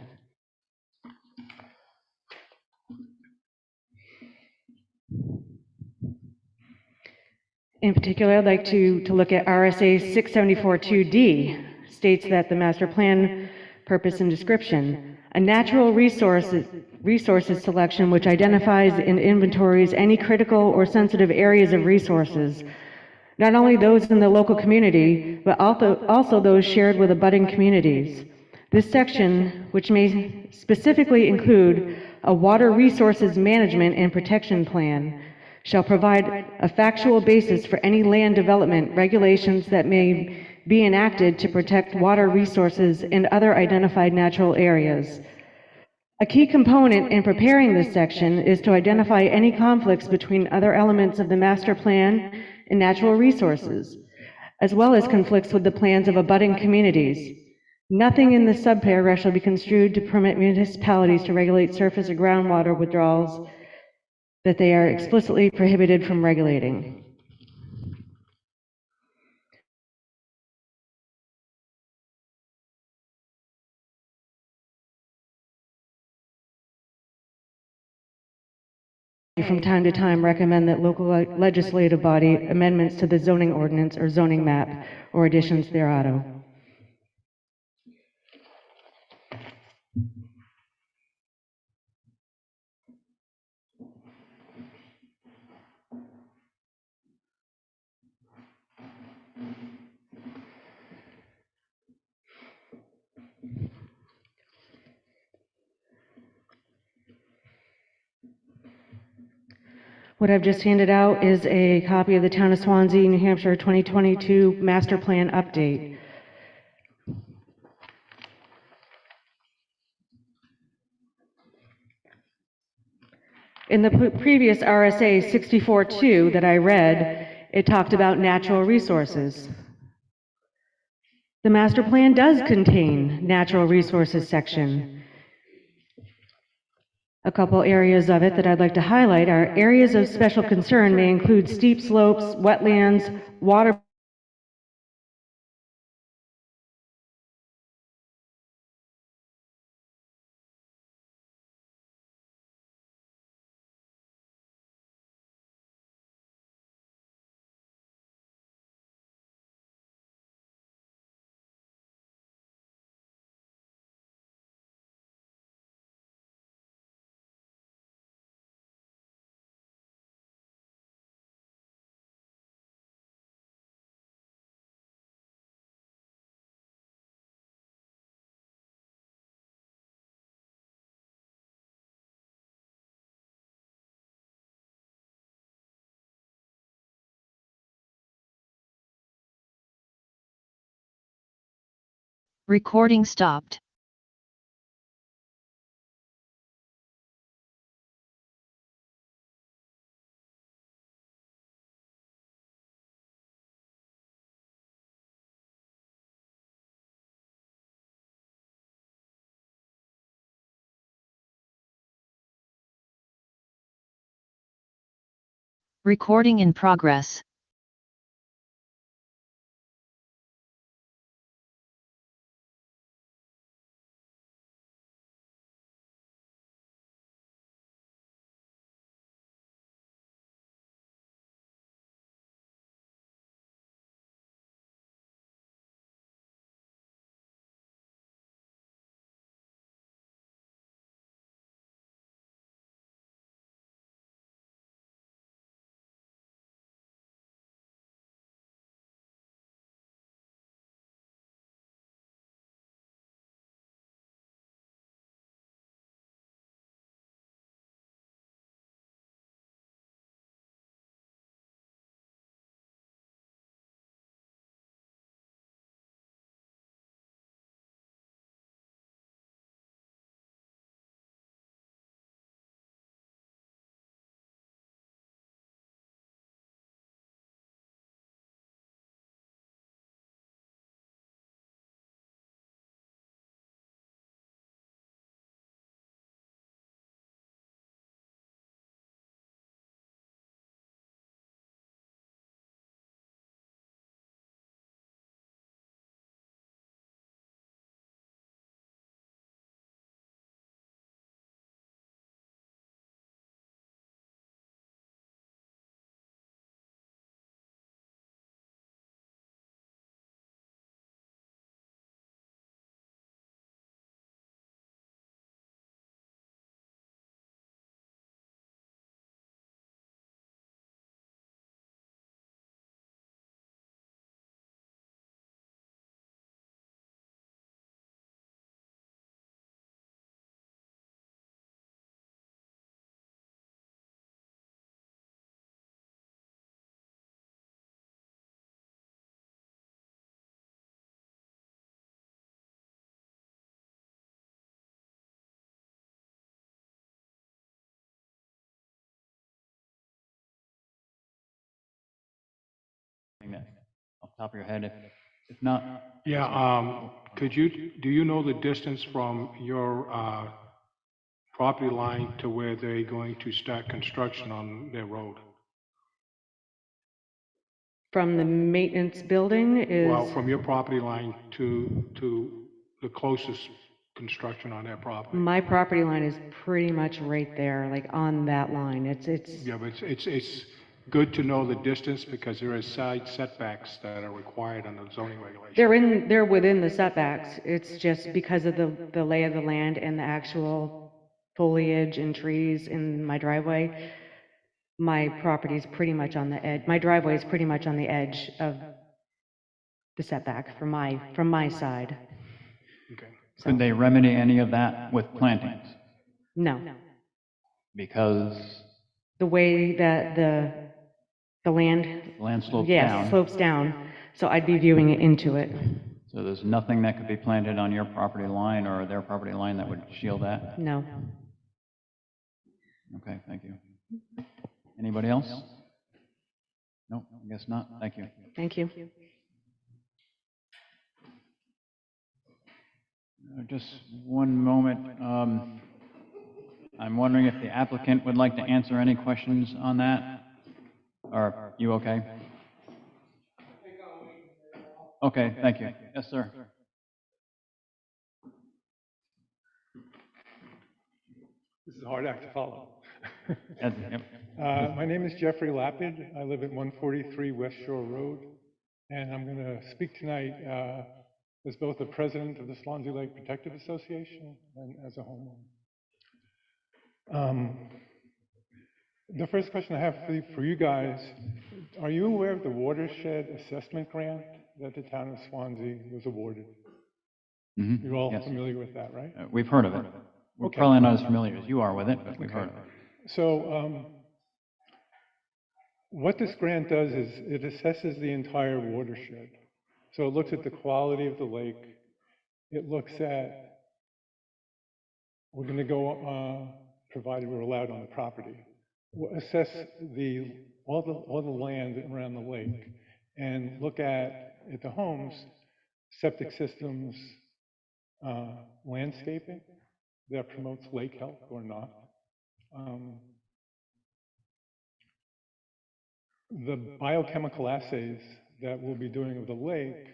In particular, I'd like to look at RSA 674-2D, states that the master plan purpose and description, a natural resources selection which identifies and inventories any critical or sensitive areas of resources, not only those in the local community, but also those shared with abutting communities. This section, which may specifically include a water resources management and protection plan, shall provide a factual basis for any land development regulations that may be enacted to protect water resources and other identified natural areas. A key component in preparing this section is to identify any conflicts between other elements of the master plan and natural resources, as well as conflicts with the plans of abutting communities. Nothing in this subparagraph shall be construed to permit municipalities to regulate surface or groundwater withdrawals that they are explicitly prohibited from regulating. From time to time recommend that local legislative body amendments to the zoning ordinance or zoning map or additions thereto. What I've just handed out is a copy of the Town of Swanzey, New Hampshire 2022 Master Plan Update. In the previous RSA 64-2 that I read, it talked about natural resources. The master plan does contain natural resources section. A couple areas of it that I'd like to highlight are areas of special concern may include steep slopes, wetlands, water Recording stopped. Recording in progress. That off the top of your head, if not. Yeah, do you know the distance from your property line to where they're going to start construction on their road? From the maintenance building is, Well, from your property line to the closest construction on their property? my property line is pretty much right there, like on that line. It's, Yeah, but it's good to know the distance because there is side setbacks that are required under zoning regulations. they're within the setbacks. It's just because of the lay of the land and the actual foliage and trees in my driveway. My property is pretty much on the edge. My driveway is pretty much on the edge of the setback from my side. Okay. Could they remedy any of that with plantings? No, Because the way that the land, land slopes yes, down. slopes down. So I'd be viewing it into it. So there's nothing that could be planted on your property line or their property line that would shield that? No. Okay, thank you. Anybody else? No, I guess not. Thank you. Thank you. Just one moment. I'm wondering if the applicant would like to answer any questions on that? Or are you okay? Okay, thank you. Yes, sir. This is a hard act to follow. Yep. My name is Jeffrey Lapid. I live at 143 West Shore Road, and I'm going to speak tonight as both the president of the Swanzey Lake Protective Association and as a homeowner. The first question I have for you guys, are you aware of the watershed assessment grant that the town of Swanzey was awarded? Mm-hmm. You're all Yes. familiar with that, right? We've heard of it. We're Okay. probably not as familiar as you are with it, but we've Okay. heard of it. So what this grant does is it assesses the entire watershed. So it looks at the quality of the lake, it looks at, we're going to go, provided we're allowed on the property, we'll assess all the land around the lake and look at the homes, septic systems, landscaping that promotes lake health or not. The biochemical assays that we'll be doing of the lake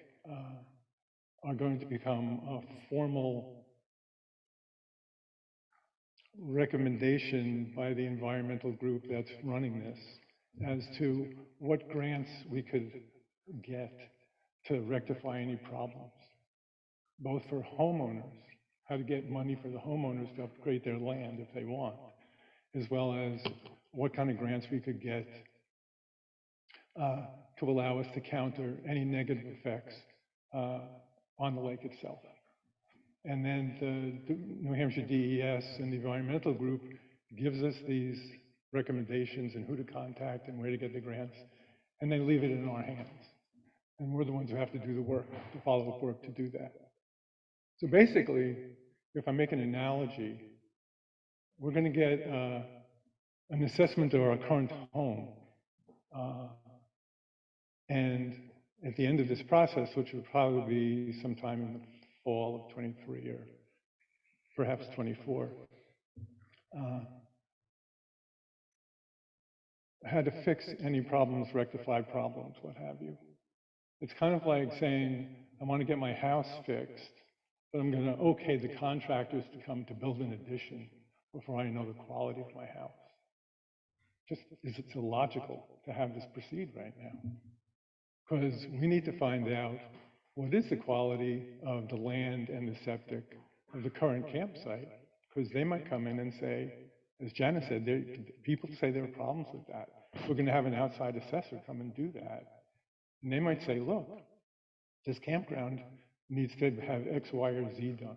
are going to become a formal recommendation by the environmental group that's running this as to what grants we could get to rectify any problems, both for homeowners, how to get money for the homeowners to upgrade their land if they want, as well as what kind of grants we could get to allow us to counter any negative effects on the lake itself. And then the New Hampshire DES and the environmental group gives us these recommendations and who to contact and where to get the grants, and they leave it in our hands. And we're the ones who have to do the work, the follow-up work to do that. So basically, if I make an analogy, we're going to get an assessment of our current home. And at the end of this process, which will probably be sometime in the fall of 23 or perhaps 24, how to fix any problems, rectify problems, what have you. It's kind of like saying, I want to get my house fixed, but I'm going to okay the contractors to come to build an addition before I know the quality of my house. Just it's illogical to have this proceed right now. Because we need to find out what is the quality of the land and the septic of the current campsite, because they might come in and say, as Janice said, people say there are problems with that. We're going to have an outside assessor come and do that. And they might say, look, this campground needs to have X, Y, or Z done.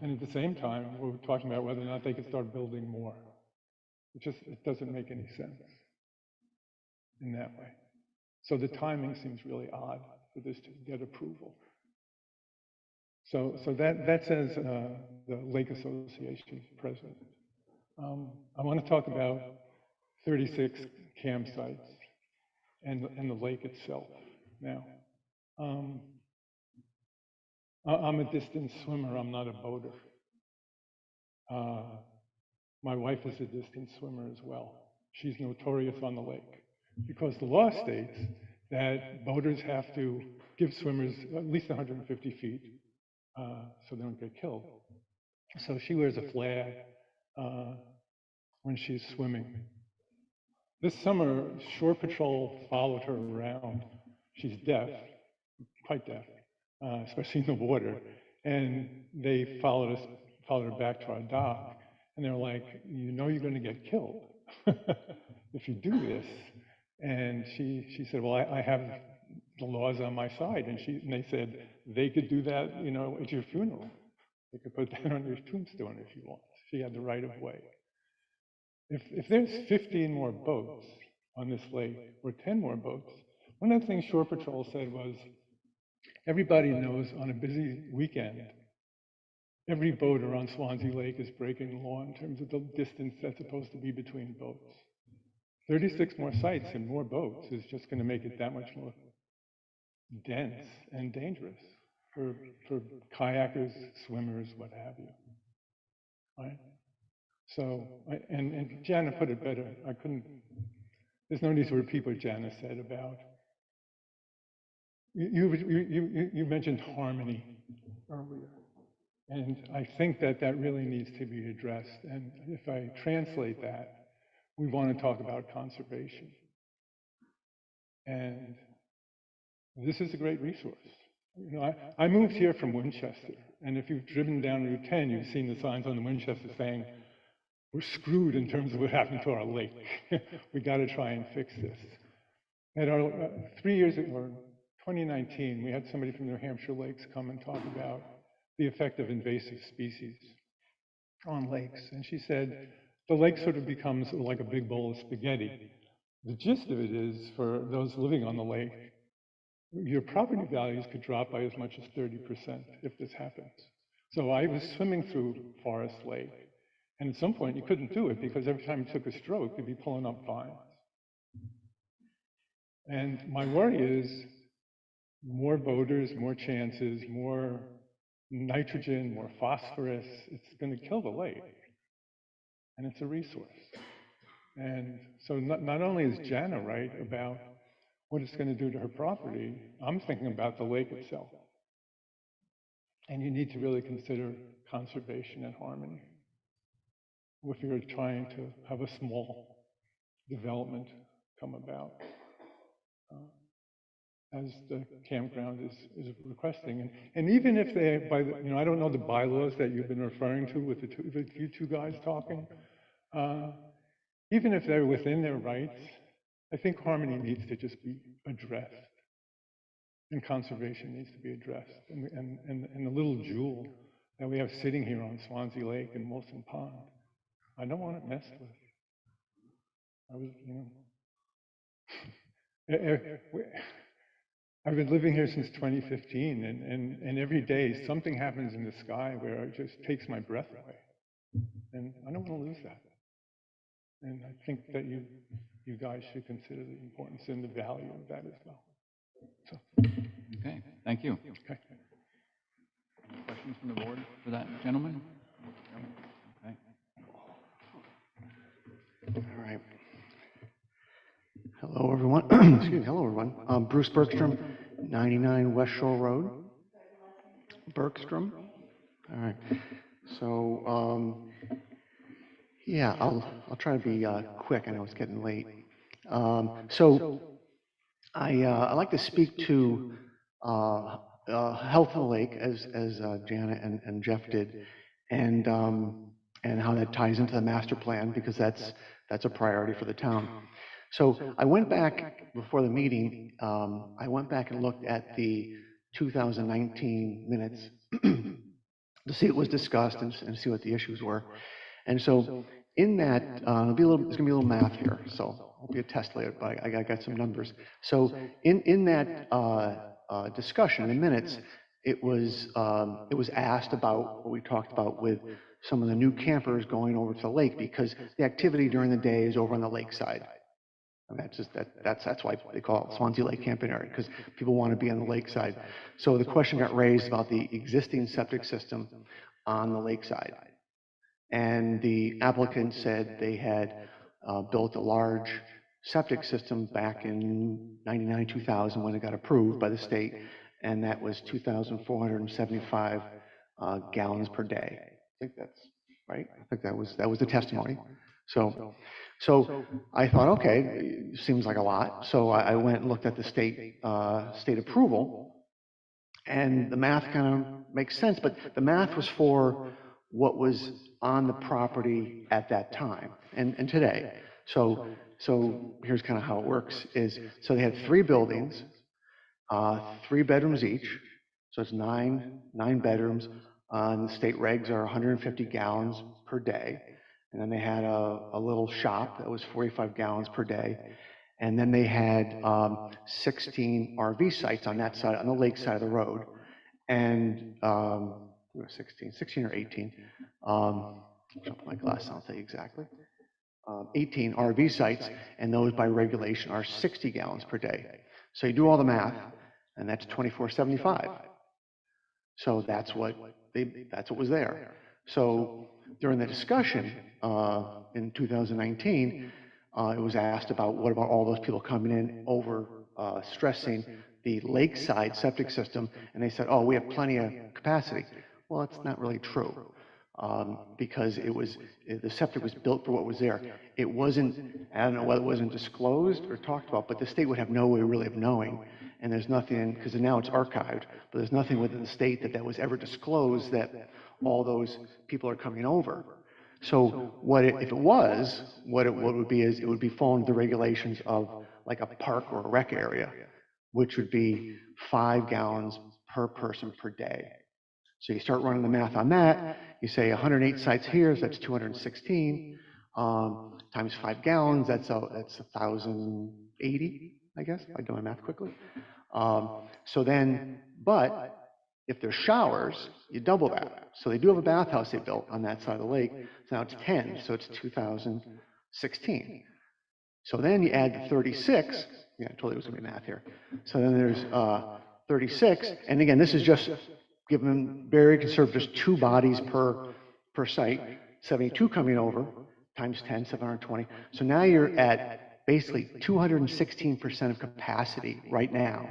And at the same time, we're talking about whether or not they can start building more. It doesn't make any sense in that way. So the timing seems really odd for this to get approval. So that says the Lake Association president. I want to talk about 36 campsites and the lake itself now. I'm a distance swimmer, I'm not a boater. My wife is a distance swimmer as well. She's notorious on the lake because the law states that boaters have to give swimmers at least 150 feet so they don't get killed. So she wears a flag when she's swimming. This summer, Shore Patrol followed her around. She's deaf, quite deaf, especially in the water. And they followed her back to our dock. And they're like, you know you're going to get killed if you do this. And she said, well, I have the laws on my side. And they said, they could do that, at your funeral. They could put that on your tombstone if you want. She had the right of way. If there's 15 more boats on this lake, or 10 more boats, one of the things Shore Patrol said was, everybody knows on a busy weekend, every boater on Swanzey Lake is breaking the law in terms of the distance that's supposed to be between boats. 36 more sites and more boats is just going to make it that much more dense and dangerous for kayakers, swimmers, what have you. Right? So, and Jana put it better. There's no need to repeat what Jana said about, you mentioned harmony earlier. And I think that really needs to be addressed. And if I translate that, we want to talk about conservation. And this is a great resource. I moved here from Winchester, and if you've driven down Route 10, you've seen the signs on the Winchester saying, we're screwed in terms of what happened to our lake. We got to try and fix this. At our 3 years ago, or 2019, we had somebody from New Hampshire Lakes come and talk about the effect of invasive species on lakes. And she said, the lake sort of becomes like a big bowl of spaghetti. The gist of it is, for those living on the lake, your property values could drop by as much as 30% if this happens. So I was swimming through Forest Lake, and at some point you couldn't do it because every time you took a stroke, you'd be pulling up vines. And my worry is more boaters, more chances, more nitrogen, more phosphorus. It's going to kill the lake. And it's a resource. And so not only is Jana right about what it's going to do to her property, I'm thinking about the lake itself. And you need to really consider conservation and harmony if you're trying to have a small development come about, as the campground is requesting. And even if they, I don't know the bylaws that you've been referring to with you two guys talking, even if they're within their rights, I think harmony needs to just be addressed. And conservation needs to be addressed. And the little jewel that we have sitting here on Swanzey Lake and Wilson Pond, I don't want it messed with. I've been living here since 2015, and every day something happens in the sky where it just takes my breath away. And I don't want to lose that. And I think that you guys should consider the importance and the value of that as well. So. Okay, thank you. Okay. Any questions from the board for that gentleman? Okay. All right. Hello, everyone. Excuse me. Hello, everyone. Bruce Bergstrom, 99 West Shore Road. Bergstrom. All right. So, yeah, I'll try to be quick. I know it's getting late. So I like to speak to health of the lake, as Janet and Jeff did, and how that ties into the master plan, because that's a priority for the town. So I went back before the meeting. I went back and looked at the 2019 minutes to see what was discussed and see what the issues were. And so in that, there's going to be a little math here. So I'll be a test later, but I got some numbers. So in that discussion in the minutes, it was asked about what we talked about with some of the new campers going over to the lake, because the activity during the day is over on the lakeside. And that's why they call it Swanzey Lake Camping Area, because people want to be on the lakeside. So the question got raised about the existing septic system on the lakeside. And the applicant said they had built a large septic system back in 99, 2000 when it got approved by the state, and that was 2,475 gallons per day. I think that's right. I think that was the testimony. So I thought, okay, seems like a lot. So I went and looked at the state approval, and the math kind of makes sense, but the math was for what was on the property at that time and today. So here's kind of how it works is, so they had 3 buildings, 3 bedrooms each. So it's nine bedrooms. The state regs are 150 gallons per day. And then they had a little shop that was 45 gallons per day. And then they had 16 RV sites on that side, on the lake side of the road. And 16 or 18. I'll put my glasses on, I'll tell you exactly. 18 RV sites, and those by regulation are 60 gallons per day. So you do all the math, and that's 2475. So that's what was there. So during the discussion in 2019, it was asked about what about all those people coming in over stressing the lakeside septic system, and they said, oh, we have plenty of capacity. Well, that's not really true, because the septic was built for what was there. It wasn't, I don't know whether it wasn't disclosed or talked about, but the state would have no way really of knowing. And there's nothing, because now it's archived, but there's nothing within the state that was ever disclosed that all those people are coming over. So if it was, what it would be is, it would be following the regulations of like a park or a rec area, which would be 5 gallons per person per day. So you start running the math on that, you say 108 sites here, so that's 216, times 5 gallons, that's 1,080, I guess, if I do my math quickly. So then, but if there's showers, you double that. So they do have a bathhouse they built on that side of the lake. So now it's 10, so it's 2016. So then you add the 36, yeah, I told you it was gonna be math here. So then there's 36, and again, this is just given very conservative, there's 2 bodies per site, 72 coming over, times 10, 720. So now you're at basically 216% of capacity right now.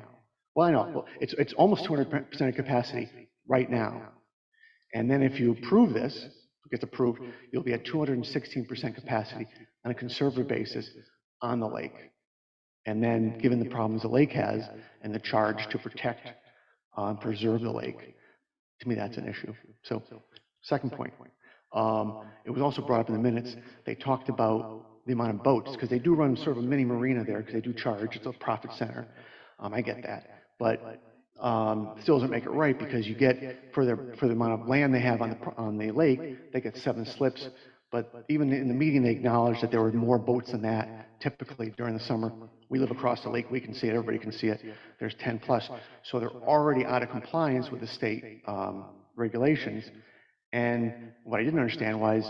Well, I know, well, it's almost 200% of capacity right now. And then if you approve this, if it gets approved, you'll be at 216% capacity on a conservative basis on the lake. And then, given the problems the lake has and the charge to protect and preserve the lake, to me, that's an issue. So, second point. It was also brought up in the minutes, they talked about the amount of boats, because they do run sort of a mini marina there, because they do charge, it's a profit center. I get that. But still doesn't make it right, because you get, for the amount of land they have on the lake, they get 7 slips. But even in the meeting, they acknowledged that there were more boats than that typically during the summer. We live across the lake, we can see it, everybody can see it. There's 10 plus. So they're already out of compliance with the state regulations. And what I didn't understand was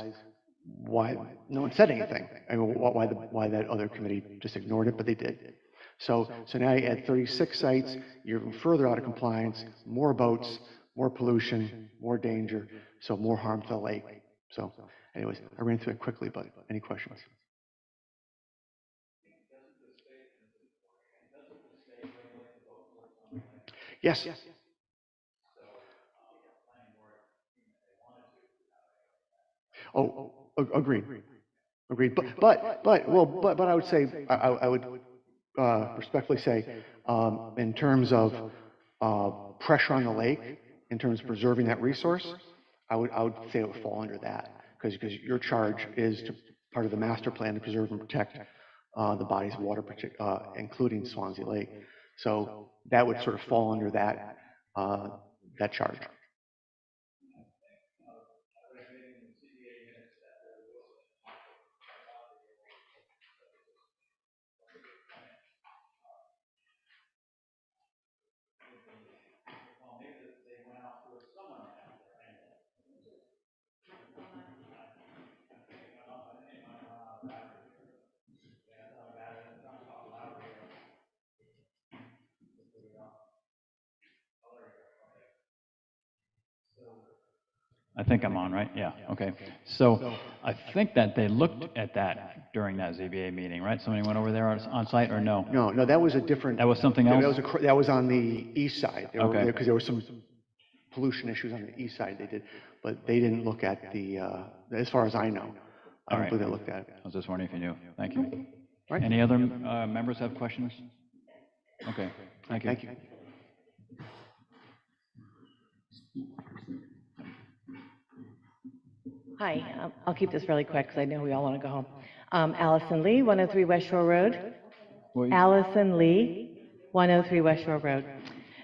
why no one said anything. I mean, why that other committee just ignored it, but they did. So now you add 36 sites, you're even further out of compliance, more boats, more pollution, more danger, so more harm to the lake. So anyways, I ran through it quickly, but any questions? Yes. Oh, agreed. Agreed. But I would say, I would respectfully say, in terms of pressure on the lake, in terms of preserving that resource, I would say it would fall under that, because your charge is to part of the master plan to preserve and protect the bodies of water, including Swanzey Lake. So that would sort of fall under that that charge. I think I'm on, right? Yeah, okay. So I think that they looked at that during that ZBA meeting, right? Somebody went over there on site, or no? No, that was a different. That was something else? That was on the east side. Okay. Because there were some pollution issues on the east side they did, but they didn't look at the, as far as I know. I don't believe they looked at it. I was just wondering if you knew. Thank you. Right. Any other members have questions? Okay, thank you. Thank you. Hi, I'll keep this really quick because I know we all want to go home. Allison Lee, 103 West Shore Road. Allison Lee, 103 West Shore Road.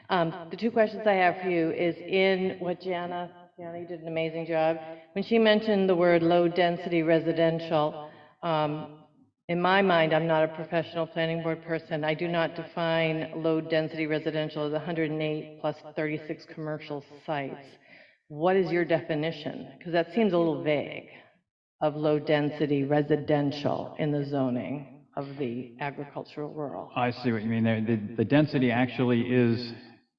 The 2 questions I have for you is in what Jana, you did an amazing job. When she mentioned the word low-density residential, in my mind, I'm not a professional planning board person. I do not define low-density residential as 108 plus 36 commercial sites. What is your definition? Because that seems a little vague, of low-density residential in the zoning of the agricultural rural. I see what you mean there. The density actually is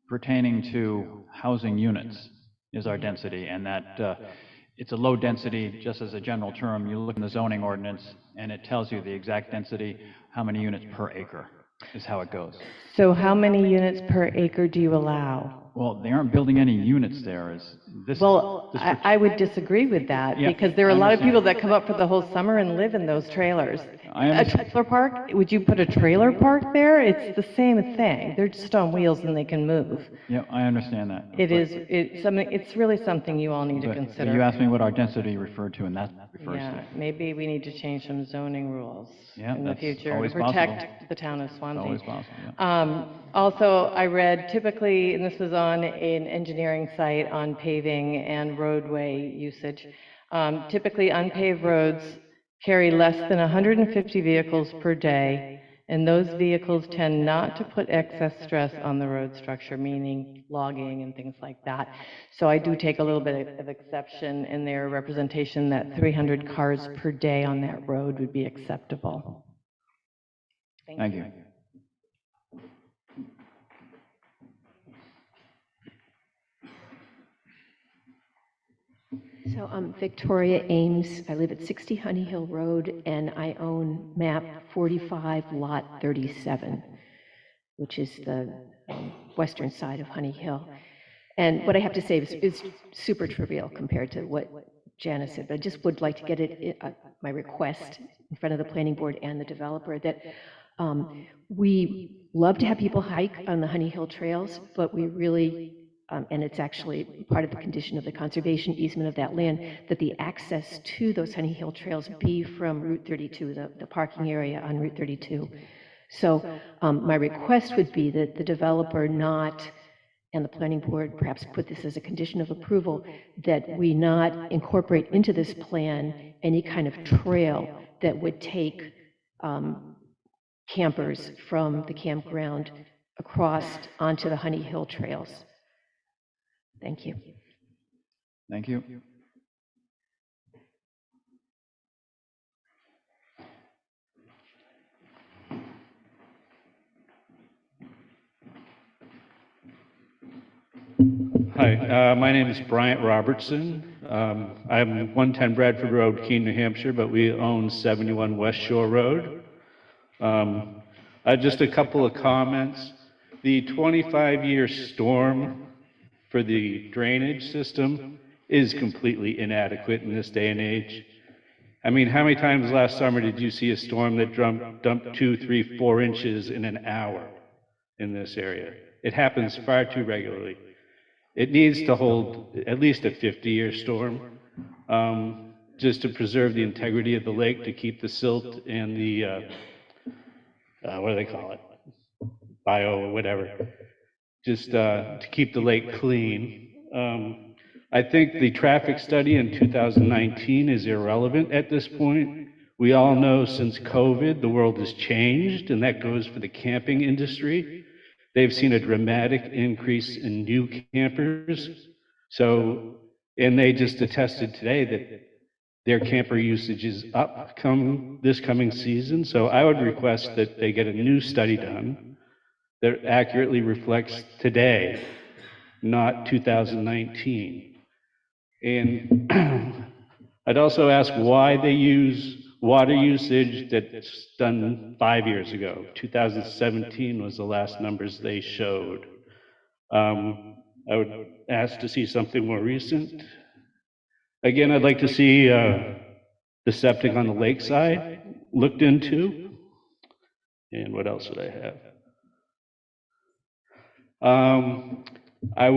pertaining to housing units, is our density, and that it's a low density, just as a general term. You look in the zoning ordinance, and it tells you the exact density, how many units per acre is how it goes. So how many units per acre do you allow? Well, they aren't building any units there. I would disagree with that, Yeah, because there are a lot of people that come up for the whole summer and live in those trailers. A trailer park, would you put a trailer park there? It's the same thing. They're just on wheels and they can move. Yeah, I understand that. It's really something you all need to consider. You asked me what our density referred to, and that refers to. Yeah, maybe we need to change some zoning rules in the future to always protect possible. the town of Swansea. Always possible, yeah. Also, I read typically, and this was on an engineering site on paving and roadway usage, typically unpaved roads carry less than 150 vehicles per day, And those vehicles tend not to put excess stress on the road structure, meaning logging and things like that. So I do take a little bit of exception in their representation that 300 cars per day on that road would be acceptable. Thank you. So I'm Victoria Ames. I live at 60 Honey Hill Road, and I own map 45, lot 37, which is the western side of Honey Hill. And what I have to say is super trivial compared to what Janice said, but I just would like to get it, my request in front of the planning board and the developer, that we love to have people hike on the Honey Hill trails, but we really, and it's actually part of the condition of the conservation easement of that land, that the access to those Honey Hill trails be from Route 32, the parking area on Route 32. So my request would be that the developer not, and the planning board perhaps put this as a condition of approval, that we not incorporate into this plan any kind of trail that would take campers from the campground across onto the Honey Hill trails. Thank you. Thank you. Hi, my name is Bryant Robertson. I'm 110 Bradford Road, Keene, New Hampshire, but we own 71 West Shore Road. Just a couple of comments. The 25-year storm for the drainage system is completely inadequate in this day and age. I mean, how many times last summer did you see a storm that dumped 2, 3, 4 inches in an hour in this area? It happens far too regularly. It needs to hold at least a 50-year storm, just to preserve the integrity of the lake, to keep the silt and the, what do they call it? Bio or whatever. Just to keep the lake clean. I think the traffic study in 2019 is irrelevant at this point. We all know since COVID, the world has changed, and that goes for the camping industry. They've seen a dramatic increase in new campers. So, and they just attested today that their camper usage is up this coming season. So I would request that they get a new study done that accurately reflects today, not 2019. And I'd also ask why they use water usage that's done 5 years ago. 2017 was the last numbers they showed. I would ask to see something more recent. Again, I'd like to see the septic on the lakeside looked into. And what else would I have? I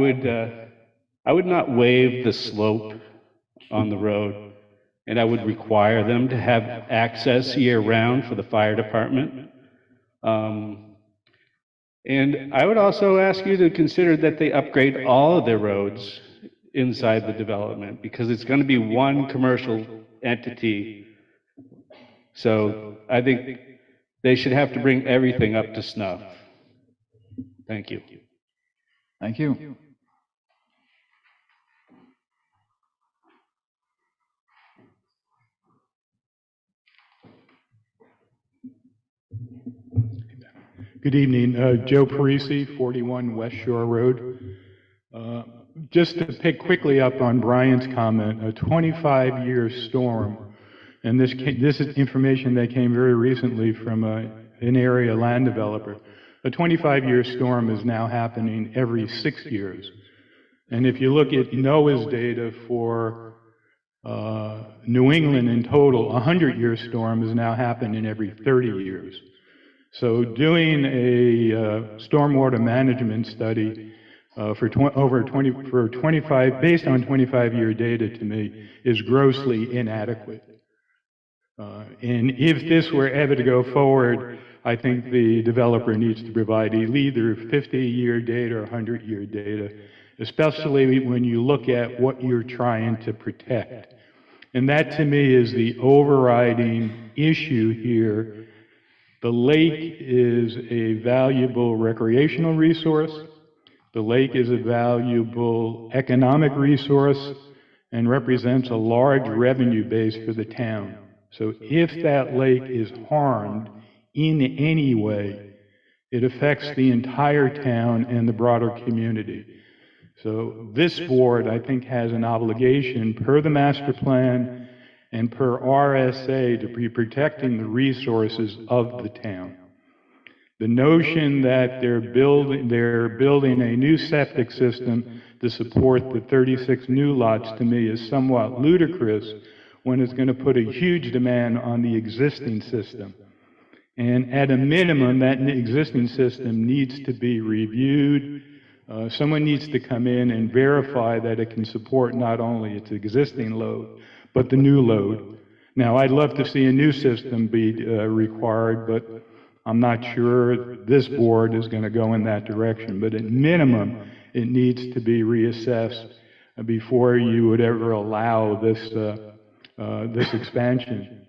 would not waive the slope on the road, and I would require them to have access year-round for the fire department. And I would also ask you to consider that they upgrade all of their roads inside the development, because it's going to be one commercial entity. So I think they should have to bring everything up to snuff. Thank you. Thank you. Good evening, Joe Parisi, 41 West Shore Road. Just to pick quickly up on Brian's comment, a 25-year storm, and this is information that came very recently from an area land developer. A 25-year storm is now happening every 6 years. And if you look at NOAA's data for New England in total, a 100-year storm is now happening every 30 years. So doing a stormwater management study for 25, based on 25-year data, to me, is grossly inadequate. And if this were ever to go forward, I think the developer needs to provide either 50-year data or 100-year data, especially when you look at what you're trying to protect. And that, to me, is the overriding issue here. The lake is a valuable recreational resource. The lake is a valuable economic resource and represents a large revenue base for the town. So if that lake is harmed in any way, it affects the entire town and the broader community. So this board, I think, has an obligation per the master plan and per RSA to be protecting the resources of the town. The notion that they're building a new septic system to support the 36 new lots to me is somewhat ludicrous when it's going to put a huge demand on the existing system. And at a minimum, that existing system needs to be reviewed. Someone needs to come in and verify that it can support not only its existing load, but the new load. Now, I'd love to see a new system be required, but I'm not sure this board is going to go in that direction. But at minimum, it needs to be reassessed before you would ever allow this expansion.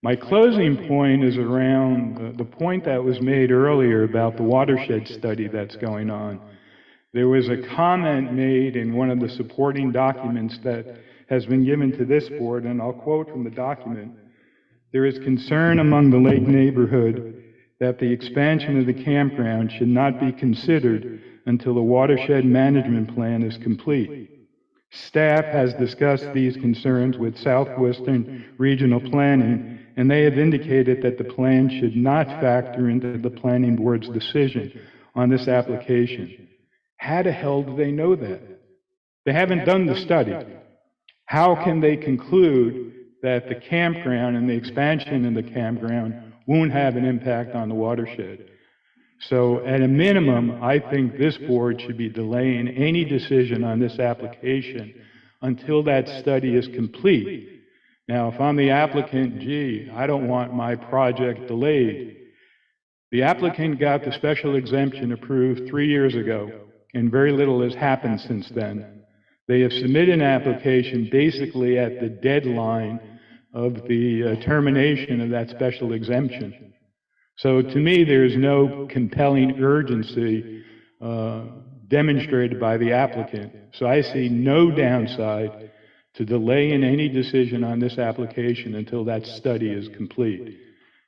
My closing point is around the point that was made earlier about the watershed study that's going on. There was a comment made in one of the supporting documents that has been given to this board, and I'll quote from the document. There is concern among the lake neighborhood that the expansion of the campground should not be considered until the watershed management plan is complete. Staff has discussed these concerns with Southwestern Regional Planning, and they have indicated that the plan should not factor into the planning board's decision on this application. How the hell do they know that? They haven't done the study. How can they conclude that the campground and the expansion in the campground won't have an impact on the watershed? So at a minimum, I think this board should be delaying any decision on this application until that study is complete. Now, if I'm the applicant, gee, I don't want my project delayed. The applicant got the special exemption approved 3 years ago, and very little has happened since then. They have submitted an application basically at the deadline of the termination of that special exemption. So to me, there's no compelling urgency demonstrated by the applicant. So I see no downside to delaying any decision on this application until that study is complete.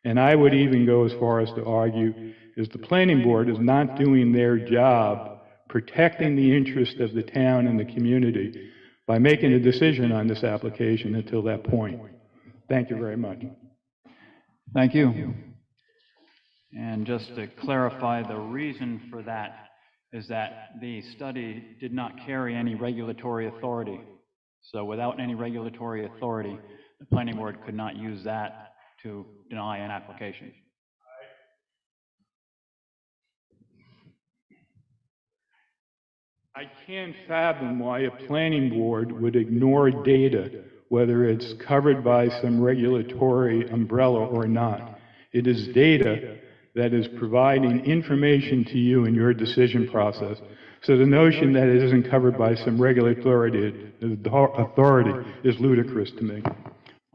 And I would even go as far as to argue is the planning board is not doing their job protecting the interest of the town and the community by making a decision on this application until that point. Thank you very much. Thank you. And just to clarify, the reason for that is that the study did not carry any regulatory authority. So without any regulatory authority, the planning board could not use that to deny an application. I can't fathom why a planning board would ignore data, whether it's covered by some regulatory umbrella or not. It is data that is providing information to you in your decision process. So the notion that it isn't covered by some regulatory authority is ludicrous to me.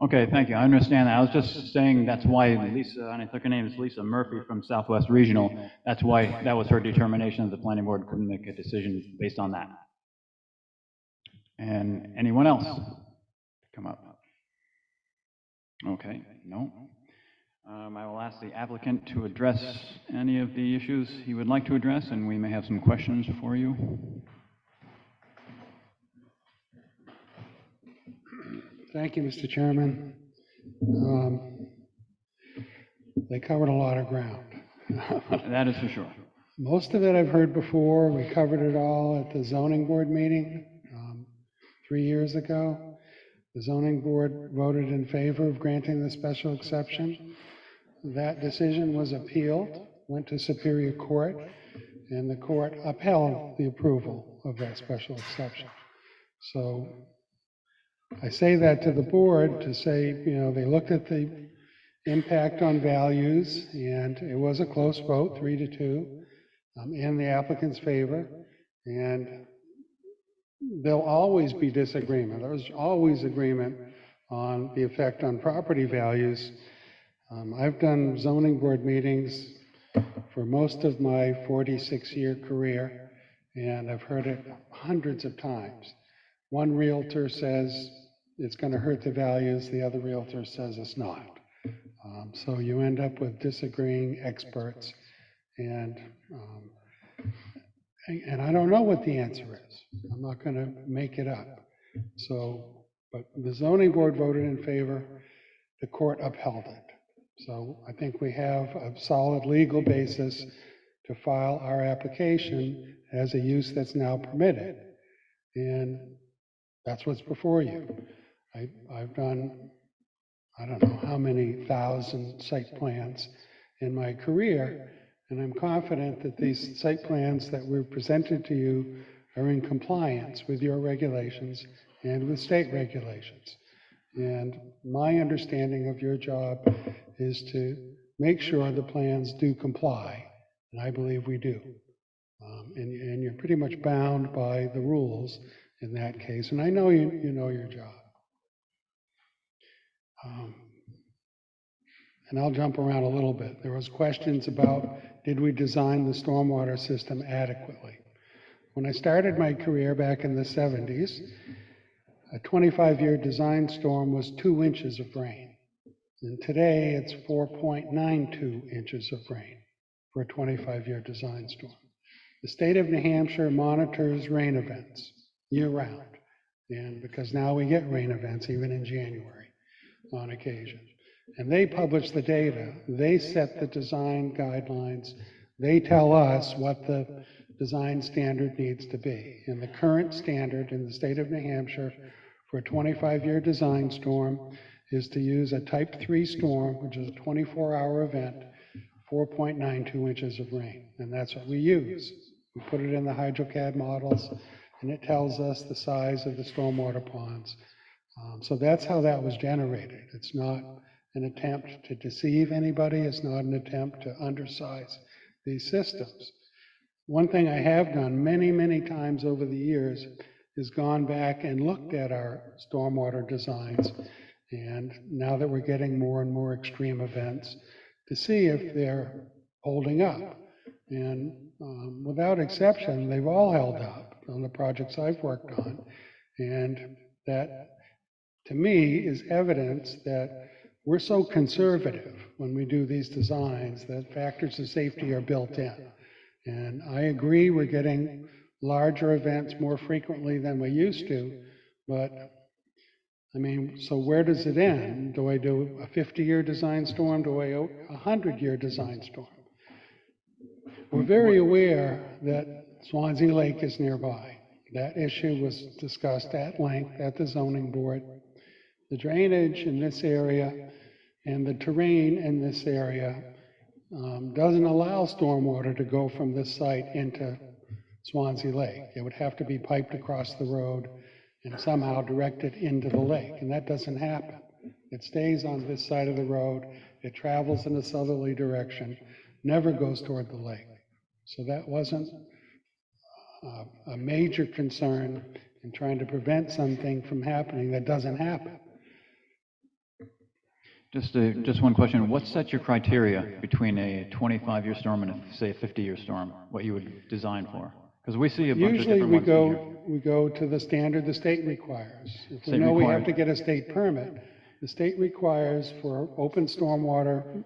Okay, thank you. I understand that. I was just saying that's why Lisa, and I think her name is Lisa Murphy from Southwest Regional, that's why that was her determination that the planning board couldn't make a decision based on that. And anyone else come up? Okay, no. I will ask the applicant to address any of the issues he would like to address, and we may have some questions for you. Thank you, Mr. Chairman. They covered a lot of ground. That is for sure. Most of it I've heard before. We covered it all at the zoning board meeting 3 years ago. The zoning board voted in favor of granting the special exception. That decision was appealed, went to Superior Court, and the court upheld the approval of that special exception. So I say that to the board to say, you know, they looked at the impact on values, and it was a close vote, 3-2, in the applicant's favor. And there'll always be disagreement. There's always agreement on the effect on property values. I've done zoning board meetings for most of my 46-year career, and I've heard it hundreds of times. One realtor says it's going to hurt the values, the other realtor says it's not. So you end up with disagreeing experts, and I don't know what the answer is. I'm not going to make it up. So, but the zoning board voted in favor, the court upheld it. So I think we have a solid legal basis to file our application as a use that's now permitted. And that's what's before you. I've done, I don't know how many thousand site plans in my career, and I'm confident that these site plans that were presented to you are in compliance with your regulations and with state regulations. And my understanding of your job is to make sure the plans do comply, and I believe we do. And you're pretty much bound by the rules in that case, and I know you know your job. And I'll jump around a little bit. There was questions about, did we design the stormwater system adequately? When I started my career back in the 70s, a 25-year design storm was 2 inches of rain. And today it's 4.92 inches of rain for a 25-year design storm. The state of New Hampshire monitors rain events year-round, and because now we get rain events even in January on occasion. And they publish the data, they set the design guidelines, they tell us what the design standard needs to be. And the current standard in the state of New Hampshire for a 25-year design storm is to use a type 3 storm, which is a 24-hour event, 4.92 inches of rain. And that's what we use. We put it in the HydroCAD models, and it tells us the size of the stormwater ponds. So that's how that was generated. It's not an attempt to deceive anybody. It's not an attempt to undersize these systems. One thing I have done many, many times over the years is gone back and looked at our stormwater designs, and now that we're getting more and more extreme events, to see if they're holding up. And without exception, they've all held up on the projects I've worked on. And that, to me, is evidence that we're so conservative when we do these designs that factors of safety are built in. And I agree we're getting larger events more frequently than we used to, but I mean, so where does it end? Do I do a 50-year design storm? Do I do a 100-year design storm? We're very aware that Swanzey Lake is nearby. That issue was discussed at length at the zoning board. The drainage in this area and the terrain in this area doesn't allow stormwater to go from this site into Swanzey Lake. It would have to be piped across the road and somehow directed into the lake, and that doesn't happen. It stays on this side of the road, it travels in a southerly direction, never goes toward the lake. So that wasn't a major concern in trying to prevent something from happening that doesn't happen. Just one question. What sets your criteria between a 25-year storm and, say, a 50-year storm, what you would design for? Because we see a bunch of different ones. Usually we go to the standard the state requires. If we know we have to get a state permit, the state requires for open stormwater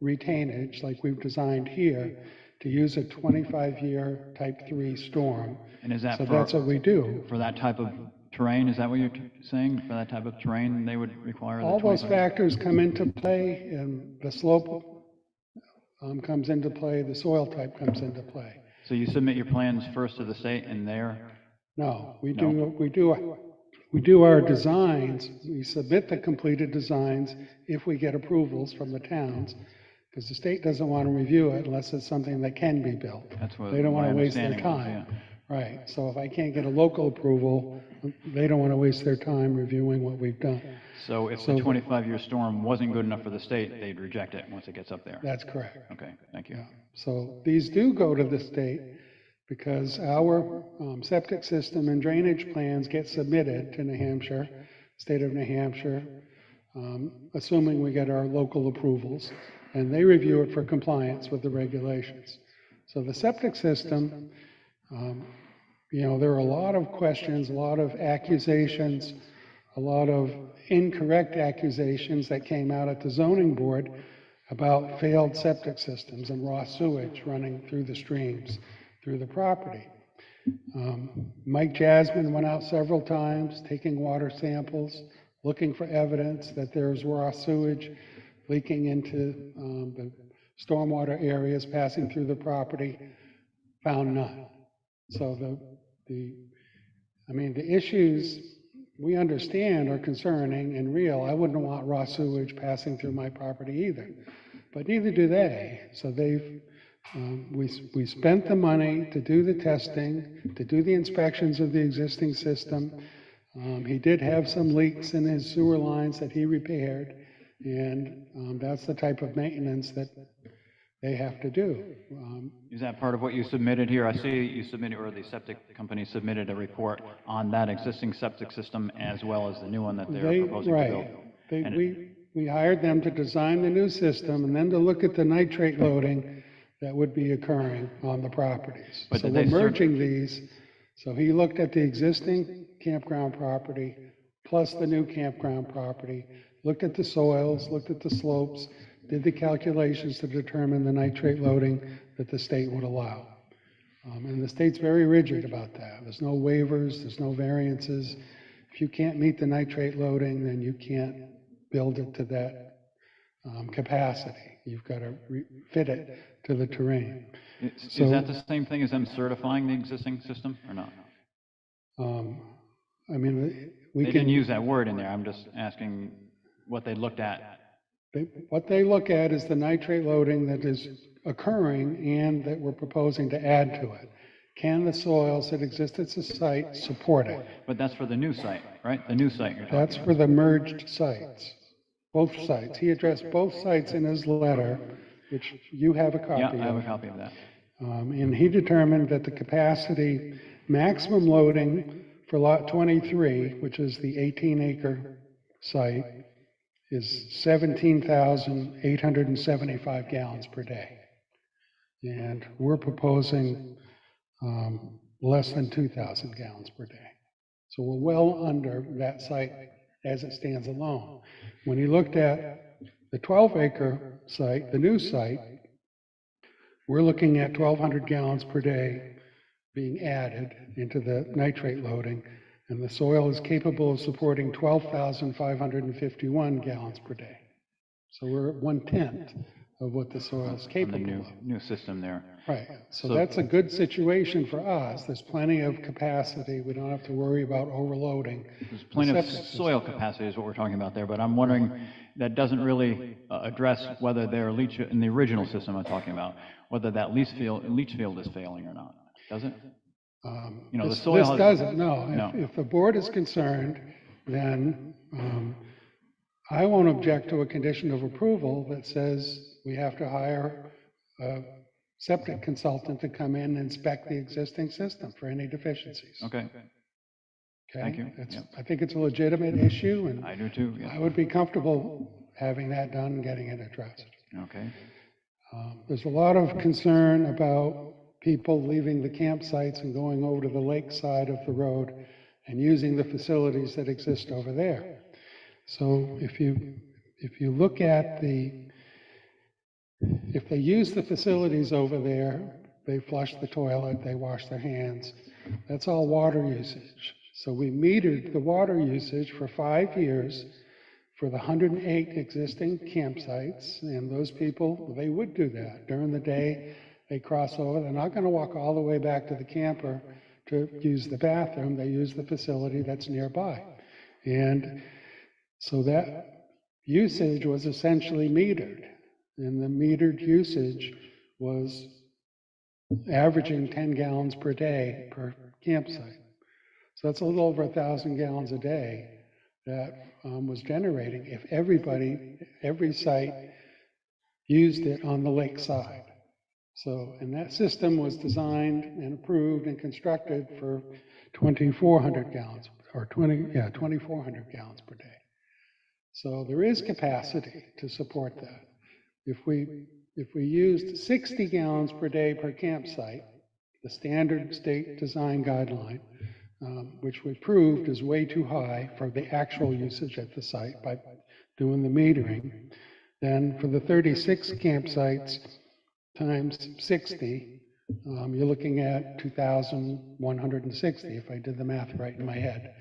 retainage, like we've designed here, to use a 25-year type 3 storm. And is that so that's what we do. For that type of terrain, is that what you're saying? For that type of terrain, they would require all those factors come into play, and the slope comes into play, the soil type comes into play. So you submit your plans first to the state, and there? No, we do our designs. We submit the completed designs if we get approvals from the towns, because the state doesn't want to review it unless it's something that can be built. That's what they don't want to my waste their understanding time. was, yeah. Right. So if I can't get a local approval, they don't want to waste their time reviewing what we've done. So if the 25-year storm wasn't good enough for the state, they'd reject it once it gets up there? That's correct. Okay, thank you. Yeah. So these do go to the state because our septic system and drainage plans get submitted to New Hampshire, state of New Hampshire, assuming we get our local approvals, and they review it for compliance with the regulations. So the septic system, you know, there are a lot of questions, a lot of accusations, a lot of incorrect accusations that came out at the zoning board about failed septic systems and raw sewage running through the streams, through the property. Mike Jasmine went out several times, taking water samples, looking for evidence that there's raw sewage leaking into the stormwater areas passing through the property, found none. So the issues we understand are concerning and real. I wouldn't want raw sewage passing through my property either, but neither do they. So we spent the money to do the testing, to do the inspections of the existing system. He did have some leaks in his sewer lines that he repaired, and that's the type of maintenance that they have to do. Is that part of what you submitted here? I see you submitted, or the septic company submitted a report on that existing septic system as well as the new one that they're proposing to build. We hired them to design the new system and then to look at the nitrate loading that would be occurring on the properties. So we're merging these. So he looked at the existing campground property plus the new campground property, looked at the soils, looked at the slopes, did the calculations to determine the nitrate loading that the state would allow. And the state's very rigid about that. There's no waivers, there's no variances. If you can't meet the nitrate loading, then you can't build it to that capacity. You've got to fit it to the terrain. Is that the same thing as them certifying the existing system or not? I mean, they didn't use that word in there. I'm just asking what they looked at. What they look at is the nitrate loading that is occurring and that we're proposing to add to it. Can the soils that exist at the site support it? But that's for the new site, right? The new site you're talking That's about. for the merged sites, both sites. He addressed both sites in his letter, which you have a copy of. Yeah, I have a copy of that. And he determined that the capacity, maximum loading for lot 23, which is the 18-acre site, is 17,875 gallons per day. And we're proposing less than 2,000 gallons per day. So we're well under that site as it stands alone. When he looked at the 12-acre site, the new site, we're looking at 1,200 gallons per day being added into the nitrate loading, and the soil is capable of supporting 12,551 gallons per day. So we're at 1/10 of what the soil is capable of. New system there. Right. So that's a good situation for us. There's plenty of capacity. We don't have to worry about overloading. There's plenty of soil capacity is what we're talking about there, but I'm wondering, that doesn't really address whether their leach, in the original system I'm talking about, whether that leach field is failing or not. Does it? You know, the soil this doesn't, no. If the board is concerned, then I won't object to a condition of approval that says we have to hire a septic consultant to come in and inspect the existing system for any deficiencies. Okay. Thank you. I think it's a legitimate issue, and I do too. Yeah. I would be comfortable having that done and getting it addressed. Okay. There's a lot of concern about people leaving the campsites and going over to the lake side of the road and using the facilities that exist over there. So if you look at if they use the facilities over there, they flush the toilet, they wash their hands, that's all water usage. So we metered the water usage for 5 years for the 108 existing campsites, and those people, they would do that. During the day, they cross over. They're not going to walk all the way back to the camper to use the bathroom. They use the facility that's nearby. And so that usage was essentially metered, and the metered usage was averaging 10 gallons per day per campsite. So that's a little over 1,000 gallons a day that was generating if every site used it on the lake side. So, and that system was designed and approved and constructed for 2,400 gallons, or 2,400 gallons per day. So there is capacity to support that. If we used 60 gallons per day per campsite, the standard state design guideline, which we proved is way too high for the actual usage at the site by doing the metering, then for the 36 campsites times 60, you're looking at 2,160, if I did the math right in my head,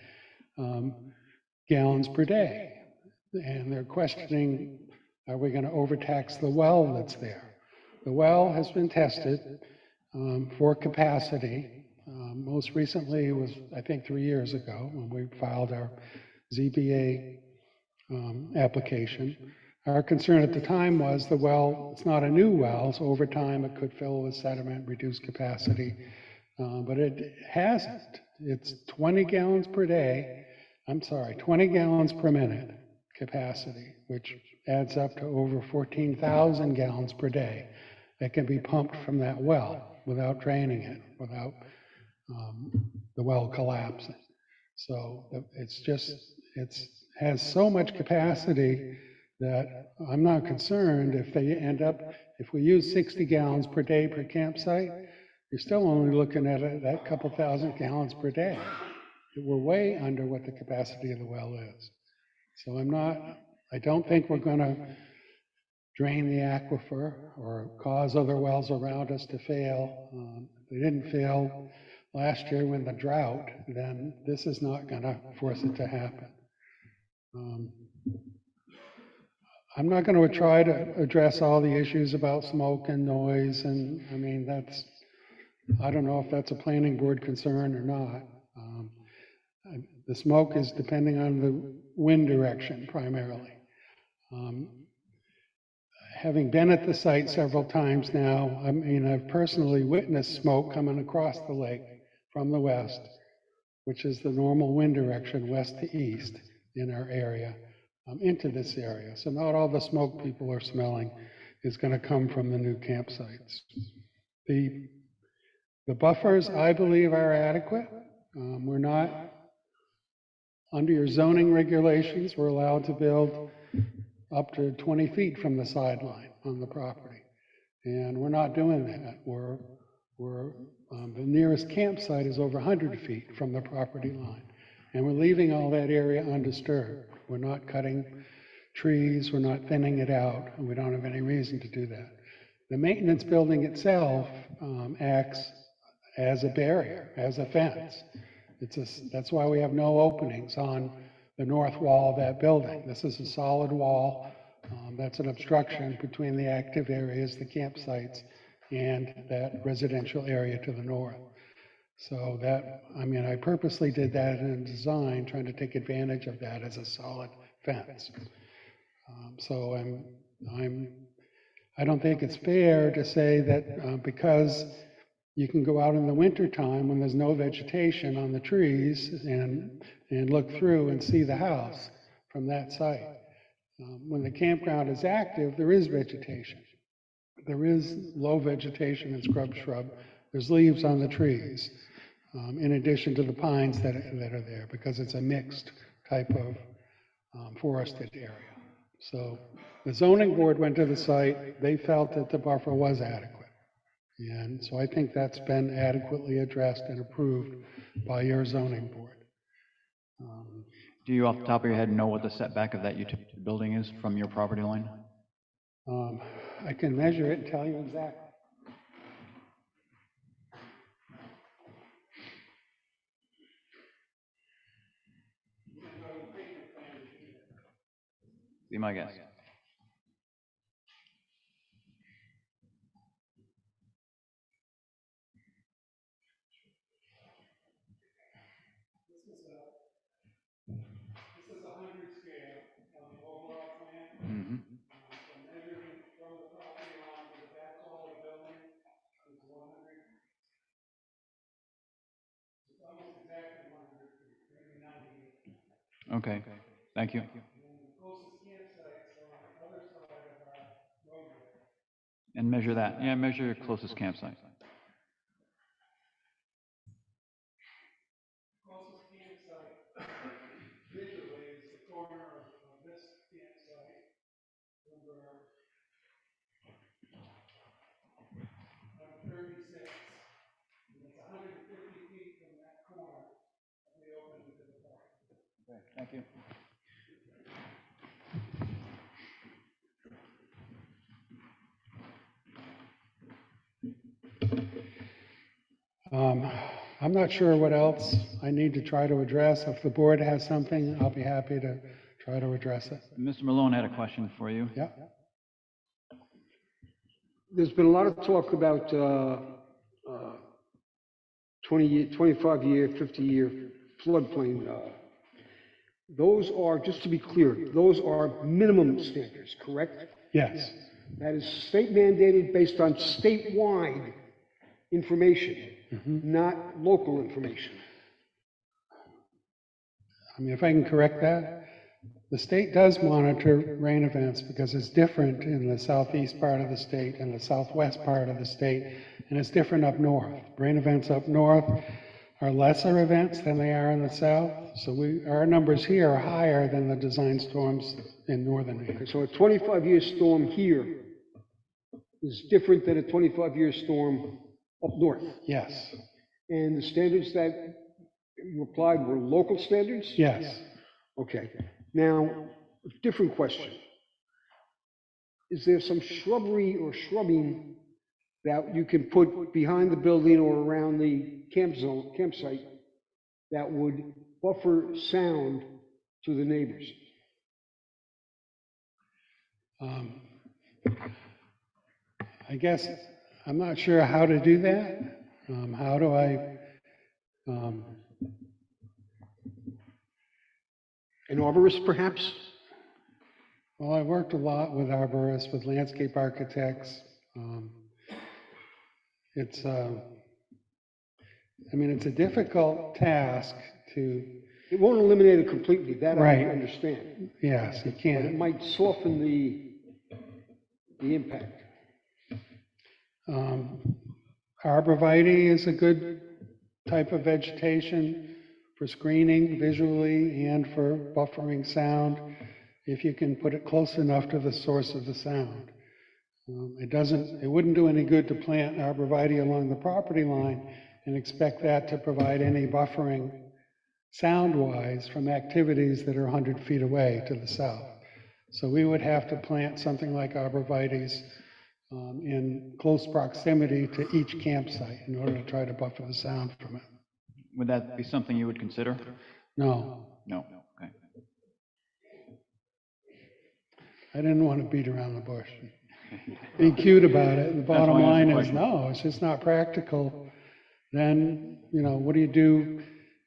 gallons per day. And they're questioning, are we going to overtax the well that's there? The well has been tested for capacity. Most recently was, I think, 3 years ago when we filed our ZBA application. Our concern at the time was the well, it's not a new well, so over time it could fill with sediment, reduce capacity, but it hasn't. It's 20 gallons per day, 20 gallons per minute capacity, which adds up to over 14,000 gallons per day that can be pumped from that well without draining it, without the well collapsing. So it has so much capacity that I'm not concerned if they end up, if we use 60 gallons per day per campsite, you're still only looking at that couple thousand gallons per day. We're way under what the capacity of the well is. So I don't think we're going to drain the aquifer or cause other wells around us to fail. If they didn't fail last year when the drought, then this is not going to force it to happen. I'm not going to try to address all the issues about smoke and noise, and I mean, I don't know if that's a planning board concern or not. The smoke is depending on the wind direction primarily. Having been at the site several times now, I mean, I've personally witnessed smoke coming across the lake from the west, which is the normal wind direction, west to east in our area, into this area. So not all the smoke people are smelling is going to come from the new campsites. The buffers, I believe, are adequate. We're not, under your zoning regulations, we're allowed to build up to 20 feet from the sideline on the property. And we're not doing that. The nearest campsite is over 100 feet from the property line. And we're leaving all that area undisturbed. We're not cutting trees, we're not thinning it out, and we don't have any reason to do that. The maintenance building itself acts as a barrier, as a fence. That's why we have no openings on the north wall of that building. This is a solid wall. That's an obstruction between the active areas, the campsites, and that residential area to the north. So I purposely did that in design, trying to take advantage of that as a solid fence. So I don't think it's fair to say that because you can go out in the wintertime when there's no vegetation on the trees and look through and see the house from that site. When the campground is active, there is vegetation. There is low vegetation and shrub. There's leaves on the trees, in addition to the pines that are there, because it's a mixed type of forested area. So the zoning board went to the site. They felt that the buffer was adequate. And so I think that's been adequately addressed and approved by your zoning board. Do you, off the top of your head, know what the setback of that utility building is from your property line? I can measure it and tell you exactly. Be my guess. This is a 100 scale on the overall plan. Mm-hmm. So measuring from the property line to the back wall of the building is 100. It's almost exactly 100 feet, maybe 98. Okay, thank you. And the closest campsites are on the other side of our roadway. And measure that. Yeah, measure your closest campsite. Closest campsite visually is the corner of this Thank you. I'm not sure what else I need to try to address. If the board has something, I'll be happy to try to address it. Mr. Malone had a question for you. Yeah. There's been a lot of talk about 25-year, 50-year floodplain. Those are, just to be clear, those are minimum standards, correct? Yes. That is state mandated based on statewide information, not local information. I mean, if I can correct that, the state does monitor rain events because it's different in the southeast part of the state and the southwest part of the state, and it's different up north. Rain events up north are lesser events than they are in the south, so our numbers here are higher than the design storms in northern Maine. Okay, so a 25-year storm here is different than a 25-year storm up north. Yes. And the standards that you applied were local standards? Yes. Okay. Now, different question. Is there some shrubbery or shrubbing that you can put behind the building or around the campsite that would buffer sound to the neighbors? I guess I'm not sure how to do that. How do I? An arborist, perhaps? Well, I worked a lot with arborists, with landscape architects. It's a difficult task to. It won't eliminate it completely, that Right. I understand. Yes, you But can't. it might soften the impact. Arborvitae is a good type of vegetation for screening visually and for buffering sound, if you can put it close enough to the source of the sound. It wouldn't do any good to plant arborvitae along the property line and expect that to provide any buffering sound-wise from activities that are 100 feet away to the south. So we would have to plant something like arborvitaes in close proximity to each campsite in order to try to buffer the sound from it. Would that be something you would consider? No, No, okay. I didn't want to beat around the bush. Be cute about it. The bottom why I asked line the is, question. no, it's just not practical. Then, what do you do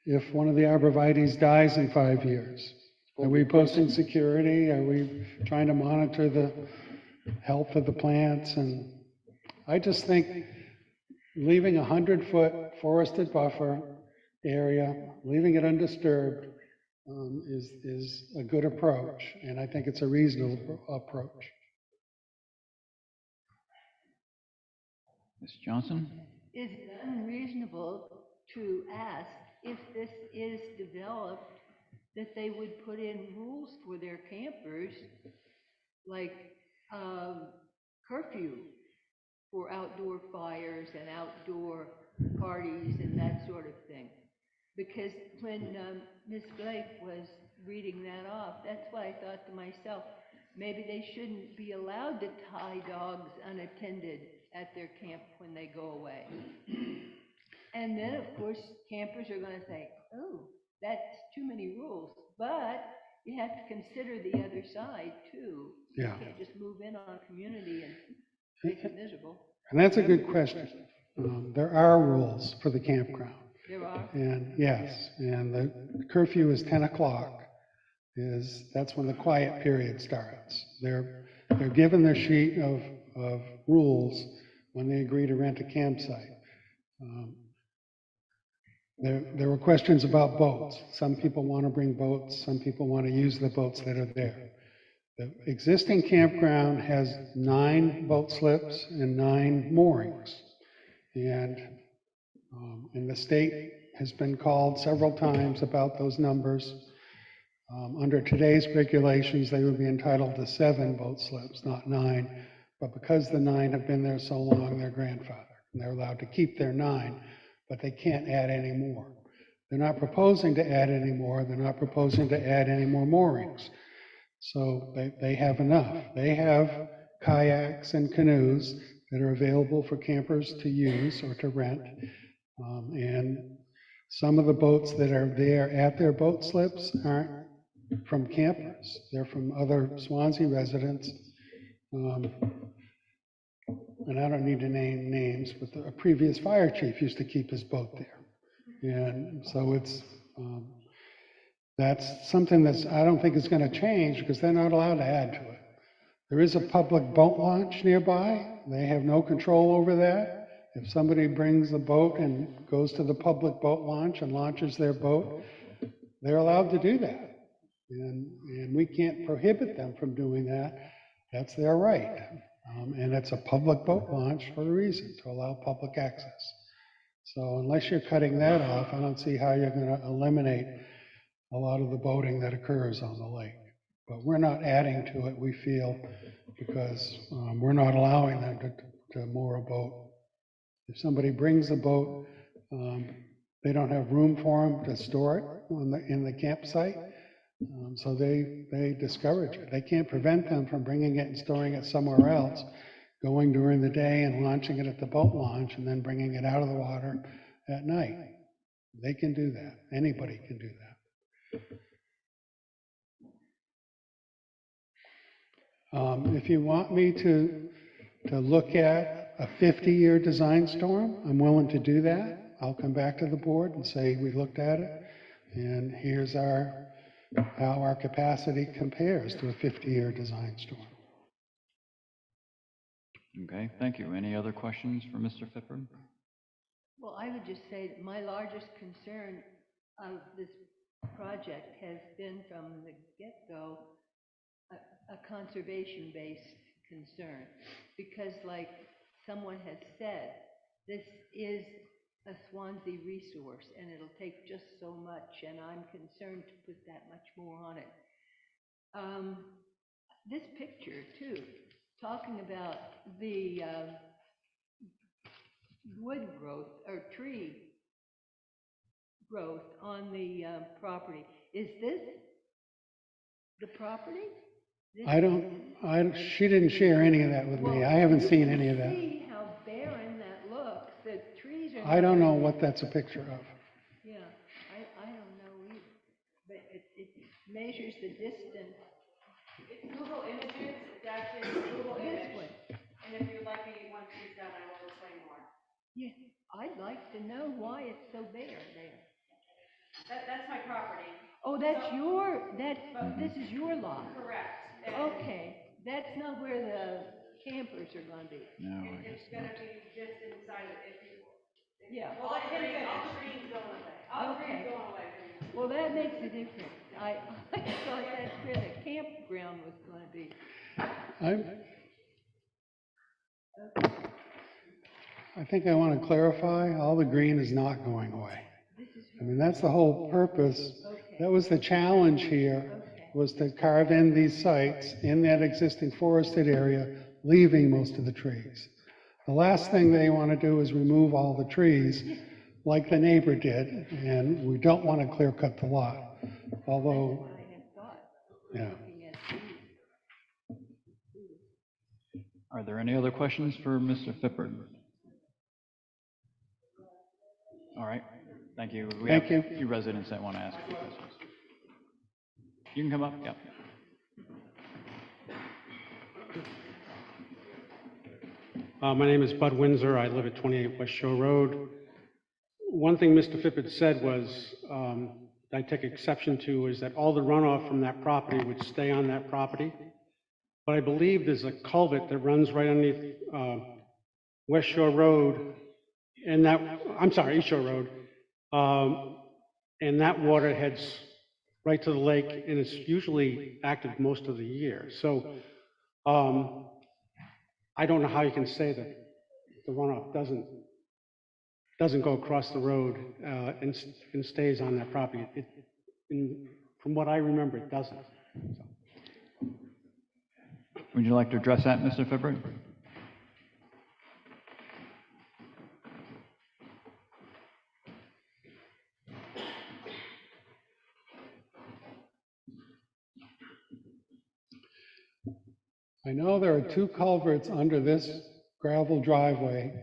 if one of the arborvitaes dies in 5 years? Are we posting security? Are we trying to monitor the health of the plants? And I just think leaving a 100-foot forested buffer area, leaving it undisturbed, is a good approach, and I think it's a reasonable approach. Ms. Johnson? Is it unreasonable to ask if this is developed, that they would put in rules for their campers, like curfew for outdoor fires and outdoor parties and that sort of thing? Because when Ms. Blake was reading that off, that's why I thought to myself, maybe they shouldn't be allowed to tie dogs unattended at their camp when they go away. And then, of course, campers are going to say, oh, that's too many rules. But you have to consider the other side, too. Yeah. You can't just move in on a community and make it miserable. And that's a good question. There are rules for the campground. There are? And yes, and the curfew is 10 o'clock. That's when the quiet period starts. They're given their sheet of rules when they agree to rent a campsite. There were questions about boats. Some people want to bring boats. Some people want to use the boats that are there. The existing campground has 9 boat slips and 9 moorings. And the state has been called several times about those numbers. Under today's regulations, they would be entitled to 7 boat slips, not 9. But because the 9 have been there so long, they're grandfathered. And they're allowed to keep their 9, but they can't add any more. They're not proposing to add any more. They're not proposing to add any more moorings. So they have enough. They have kayaks and canoes that are available for campers to use or to rent. And some of the boats that are there at their boat slips aren't from campers. They're from other Swanzey residents. And I don't need to name names, but a previous fire chief used to keep his boat there. And so that's something I don't think is going to change because they're not allowed to add to it. There is a public boat launch nearby. They have no control over that. If somebody brings a boat and goes to the public boat launch and launches their boat, they're allowed to do that. And we can't prohibit them from doing that. That's their right. And it's a public boat launch for a reason, to allow public access. So unless you're cutting that off, I don't see how you're going to eliminate a lot of the boating that occurs on the lake. But we're not adding to it, we feel, because we're not allowing them to moor a boat. If somebody brings a boat, they don't have room for them to store it in the campsite. So they discourage it. They can't prevent them from bringing it and storing it somewhere else, going during the day and launching it at the boat launch and then bringing it out of the water at night. They can do that. Anybody can do that. If you want me to look at a 50-year design storm, I'm willing to do that. I'll come back to the board and say we looked at it, and here's how our capacity compares to a 50-year design storm. Okay, thank you. Any other questions for Mr. Fippard? Well, I would just say that my largest concern of this project has been from the get-go a conservation-based concern. Because like someone has said, this is a Swanzey resource and it'll take just so much, and I'm concerned to put that much more on it. This picture too, talking about the wood growth or tree growth on the property. Is this the property? She didn't share any of that with me. I haven't seen any of that. See how barren that looks. The trees are. I don't know what that's a picture of. Yeah, I don't know either. But it measures the distance. It's Google Images, it's actually a Google image. And if you'd like me, once she's done, I will explain more. Yeah, I'd like to know why it's so bare there. That's my property. Oh, this is your lot? Correct. Okay, that's not where the campers are gonna be. No, It's gonna be just inside of it. Yeah. Well, let him finish. All the green's going away. All the green's going away. Well, that makes a difference. I thought that's where the campground was gonna be. I think I want to clarify, all the green is not going away. I mean, that's the whole purpose. That was the challenge here, was to carve in these sites in that existing forested area, leaving most of the trees. The last thing they want to do is remove all the trees like the neighbor did, and we don't want to clear cut the lot. Although, yeah. Are there any other questions for Mr. Fippard? All right, thank you. We have a few residents that want to ask a few questions. You can come up, yeah. My name is Bud Windsor. I live at 28 West Shore Road. One thing Mr. Fippard said was, I take exception to, is that all the runoff from that property would stay on that property. But I believe there's a culvert that runs right underneath West Shore Road, and East Shore Road, and that water heads right to the lake, and it's usually active most of the year. So I don't know how you can say that the runoff doesn't go across the road and stays on that property. From what I remember, it doesn't. So. Would you like to address that, Mr. Fippard? I know there are 2 culverts under this gravel driveway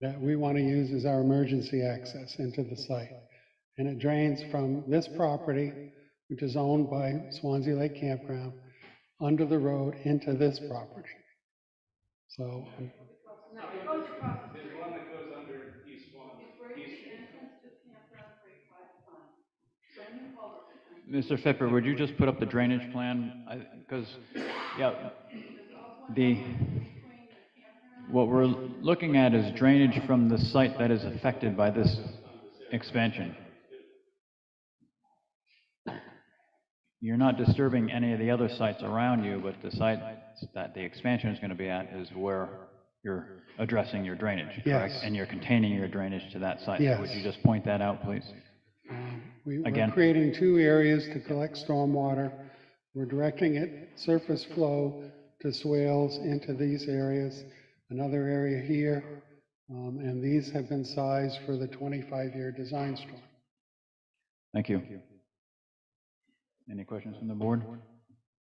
that we want to use as our emergency access into the site. And it drains from this property, which is owned by Swanzey Lake Campground, under the road into this property. So, No, it goes across. There's one that goes under East Swanzey. Mr. Fipper, would you just put up the drainage plan? Because, yeah, what we're looking at is drainage from the site that is affected by this expansion. You're not disturbing any of the other sites around you, but the site that the expansion is going to be at is where you're addressing your drainage, correct? Yes. And you're containing your drainage to that site. Yes. Would you just point that out, please? We're creating 2 areas to collect stormwater. We're directing it surface flow to swales into these areas, another area here, and these have been sized for the 25-year design storm. Thank you. Any questions from the board?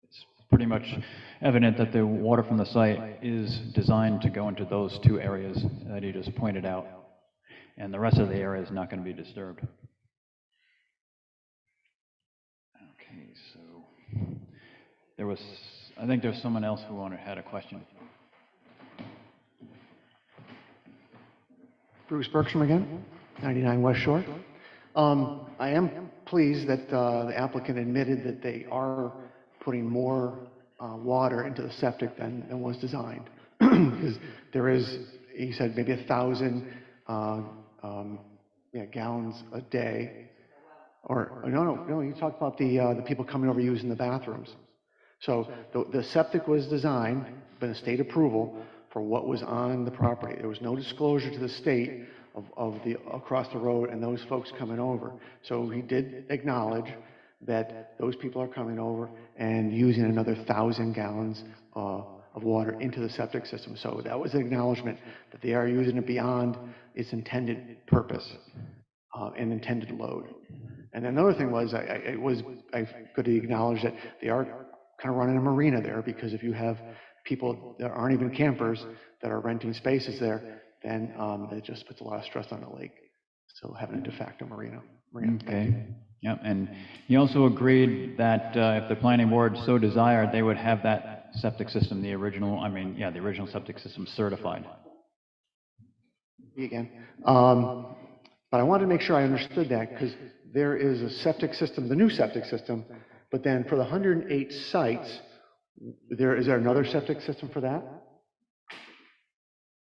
It's pretty much evident that the water from the site is designed to go into those 2 areas that he just pointed out, and the rest of the area is not going to be disturbed. Okay, so there was, I think there's someone else who had a question. Bruce Bergstrom again, 99 West Shore. I am pleased that the applicant admitted that they are putting more water into the septic than was designed. Because there is, he said, maybe 1,000 gallons a day. Or no, you talked about the people coming over using the bathrooms. So the septic was designed, been a state approval for what was on the property. There was no disclosure to the state of the across the road and those folks coming over. So he did acknowledge that those people are coming over and using another 1,000 gallons of water into the septic system. So that was an acknowledgement that they are using it beyond its intended purpose and intended load. And then another thing was, I could acknowledge that they are kind of running a marina there, because if you have people that aren't even campers that are renting spaces there, then it just puts a lot of stress on the lake. So having a de facto marina. Okay. Yep. And he also agreed that if the planning board so desired, they would have that septic system, the original septic system certified. Again. But I wanted to make sure I understood that, because there is a septic system, the new septic system, but then for the 108 sites, is there another septic system for that?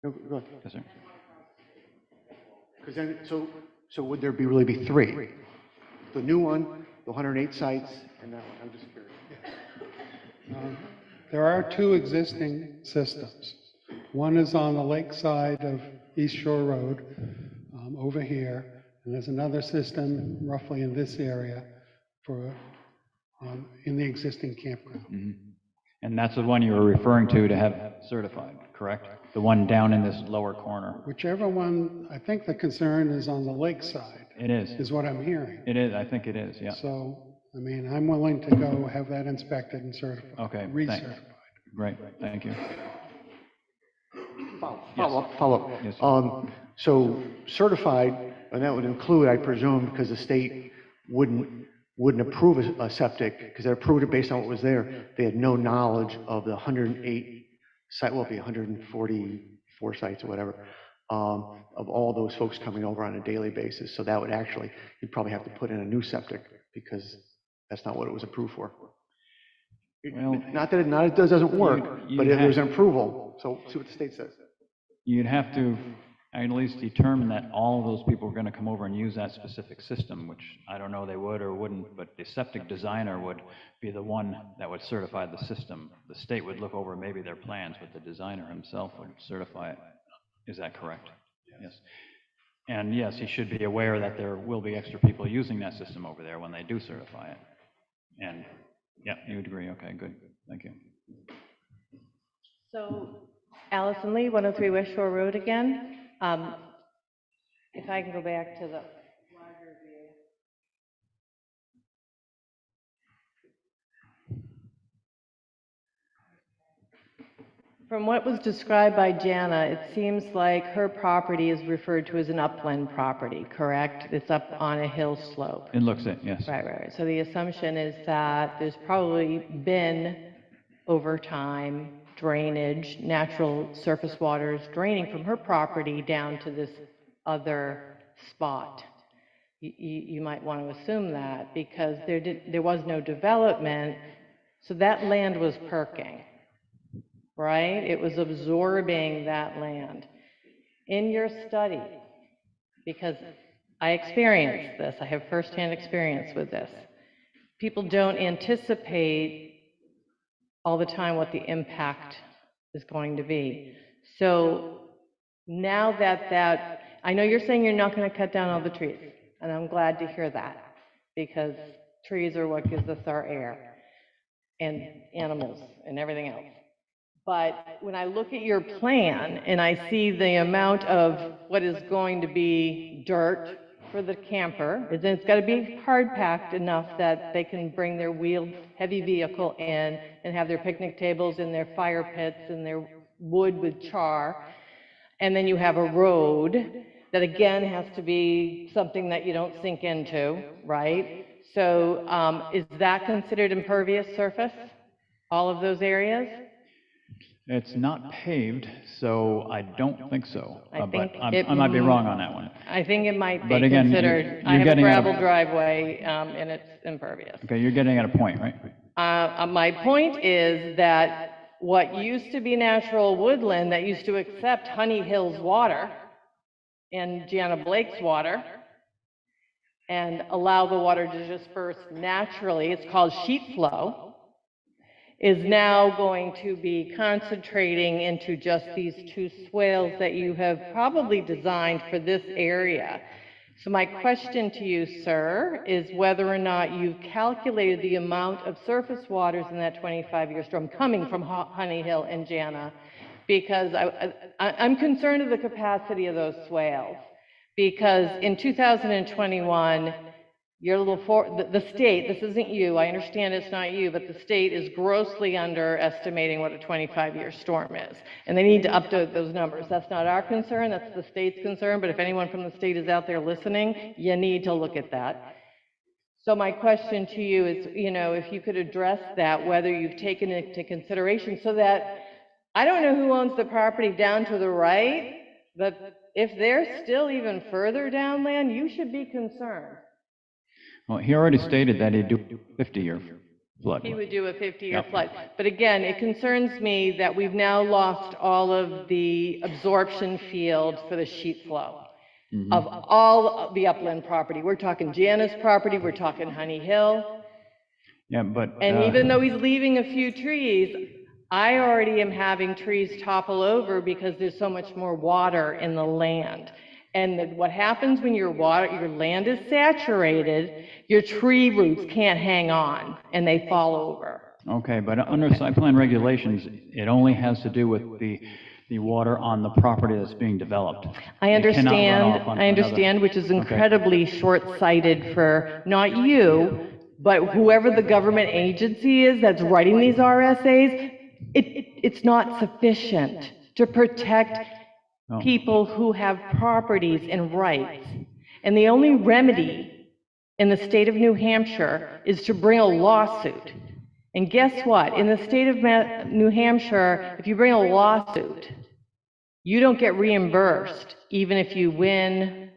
No, go ahead. Yes, sir. Because then, so would there really be 3? The new one, the 108 sites, and that one? I'm just curious. There are 2 existing systems. One is on the lake side of East Shore Road, over here, and there's another system roughly in this area for in the existing campground. Mm-hmm. And that's the one you were referring to have certified, correct? The one down in this lower corner. Whichever one, I think the concern is on the lake side. It is. Is what I'm hearing. It is, I think it is, yeah. So, I mean, I'm willing to go have that inspected and certified. Okay, recertified. Great, thank you. Follow up. Yes, so certified, and that would include, I presume, because the state wouldn't approve a septic, because they approved it based on what was there. They had no knowledge of the 108 site, well, it'd be 144 sites or whatever, of all those folks coming over on a daily basis. So that would actually, you'd probably have to put in a new septic, because that's not what it was approved for. Well, not that it doesn't work, but if there's an approval, so see what the state says. You'd have to at least determine that all of those people are going to come over and use that specific system, which I don't know they would or wouldn't, but the septic designer would be the one that would certify the system. The state would look over maybe their plans, but the designer himself would certify it. Is that correct? Yes. And yes, he should be aware that there will be extra people using that system over there when they do certify it. And yeah, you would agree. Okay, good. Thank you. So, Allison Lee, 103 West Shore Road again. If I can go back to the larger view. From what was described by Jana, it seems like her property is referred to as an upland property, correct? It's up on a hill slope. It looks it, yes. Right. So the assumption is that there's probably been, over time, drainage, natural surface waters draining from her property down to this other spot. You might want to assume that because there was no development, so that land was perking, right? It was absorbing that land. In your study, because I experienced this, I have firsthand experience with this, people don't anticipate all the time what the impact is going to be. So now that I know you're saying you're not going to cut down all the trees, and I'm glad to hear that, because trees are what gives us our air and animals and everything else. But when I look at your plan and I see the amount of what is going to be dirt for the camper, then it's got to be hard packed enough that they can bring their wheeled heavy vehicle in and have their picnic tables and their fire pits and their wood with char. And then you have a road that again has to be something that you don't sink into, right? So is that considered impervious surface, all of those areas? It's not paved, so I don't think so. I think I might be wrong on that one. I think it might be But again, considered. I have a gravel driveway, and it's impervious. Okay, you're getting at a point, right? My point is that what used to be natural woodland that used to accept Honey Hill's water and Gianna Blake's water and allow the water to disperse naturally, it's called sheet flow, is now going to be concentrating into just these two swales that you have probably designed for this area. So my question to you, sir, is whether or not you've calculated the amount of surface waters in that 25-year storm coming from Honey Hill and Jana, because I'm concerned of the capacity of those swales. Because in 2021, the state, this isn't you, I understand it's not you, but the state is grossly underestimating what a 25-year storm is. And they need to update those numbers. That's not our concern, that's the state's concern, but if anyone from the state is out there listening, you need to look at that. So my question to you is, if you could address that, whether you've taken it into consideration so that, I don't know who owns the property down to the right, but if they're still even further downland, you should be concerned. Well, he already stated that he'd do 50-year flood. He would do a 50-year flood. But again, it concerns me that we've now lost all of the absorption field for the sheet flow of all of the upland property. We're talking Jana's property, we're talking Honey Hill. Yeah, but... And even though he's leaving a few trees, I already am having trees topple over because there's so much more water in the land. And what happens when your land is saturated, your tree roots can't hang on and they fall over. Okay, but under site plan regulations, it only has to do with the water on the property that's being developed. I understand, which is incredibly short-sighted for not you, but whoever the government agency is that's writing these RSAs, it's not sufficient to protect people who have properties and rights. And the only remedy in the state of New Hampshire is to bring a lawsuit. And guess what? In the state of New Hampshire, if you bring a lawsuit, you don't get reimbursed, even if you win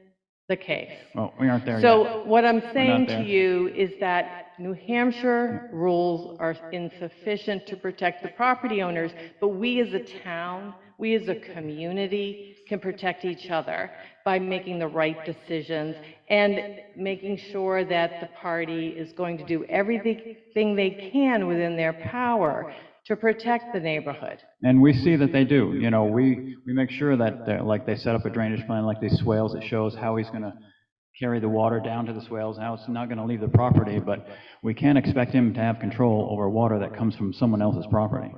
the case. Well, we aren't there yet. So what I'm saying to you is that New Hampshire rules are insufficient to protect the property owners, but we as a town, we as a community can protect each other by making the right decisions and making sure that the party is going to do everything they can within their power to protect the neighborhood. And we see that they do. We make sure that, like they set up a drainage plan, like these swales, it shows how he's going to carry the water down to the swales, how it's not going to leave the property, but we can't expect him to have control over water that comes from someone else's property.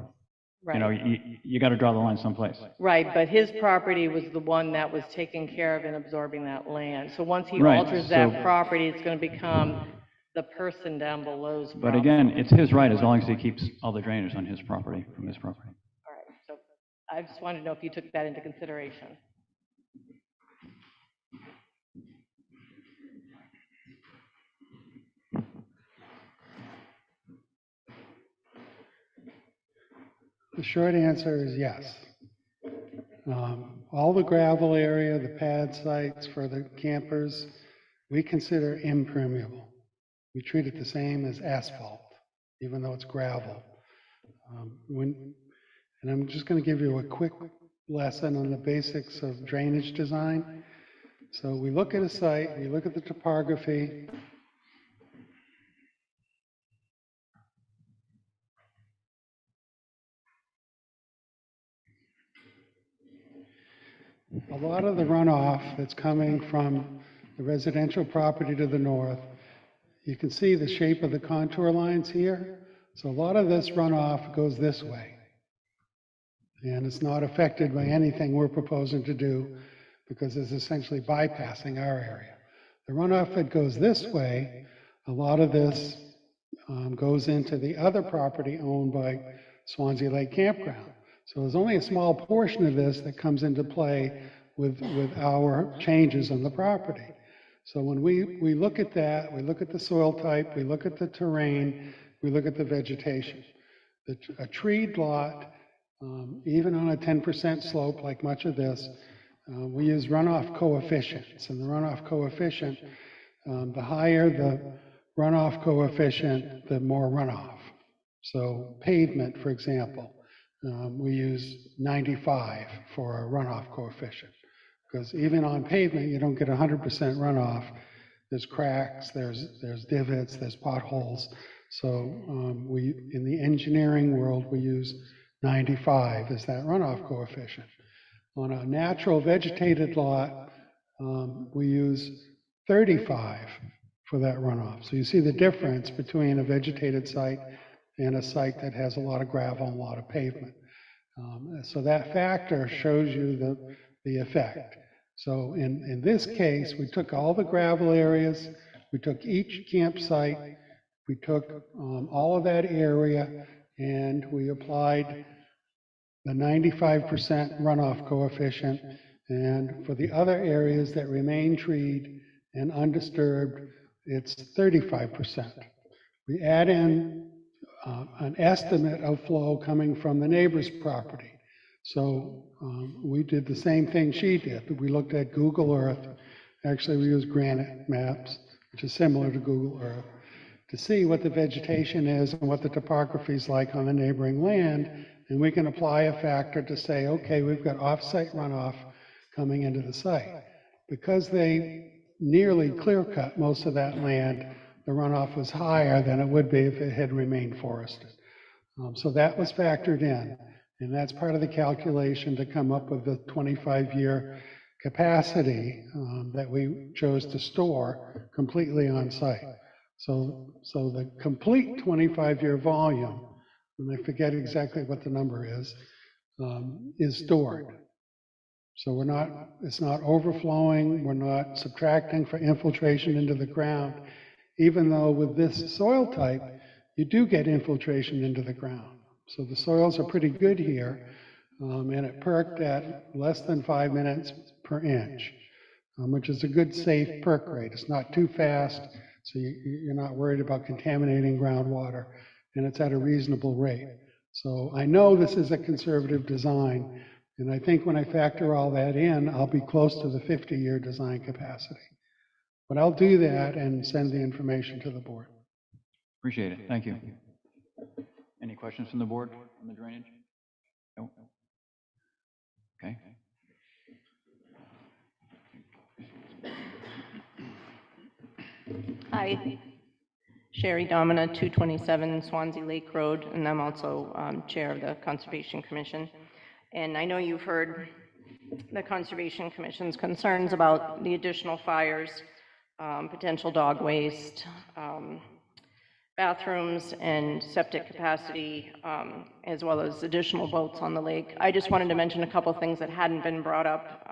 Right. You got to draw the line someplace. Right, but his property was the one that was taking care of and absorbing that land. So once he Right, alters that property, it's going to become the person down below's property. But again, it's his right as long as he keeps all the drainage on his property, from his property. I just wanted to know if you took that into consideration. The short answer is yes. All the gravel area, the pad sites for the campers, we consider impermeable. We treat it the same as asphalt, even though it's gravel. And I'm just going to give you a quick lesson on the basics of drainage design. So we look at a site, we look at the topography. A lot of the runoff that's coming from the residential property to the north, you can see the shape of the contour lines here. So a lot of this runoff goes this way. And it's not affected by anything we're proposing to do because it's essentially bypassing our area. The runoff that goes this way, a lot of this goes into the other property owned by Swanzey Lake Campground. So there's only a small portion of this that comes into play with our changes on the property. So when we look at that, we look at the soil type, we look at the terrain, we look at the vegetation. A treed lot, even on a 10% slope like much of this, we use runoff coefficients. And the runoff coefficient, the higher the runoff coefficient, the more runoff. So pavement, for example, we use 95 for a runoff coefficient. Because even on pavement, you don't get 100% runoff. There's cracks, there's divots, there's potholes. So in the engineering world, we use 95 as that runoff coefficient. On a natural vegetated lot, we use 35 for that runoff. So you see the difference between a vegetated site and a site that has a lot of gravel and a lot of pavement. So that factor shows you the effect. So in this case, we took all the gravel areas, we took each campsite, we took all of that area, and we applied the 95% runoff coefficient. And for the other areas that remain treed and undisturbed, it's 35%. We add in an estimate of flow coming from the neighbor's property. So we did the same thing she did. We looked at Google Earth. Actually, we used Granite Maps, which is similar to Google Earth, to see what the vegetation is and what the topography is like on the neighboring land. And we can apply a factor to say, okay, we've got off-site runoff coming into the site. Because they nearly clear-cut most of that land, the runoff was higher than it would be if it had remained forested. So that was factored in. And that's part of the calculation to come up with the 25-year capacity that we chose to store completely on site. So the complete 25-year volume, and I forget exactly what the number is stored. So it's not overflowing, we're not subtracting for infiltration into the ground, even though with this soil type, you do get infiltration into the ground. So the soils are pretty good here, and it perked at less than 5 minutes per inch, which is a good safe perk rate. It's not too fast, so you're not worried about contaminating groundwater, and it's at a reasonable rate. So I know this is a conservative design, and I think when I factor all that in, I'll be close to the 50-year design capacity. But I'll do that and send the information to the board. Appreciate it. Thank you. Any questions from the board on the drainage? No? Okay. Hi, Sherry Domina, 227 Swanzey Lake Road, and I'm also Chair of the Conservation Commission. And I know you've heard the Conservation Commission's concerns about the additional fires, potential dog waste, bathrooms and septic capacity, as well as additional boats on the lake. I just wanted to mention a couple of things that hadn't been brought up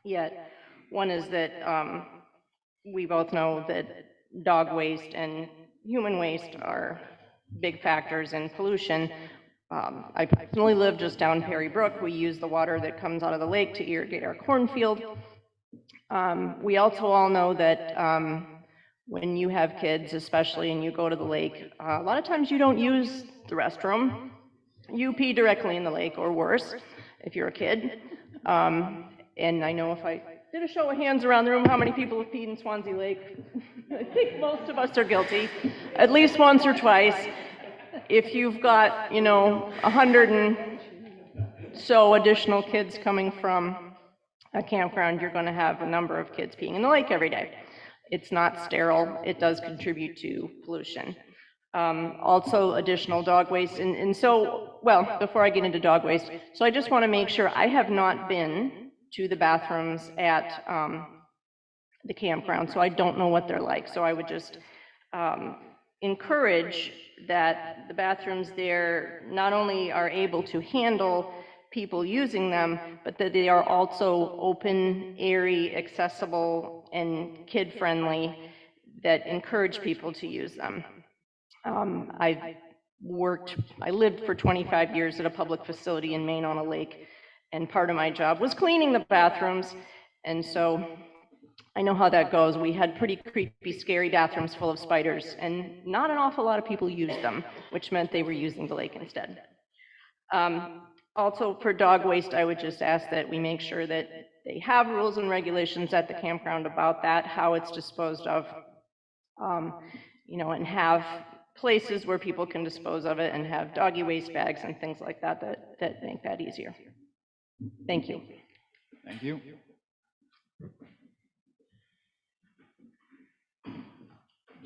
yet. One is that we both know that dog waste and human waste are big factors in pollution. I personally live just down Perry Brook. We use the water that comes out of the lake to irrigate our cornfield. We also all know that when you have kids, especially, and you go to the lake, a lot of times you don't use the restroom. You pee directly in the lake, or worse, if you're a kid. And I know if I did a show of hands around the room, how many people have peed in Swanzey Lake? I think most of us are guilty, at least once or twice. If you've got, 100 and so additional kids coming from a campground, you're going to have a number of kids peeing in the lake every day. It's not sterile. It does contribute to pollution. Also additional dog waste. And so, well, before I get into dog waste, so I just want to make sure, I have not been to the bathrooms at the campground, so I don't know what they're like. So I would just encourage that the bathrooms there not only are able to handle people using them, but that they are also open, airy, accessible, and kid-friendly, that encourage people to use them. I lived for 25 years at a public facility in Maine on a lake, and part of my job was cleaning the bathrooms, and so I know how that goes. We had pretty creepy, scary bathrooms full of spiders, and not an awful lot of people used them, which meant they were using the lake instead. Also, for dog waste, I would just ask that we make sure that they have rules and regulations at the campground about that, how it's disposed of, and have places where people can dispose of it, and have doggy waste bags and things like that that make that easier. Thank you. Thank you.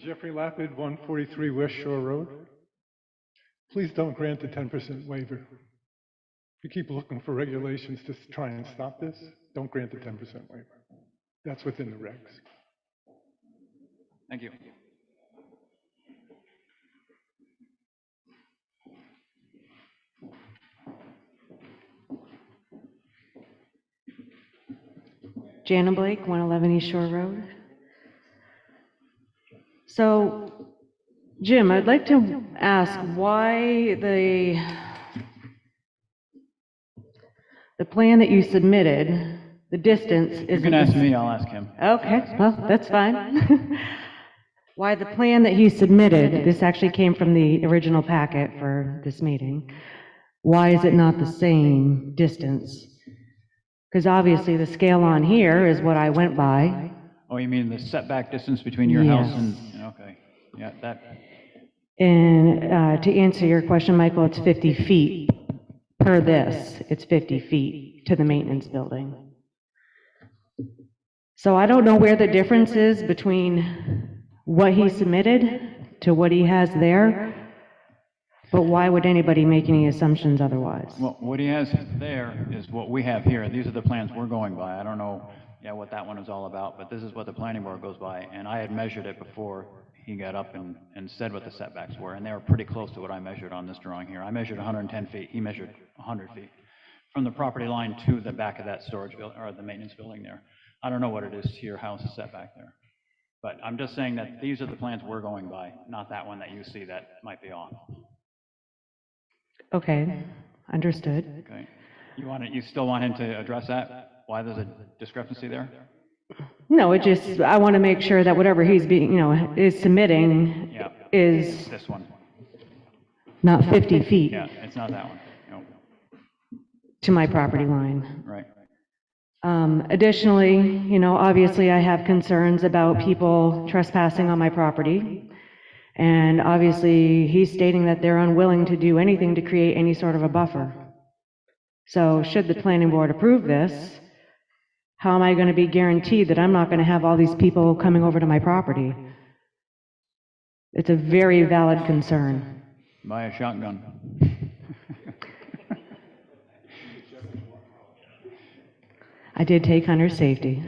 Jeffrey Lapid, 143 West Shore Road. Please don't grant the 10% waiver. If you keep looking for regulations to try and stop this, don't grant the 10% waiver. That's within the regs. Thank you. Jana Blake, 111 East Shore Road. So, Jim, I'd like to ask why the plan that you submitted, the distance is... You can ask me, I'll ask him. Okay, well, that's fine. Why the plan that he submitted, this actually came from the original packet for this meeting, why is it not the same distance? Because obviously the scale on here is what I went by. Oh, you mean the setback distance between your house and, okay, yeah, that. And to answer your question, Michael, it's 50 feet per this. It's 50 feet to the maintenance building. So I don't know where the difference is between what he submitted to what he has there, but why would anybody make any assumptions otherwise? Well, what he has there is what we have here. These are the plans we're going by. I don't know, what that one is all about, but this is what the planning board goes by. And I had measured it before he got up and said what the setbacks were, and they were pretty close to what I measured on this drawing here. I measured 110 feet. He measured 100 feet from the property line to the back of that storage building, or the maintenance building there. I don't know what it is to your house setback there. But I'm just saying that these are the plans we're going by, not that one that you see that might be off. Okay, understood. Okay. You still want him to address that? Why there's a discrepancy there? No, it just, I want to make sure that whatever he's being, is submitting is this one. Not 50 feet Yeah, it's not that one. No. to my property line. Right. Additionally, obviously I have concerns about people trespassing on my property. And obviously, he's stating that they're unwilling to do anything to create any sort of a buffer. So should the planning board approve this, how am I going to be guaranteed that I'm not going to have all these people coming over to my property? It's a very valid concern. Buy a shotgun. I did take Hunter's safety.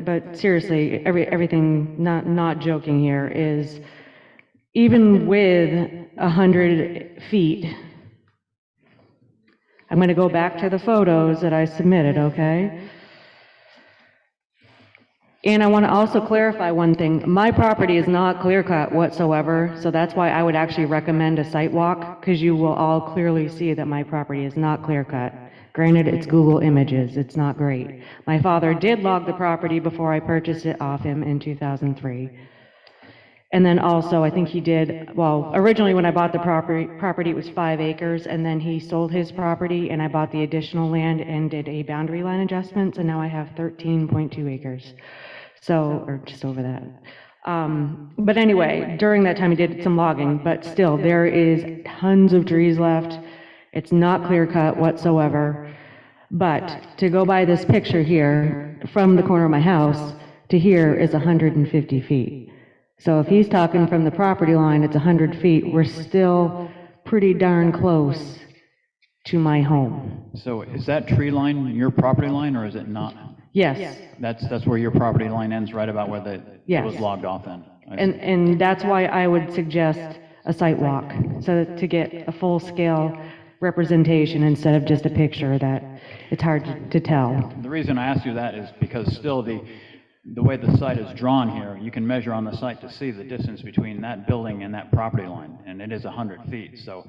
But seriously, everything, not joking here, is even with 100 feet, I'm going to go back to the photos that I submitted, okay? And I want to also clarify one thing. My property is not clear-cut whatsoever, so that's why I would actually recommend a site walk, because you will all clearly see that my property is not clear-cut. Granted, it's Google Images, it's not great. My father did log the property before I purchased it off him in 2003. And then also, I think he did, well, originally when I bought the property, it was 5 acres, and then he sold his property, and I bought the additional land and did a boundary line adjustment, and now I have 13.2 acres. So, or just over that. But anyway, during that time he did some logging, but still, there is tons of trees left. It's not clear cut whatsoever. But to go by this picture here, from the corner of my house to here is 150 feet. So if he's talking from the property line, it's 100 feet, we're still pretty darn close to my home. So is that tree line your property line, or is it not? Yes. That's where your property line ends, right about where it was logged off then? And that's why I would suggest a site walk, so that to get a full-scale representation instead of just a picture that it's hard to tell. The reason I ask you that is because still the way the site is drawn here, you can measure on the site to see the distance between that building and that property line, and it is 100 feet. So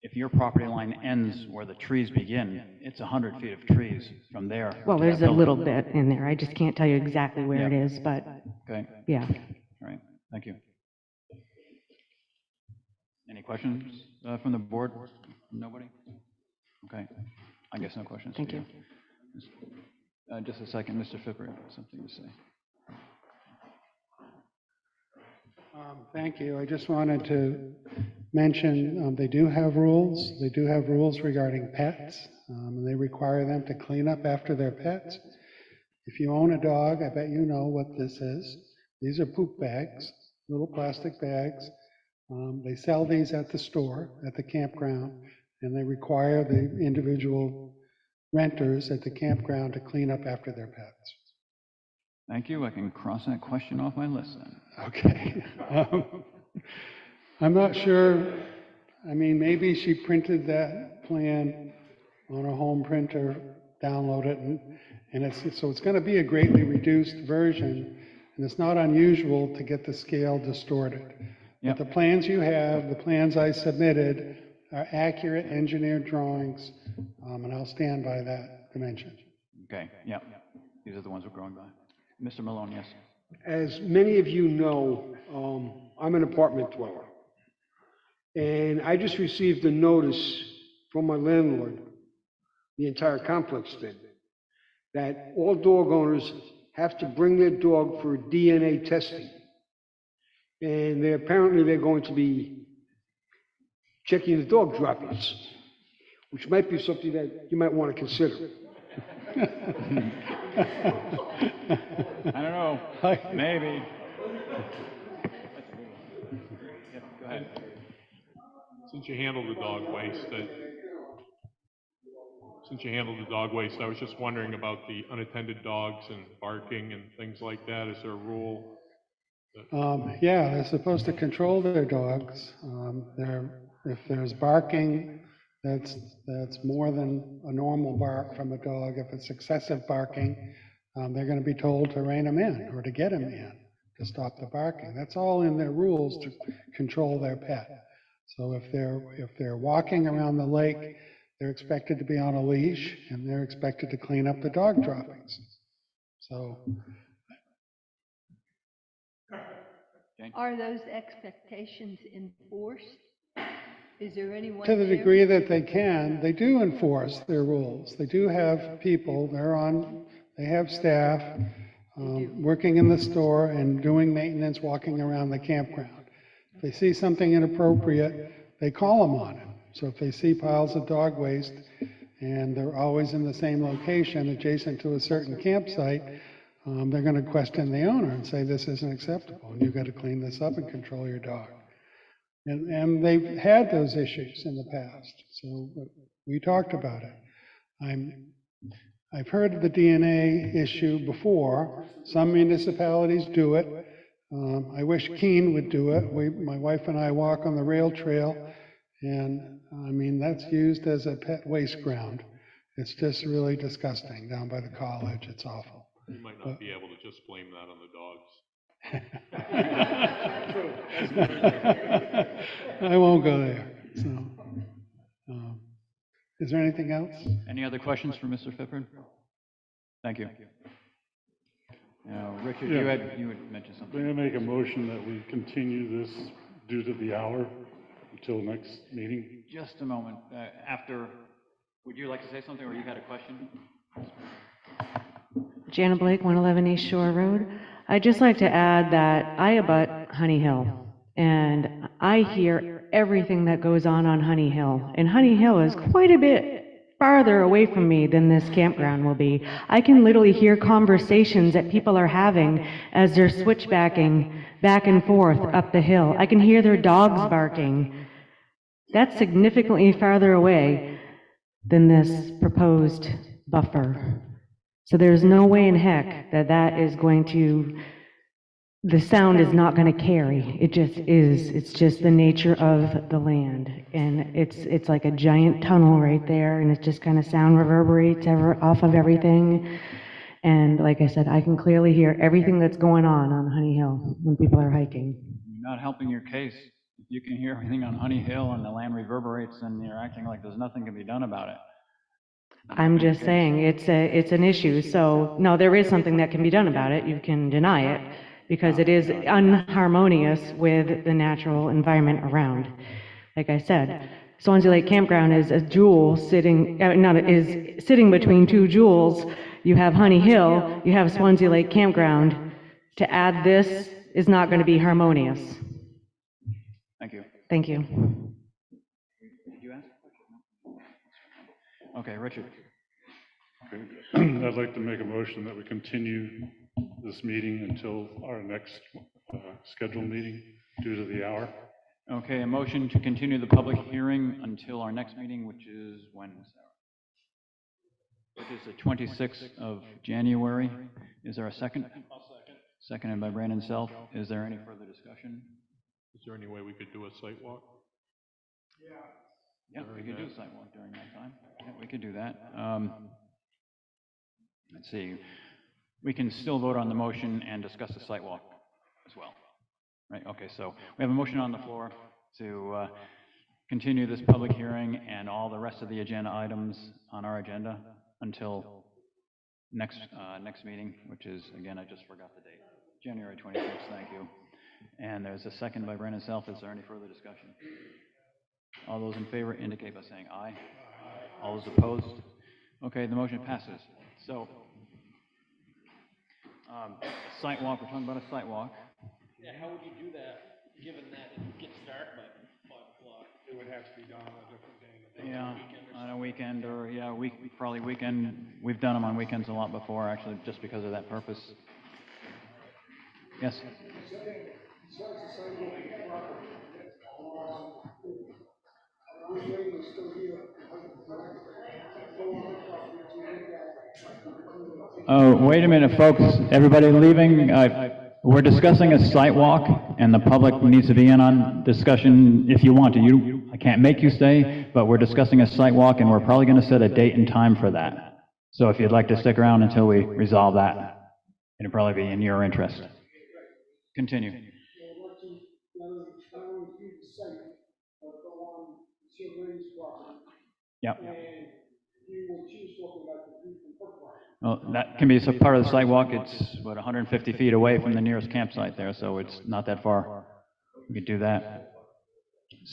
if your property line ends where the trees begin, it's 100 feet of trees from there. Well, there's a little bit in there. I just can't tell you exactly where it is, but okay. Yeah. All right. Thank you. Any questions from the board? Nobody? Okay. I guess no questions. Thank you. Just a second, Mr. Fipper, something to say. Thank you. I just wanted to mention they do have rules. They do have rules regarding pets, and they require them to clean up after their pets. If you own a dog, I bet you know what this is. These are poop bags, little plastic bags. They sell these at the store, at the campground, and they require the individual renters at the campground to clean up after their pets. Thank you. I can cross that question off my list then. Okay. I'm not sure, I mean, maybe she printed that plan on a home printer, download it, and so it's going to be a greatly reduced version, and it's not unusual to get the scale distorted. But the plans you have, the plans I submitted, are accurate engineered drawings, and I'll stand by that dimension. Okay, yeah. These are the ones we're going by. Mr. Malone, yes. As many of you know, I'm an apartment dweller. And I just received a notice from my landlord, the entire complex did, that all dog owners have to bring their dog for DNA testing. And apparently they're going to be checking the dog droppings, which might be something that you might want to consider. I don't know, maybe. Go ahead. Since you handle the dog waste, I was just wondering about the unattended dogs and barking and things like that. Is there a rule? Yeah, they're supposed to control their dogs. If there's barking, that's more than a normal bark from a dog. If it's excessive barking, they're going to be told to rein them in or to get them in to stop the barking. That's all in their rules to control their pet. So if they're walking around the lake, they're expected to be on a leash and they're expected to clean up the dog droppings. So. Are those expectations enforced? Is there anyone To the there? degree that they can, they do enforce their rules. They do have people, they have staff working in the store and doing maintenance, walking around the campground. If they see something inappropriate, they call them on it. So if they see piles of dog waste and they're always in the same location adjacent to a certain campsite, they're going to question the owner and say, this isn't acceptable, and you've got to clean this up and control your dog. And they've had those issues in the past, so we talked about it. I've heard of the DNA issue before. Some municipalities do it. I wish Keene would do it. My wife and I walk on the rail trail, and I mean, that's used as a pet waste ground. It's just really disgusting down by the college. It's awful. You might not be able to just blame that on the dogs. I won't go there, so. Is there anything else? Any other questions for Mr. Fippard? Thank you. Richard, Yeah. you had mentioned something. May I make a motion that we continue this due to the hour until next meeting? Just a moment. Would you like to say something, or you had a question? Jana Blake, 111 East Shore Road. I'd just like to add that I abut Honey Hill, and I hear everything that goes on Honey Hill. And Honey Hill is quite a bit farther away from me than this campground will be. I can literally hear conversations that people are having as they're switchbacking back and forth up the hill. I can hear their dogs barking. That's significantly farther away than this proposed buffer. So there's no way in heck that that is going to, the sound is not going to carry. It just is. It's just the nature of the land. And it's like a giant tunnel right there, and it just kind of sound reverberates off of everything. And like I said, I can clearly hear everything that's going on Honey Hill when people are hiking. You're not helping your case. If you can hear everything on Honey Hill and the land reverberates and you're acting like there's nothing can be done about it. I'm just saying it's an issue. So no, there is something that can be done about it. You can deny it because it is unharmonious with the natural environment around. Like I said, Swanzey Lake Campground is a jewel sitting, is sitting between two jewels. You have Honey Hill, you have Swanzey Lake Campground. To add this is not going to be harmonious. Thank you. Thank you. Did you ask a question? Okay, Richard. Okay. I'd like to make a motion that we continue this meeting until our next scheduled meeting due to the hour. Okay, a motion to continue the public hearing until our next meeting, which is when, Sarah? Which is the 26th of January. Is there a second? I'll second. Seconded by Brandon Self. Is there any further discussion? Is there any way we could do a site walk? Yeah, we could do a site walk during that time. Yeah, we could do that. Let's see. We can still vote on the motion and discuss the site walk as well. Right, okay, so we have a motion on the floor to continue this public hearing and all the rest of the agenda items on our agenda until next meeting, which is, again, I just forgot the date, January 26th, thank you. And there's a second by Brandon Self. Is there any further discussion? All those in favor indicate by saying aye. All those opposed? Okay, the motion passes. So, site walk, we're talking about a site walk. Yeah, how would you do that, given that it gets dark by 5 o'clock? It would have to be done on a different day. Yeah, on a weekend or, yeah, probably weekend. We've done them on weekends a lot before, actually, just because of that purpose. Yes? Oh, wait a minute, folks. Everybody leaving? We're discussing a site walk, and the public needs to be in on discussion if you want to. I can't make you stay, but we're discussing a site walk, and we're probably going to set a date and time for that. So if you'd like to stick around until we resolve that, it'll probably be in your interest. Continue. Yep. Well, that can be a part of the site walk. It's, what, 150 feet away from the nearest campsite there, so it's not that far. We could do that.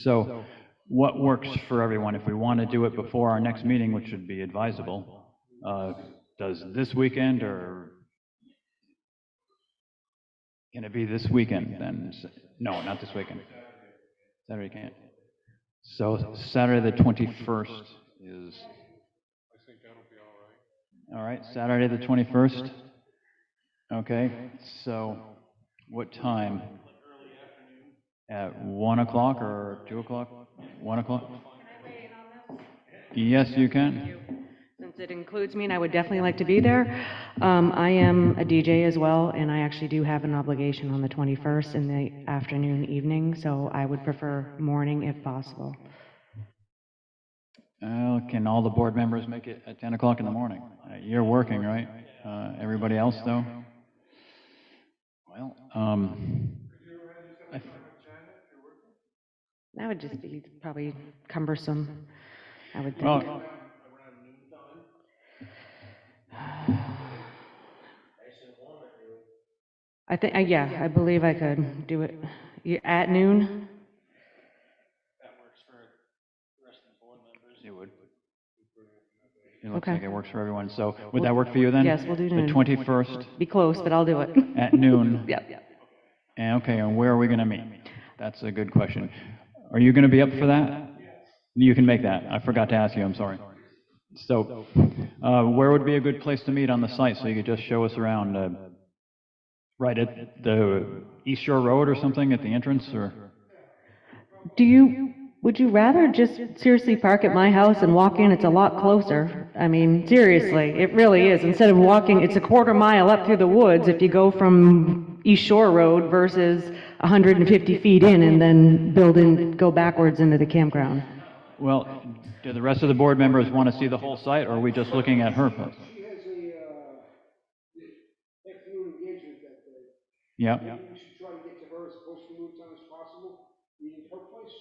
So what works for everyone? If we want to do it before our next meeting, which would be advisable, does this weekend, or can it be this weekend then? No, not this weekend. Saturday can't. So Saturday the 21st is... I think that'll be all right. All right, Saturday the 21st. Okay, so what time? At 1 o'clock or 2 o'clock? 1 o'clock? Can I weigh in on this? Yes, you can. Since it includes me, and I would definitely like to be there. I am a DJ as well, and I actually do have an obligation on the 21st in the afternoon, evening, so I would prefer morning if possible. Can all the board members make it at 10 o'clock in the morning? You're working, right? Everybody else, though? Well, That would just be probably cumbersome, I would think. well, I think, yeah, I believe I could do it at noon. it would. It looks Okay. like it works for everyone. So would that work for you then? Yes, we'll do noon. The 21st Be close, but I'll do it. at noon? Yep. And okay, and where are we going to meet? That's a good question. Are you going to be up for that? You can make that. I forgot to ask you, I'm sorry. So, where would be a good place to meet on the site so you could just show us around? Right at the East Shore Road or something at the entrance, or? Would you rather just seriously park at my house and walk in? It's a lot closer. I mean, seriously, it really is. Instead of walking, it's a quarter mile up through the woods if you go from East Shore Road versus 150 feet in and then go backwards into the campground. Well, do the rest of the board members want to see the whole site, or are we just looking at her place? She has a afternoon engagement that day. Yeah. Maybe we should try to get to her as close to noon time as possible, meeting her place.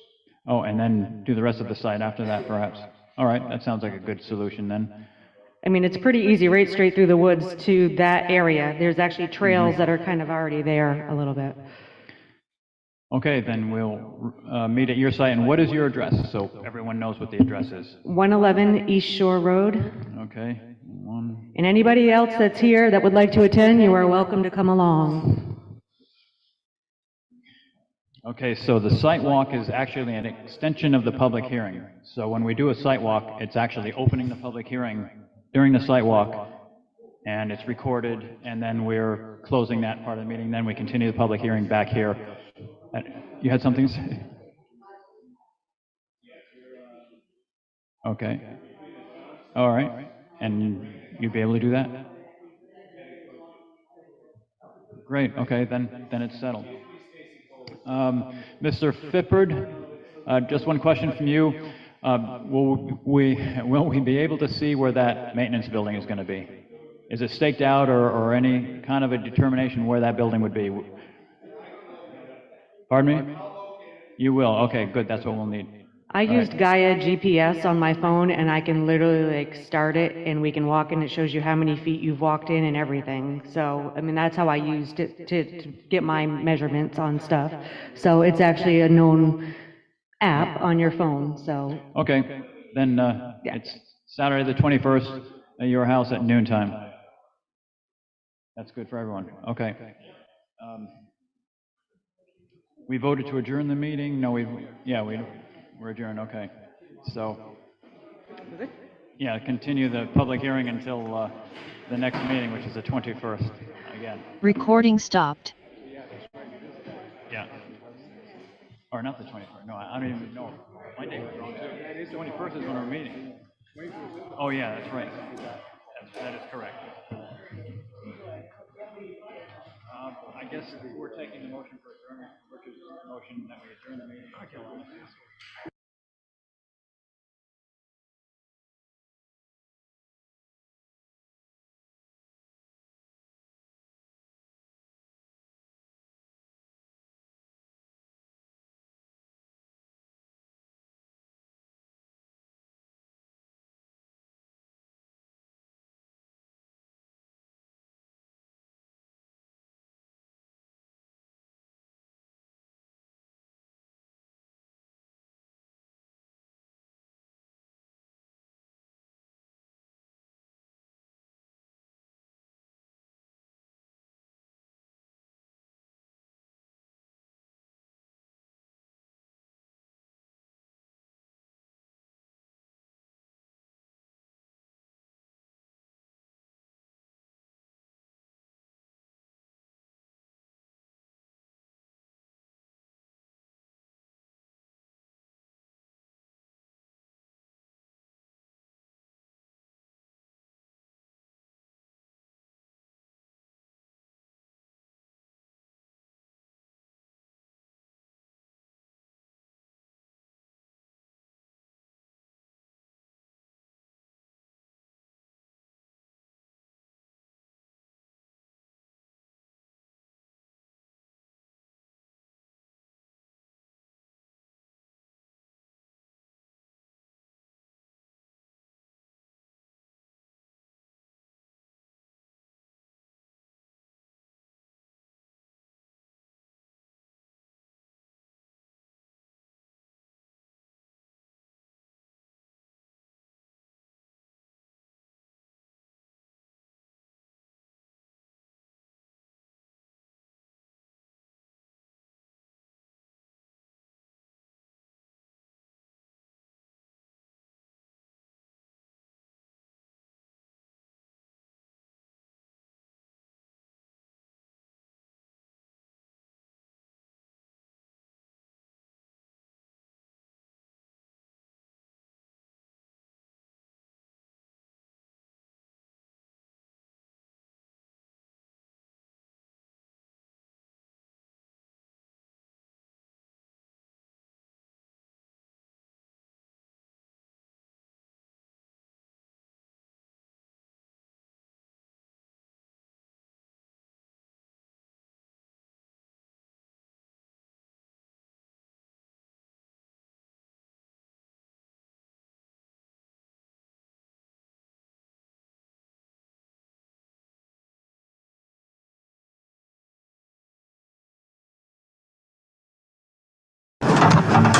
Oh, and then do the rest of the site after that, perhaps? All right, that sounds like a good solution then. I mean, it's pretty easy, right straight through the woods to that area. There's actually trails that are kind of already there a little bit. Okay, then we'll meet at your site. And what is your address, so everyone knows what the address is? 111 East Shore Road. Okay, And anybody else that's here that would like to attend, you are welcome to come along. Okay, so the site walk is actually an extension of the public hearing. So when we do a site walk, it's actually opening the public hearing during the site walk, and it's recorded, and then we're closing that part of the meeting. Then we continue the public hearing back here. You had something to say? Okay. All right. And you'd be able to do that? Great. Okay, then it's settled. Mr. Fippard, just one question from you. Will we be able to see where that maintenance building is going to be? Is it staked out or any kind of a determination where that building would be? Pardon me? You will. Okay, good. That's what we'll need. I used Gaia GPS on my phone, and I can literally like start it, and we can walk in. It shows you how many feet you've walked in and everything. So, I mean, that's how I used it to get my measurements on stuff. So it's actually a known app on your phone, so. Okay, then it's Saturday the 21st at your house at noontime. That's good for everyone. Okay. We voted to adjourn the meeting? No, we're adjourned, okay. So, yeah, continue the public hearing until the next meeting, which is the 21st, again. Recording stopped. Yeah. Or not the 21st, no, I don't even know. My date was wrong too. 21st is when we're meeting. Oh, yeah, that's right. That is correct. I guess we're taking the motion for adjournment, which is a motion that we adjourn the meeting. you.